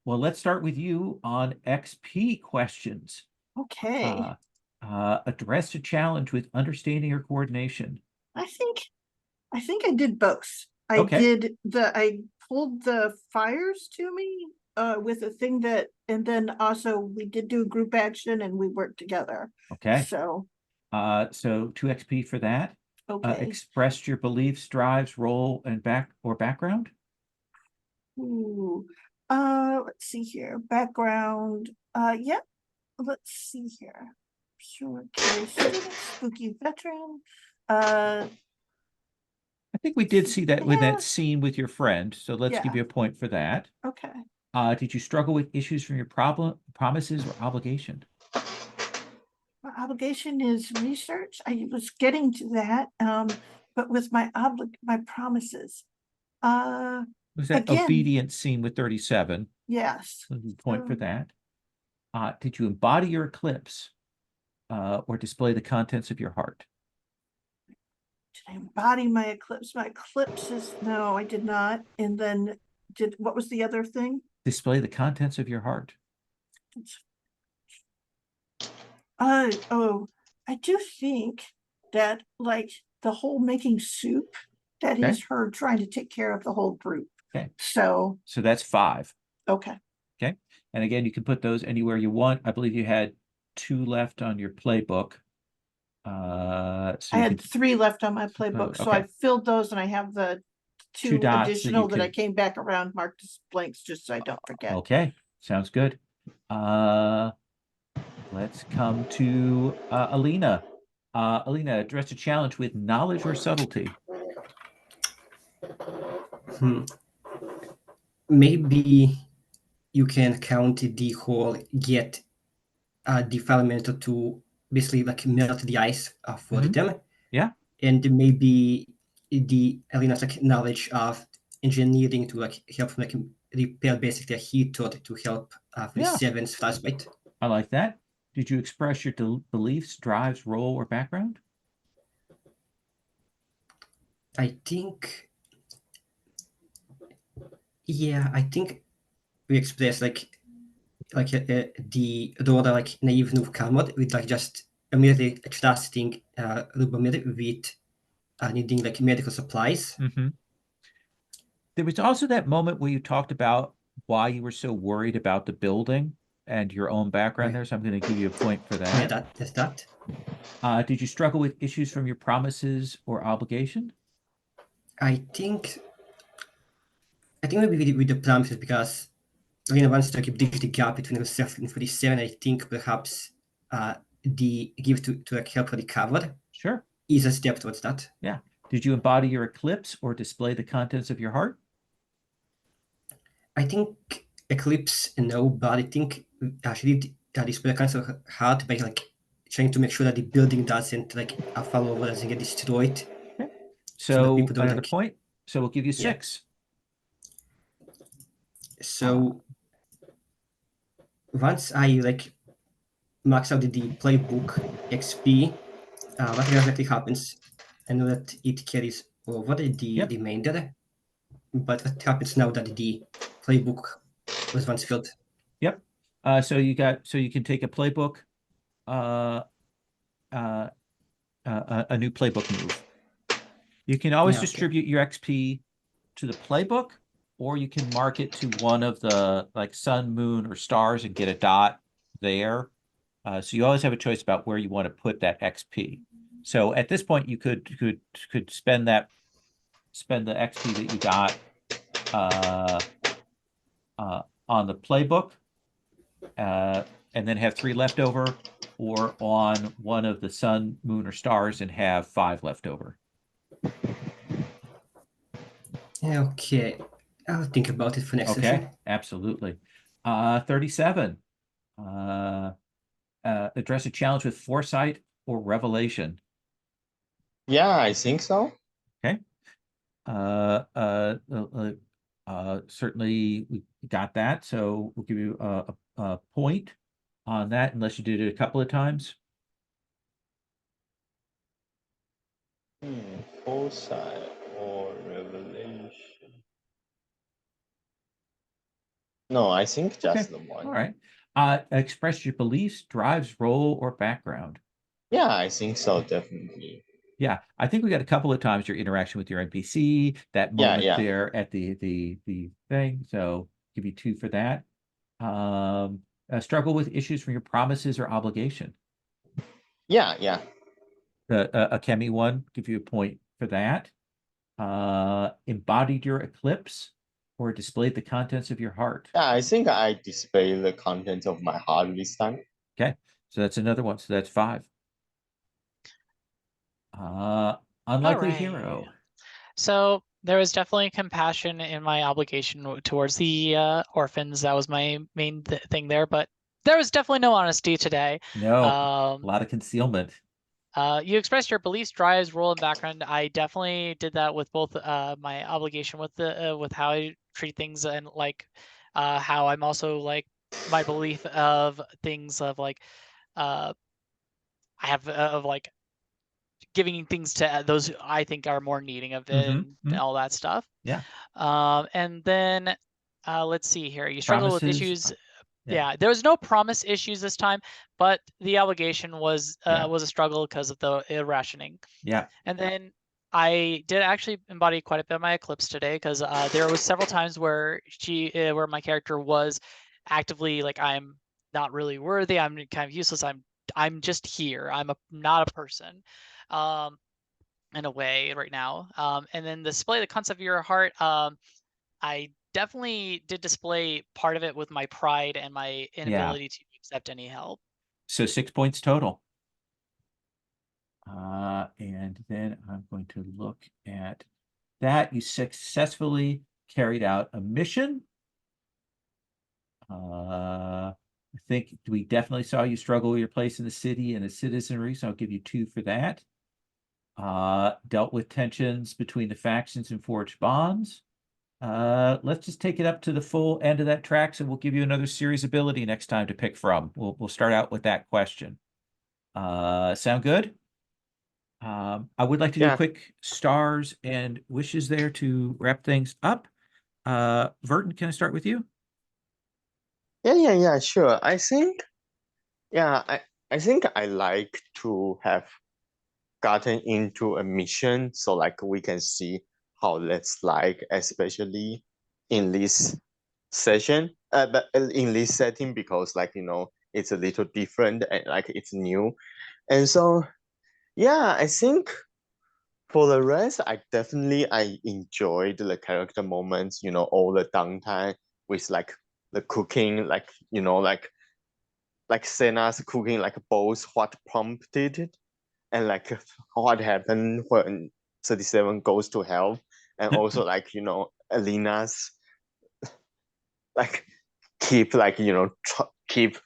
well, let's start with you on XP questions. Okay. Address a challenge with understanding or coordination. I think I did both. Okay. I pulled the fires to me with a thing that, and then also we did do a group action and we worked together. Okay. So 2 XP for that. okay. Expressed your beliefs, drives, role, and background. Ooh. Let's see here. Background. Yep. Let's see here. Sure. Carry student, spooky veteran. I think we did see that with Yeah. that scene with your friend. So let's give Yeah. you a point for that. Okay. Did you struggle with issues from your promises or obligation? My obligation is research. I was getting to that. But with my promises. Was that again, obedience scene with 37? Yes. Point for that. Did you embody your eclipse or display the contents of your heart? Did I embody my eclipse? My eclipse is no, I did not. And then what was the other thing? Display the contents of your heart. Oh, I do think that like the whole making soup, that is her trying to take care of the whole group. Okay. So that's 5. Okay. Okay. And again, you can put those anywhere you want. I believe you had 2 left on your playbook. So I had 3 left on my playbook, so okay. I filled those and I have the 2 dots additional that I came back around marked as blanks just so I don't forget. Okay, sounds good. Let's come to Alina. Alina, address a challenge with knowledge or subtlety. Maybe you can count the whole get defilement to basically like melt the ice for them. Yeah. And maybe the Alina's like knowledge of engineering to like help like repair basically a heater to help for the 7's frostbite. I like that. Did you express your beliefs, drives, role, or background? I think, yeah, I think we expressed like the rather like naive newcomer with like just immediately trusting Lubomir with needing like medical supplies. There was also that moment where you talked about why you were so worried about the building and your own background there. So I'm going to give you a point for that. Yeah, that's that. Did you struggle with issues from your promises or obligation? I think maybe with the promises, because Alina wants to bridge the gap between herself and 47. I think perhaps the give to like help her recover. Sure. Is a step towards that. Yeah. Did you embody your eclipse or display the contents of your heart? I think eclipse, no, but I think actually display the contents of her heart by like trying to make sure that the building doesn't like fall over, doesn't get destroyed. Okay. So another like, point. So we'll give you 6. So once I like max out the playbook XP, what exactly happens? I know that it carries over the remainder, but what happens now that the playbook was once filled? Yep. So you can take a playbook, a new playbook move. You can always distribute your XP to the playbook, or you can mark it to one of the like sun, moon, or stars and get a dot there. So you always have a choice about where you want to put that XP. So at this point, you could spend the XP that you got on the playbook, and then have 3 left over, or on one of the sun, moon, or stars and have 5 left over. Okay, I'll think about it for next session. Okay, absolutely. 37. Address a challenge with foresight or revelation. Yeah, I think so. Okay. Certainly we got that, so we'll give you a point on that unless you did it a couple of times. Foresight or revelation? No, I think just the one. All right. Express your beliefs, drives, role, or background. Yeah, I think so, definitely. Yeah, I think we got a couple of times your interaction with your NPC, that moment Yeah. there at the thing. So give you 2 for that. Struggle with issues from your promises or obligation. Yeah. A Chemi one, give you a point for that. Embodied your eclipse or displayed the contents of your heart. Yeah, I think I display the contents of my heart this time. Okay, so that's another one. So that's 5. Unlikely Alright. hero. So there was definitely compassion in my obligation towards the orphans. That was my main thing there, but there was definitely no honesty today. No, a lot of concealment. You expressed your beliefs, drives, role, and background. I definitely did that with both my obligation with the with how I treat things and like how I'm also like my belief of things of like I have of like giving things to those who I think are more needing of it and all that stuff. Yeah. And then let's see here. You struggle with Promises. issues. Yeah. Yeah, there was no promise issues this time, but the obligation was Yeah. was a struggle because of the rationing. Yeah. And then I did actually embody quite a bit of my eclipse today because there was several times where where my character was actively like, I'm not really worthy. I'm kind of useless. I'm just here. Not a person, in a way right now. And then display the concept of your heart. I definitely did display part of it with my pride and my inability to accept any help. So 6 points total. And then I'm going to look at that. You successfully carried out a mission. I think we definitely saw you struggle with your place in the city and the citizenry, so I'll give you 2 for that. Dealt with tensions between the factions and forged bonds. Let's just take it up to the full end of that track, so we'll give you another series ability next time to pick from. We'll start out with that question. Sound good? I would like to do quick stars and wishes there to wrap things up. Verton, can I start with you? Yeah, sure. I think I like to have gotten into a mission so like we can see how that's like, especially in this session, but in this setting, because like, it's a little different and like it's new. And so, yeah, I think for the rest, I enjoyed the character moments, all the downtime with like the cooking, like, like Senna's cooking, like both what prompted it and like what happened when 37 goes to hell. And also like, Alina's like keep like, keep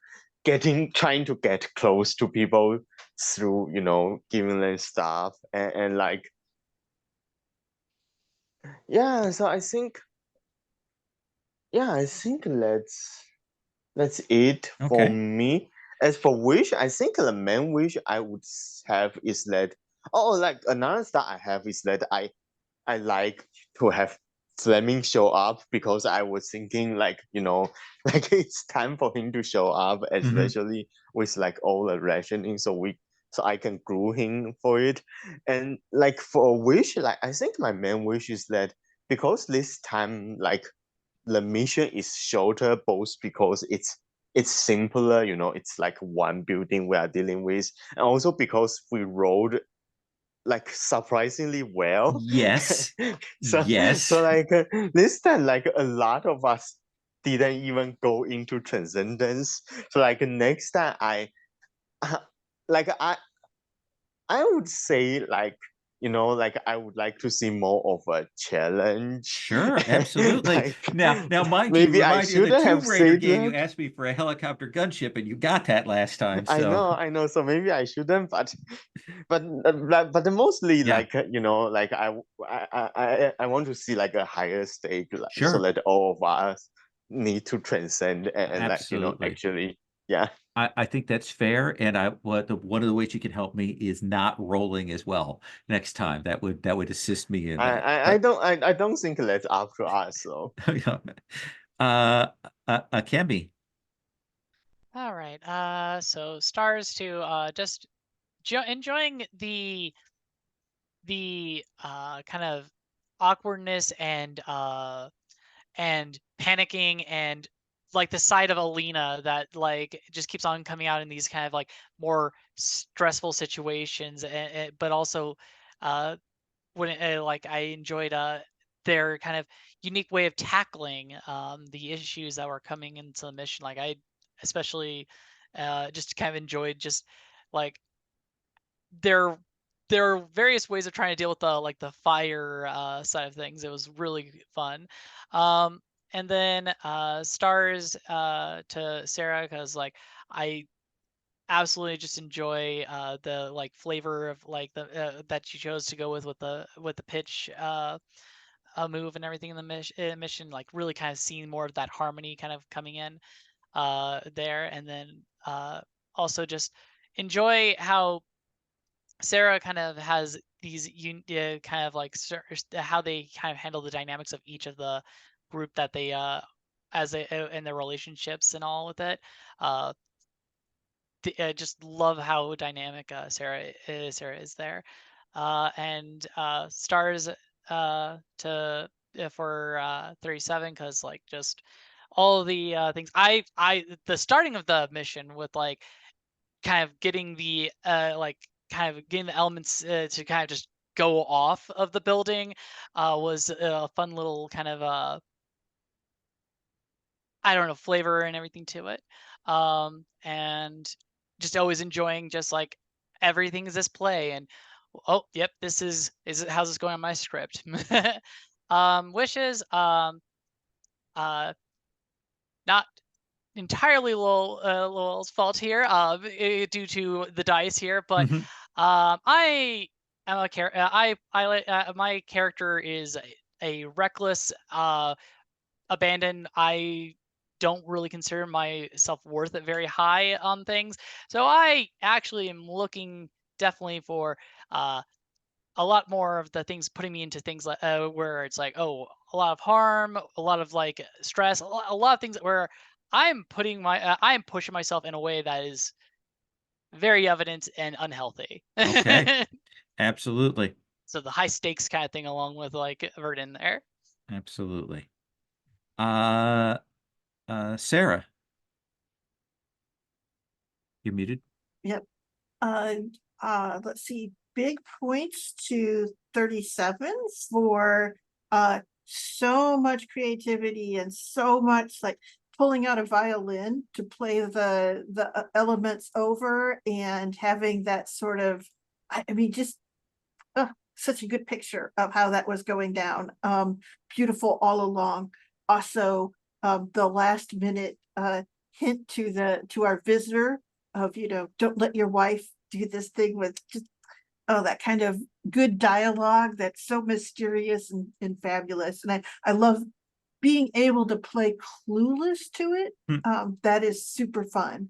trying to get close to people through, giving them stuff and like, yeah, so I think that's it for me. As for wish, I think the main wish I would have is that, like another star I have is that I like to have Fleming show up, because I was thinking like, like it's time for him to show up, especially with like all the rationing, so I can glue him for it. And like for a wish, like I think my main wish is that, because this time like the mission is shorter, both because it's simpler, it's like one building we are dealing with, and also because we rolled like surprisingly well. Yes. So Yes. like this time, like a lot of us didn't even go into transcendence. So like next time like I would say like, you know, like I would like to see more of a challenge. Sure, absolutely. Like, Now, mind you, maybe I remind you of the shouldn't have Tomb Raider said game. You that. asked me for a helicopter gunship, and you got that last time. I So know. So maybe I shouldn't, but mostly yeah, like, you know, like I want to see like a higher stake, like, so sure, that all of us need to transcend and like, you know, absolutely. actually, yeah. I think that's fair, and one of the ways you can help me is not rolling as well next time. That would assist me in that. I don't think that's up to us. So Kemi. All right. So stars to just enjoying the kind of awkwardness and panicking and like the side of Alina that like just keeps on coming out in these kind of like more stressful situations, but also when like I enjoyed their kind of unique way of tackling the issues that were coming into the mission. Like I especially just kind of enjoyed just like there there are various ways of trying to deal with the like the fire side of things. It was really fun. Um, and then stars to Sarah, because like I absolutely just enjoy the like flavor of like the that you chose to go with the pitch move and everything in the mission, like really kind of seeing more of that harmony kind of coming in there. And then also just enjoy how Sarah kind of has these kind of like how they kind of handle the dynamics of each of the group that they as they in their relationships and all with it. Uh, just love how dynamic Sarah is there, and stars to for 37, because like just all the things I the starting of the mission with like kind of getting the like kind of getting the elements to kind of just go off of the building was a fun little kind of I don't know, flavor and everything to it. And just always enjoying just like everything is this play and oh yep, is it how's this going on my script. Wishes uh not entirely Lowell's fault here, due to the dice here, but Mhm. I am a character. My character is a reckless, abandoned. I don't really consider my self-worth very high on things, so I actually am looking definitely for a lot more of the things putting me into things like where it's like, oh, a lot of harm, a lot of like stress, a lot of things where I am pushing myself in a way that is very evident and unhealthy. Okay, absolutely, So the high stakes kind of thing along with like Verdin there. absolutely. Uh, Sarah, you're muted. Yep. Let's see, big points to 37 for so much creativity and so much like pulling out a violin to play the elements over and having that sort of, I mean, just such a good picture of how that was going down. Beautiful all along. Also, the last minute hint to our visitor of, you know, don't let your wife do this thing with just that kind of good dialogue that's so mysterious and fabulous. And I love being able to play clueless to it. That is super fun.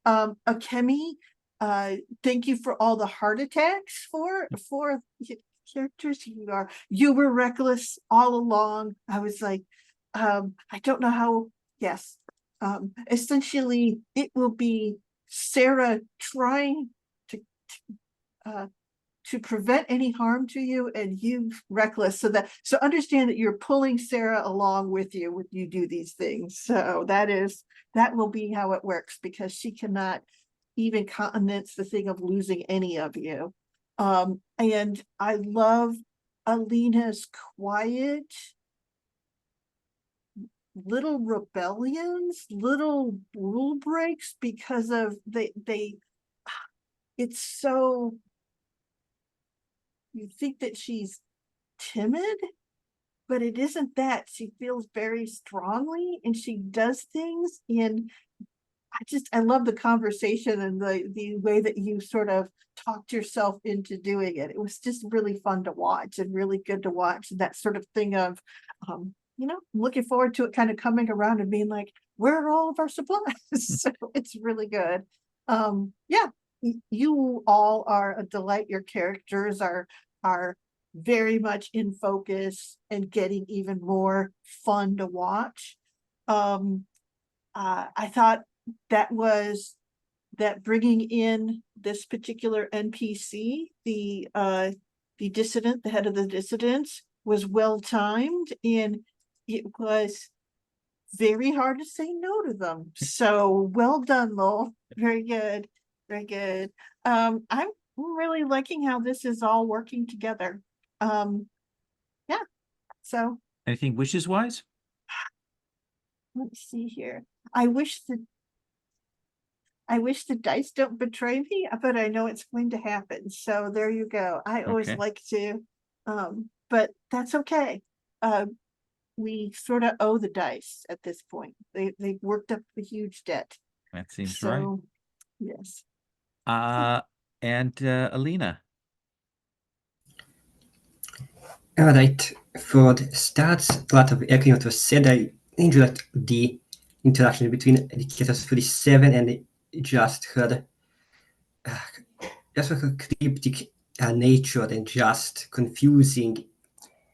Akemi, thank you for all the heart attacks for characters. You were reckless all along. I was like, I don't know how. Yes, essentially, it will be Sarah trying to prevent any harm to you, and you reckless. So understand that you're pulling Sarah along with you when you do these things. So that will be how it works, because she cannot even countenance the thing of losing any of you. And I love Alina's quiet little rebellions, little rule breaks, because of it's so, you think that she's timid, but it isn't that. She feels very strongly and she does things, and I love the conversation and the way that you sort of talked yourself into doing it. It was just really fun to watch and really good to watch. That sort of thing of, looking forward to it kind of coming around and being like, where are all of our supplies? So it's really good. Yeah, you all are a delight. Your characters are very much in focus and getting even more fun to watch. I thought that bringing in this particular NPC, the dissident, the head of the dissidents, was well timed, and it was very hard to say no to them. So well done, Lowell. Very good. Very good. I'm really liking how this is all working together. Yeah. So Anything wishes wise? let's see here. I wish the dice don't betray me, but I know it's going to happen. So there you go. I always Okay. like to, but that's okay. We sort of owe the dice at this point. They've worked up a huge debt. That seems right. So yes. And Alina. All right. For the stats, a lot of echoing what was said. I enjoyed the interaction between the characters 47 and just her cryptic nature and just confusing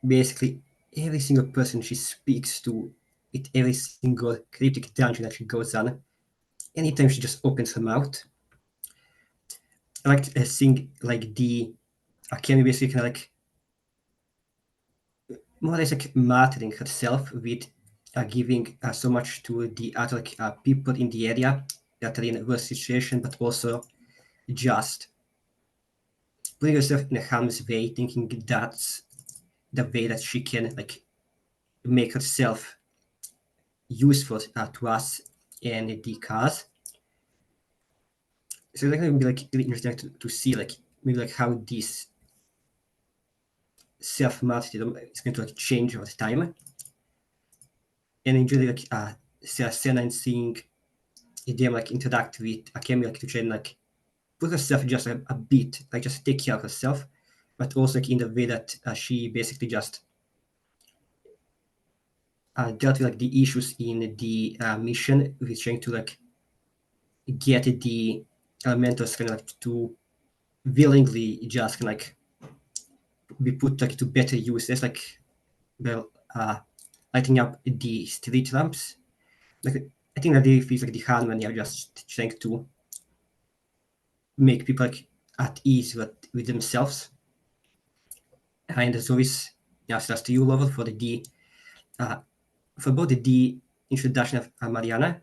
basically every single person she speaks to with every single cryptic dungeon that she goes on. Anytime she just opens her mouth. I like seeing like the Akemi basically kind of like more or less like martyring herself with giving so much to the other people in the area that are in a worse situation, but also just putting herself in harm's way, thinking that's the way that she can like make herself useful to us and the cause. So it's going to be like really interesting to see like maybe like how this self-martyrdom is going to like change over time. And usually like Senna and seeing them like interact with Akemi like to try and like put herself just a bit, like just take care of herself, but also like in the way that she basically just dealt with like the issues in the mission, with trying to like get the elementals kind of like to willingly just kind of like be put like to better use. There's like well lighting up the street lamps. Like I think that they feel like the harmony are just trying to make people like at ease with themselves. And as always, that's to you, Lovell, for the for both the introduction of Mariana,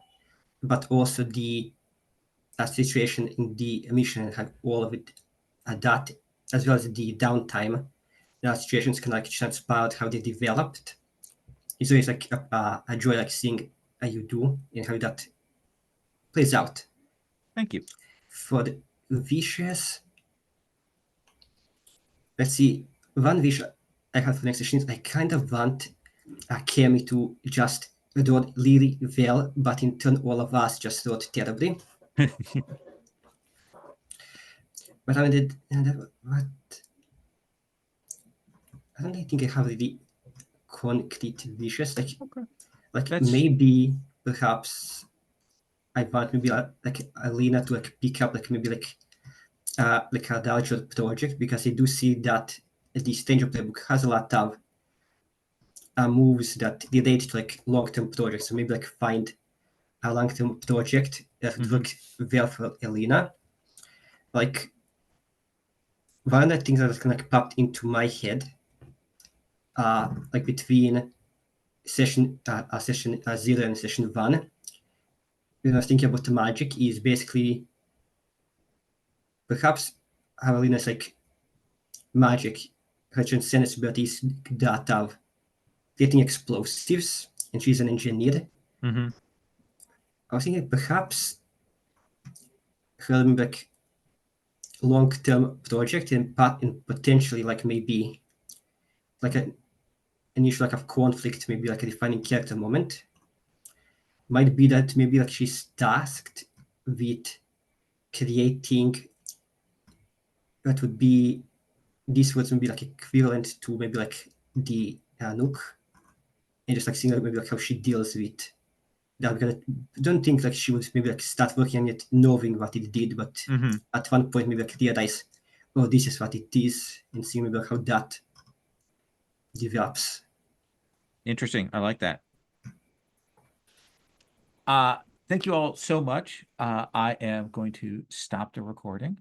but also the situation in the mission and have all of it that, as well as the downtime. The situations can like transpire how they developed. It's always like a joy like seeing how you do and how that plays out. Thank you. For the wishes, let's see. One wish I have for next session is I kind of want Kemi to just do really well, but in turn all of us just wrote terribly. But I did what? I don't think I have really concrete wishes. Like, That's- maybe perhaps I want maybe like Alina to like pick up like maybe like a larger project, because I do see that the stage of the book has a lot of moves that relate to like long-term projects. So maybe like find a long-term project that would work well for Alina. Like one of the things that was kind of like popped into my head, like between session 0 and session 1, when I was thinking about the magic, is basically perhaps how Alina's like magic, her transcendence ability is that of creating explosives, and she's an engineer. Mm-hmm. I was thinking perhaps her like long-term project and potentially like maybe like an issue like of conflict, maybe like a defining character moment might be that maybe like she's tasked with creating that would be these words maybe like equivalent to maybe like the nuke, and just like seeing like maybe like how she deals with that. Because I don't think like she would maybe like start working on it knowing what it did, but Mm-hmm. at one point maybe like realize, oh, this is what it is, and see maybe like how that develops. Interesting. I like that. Thank you all so much. I am going to stop the recording.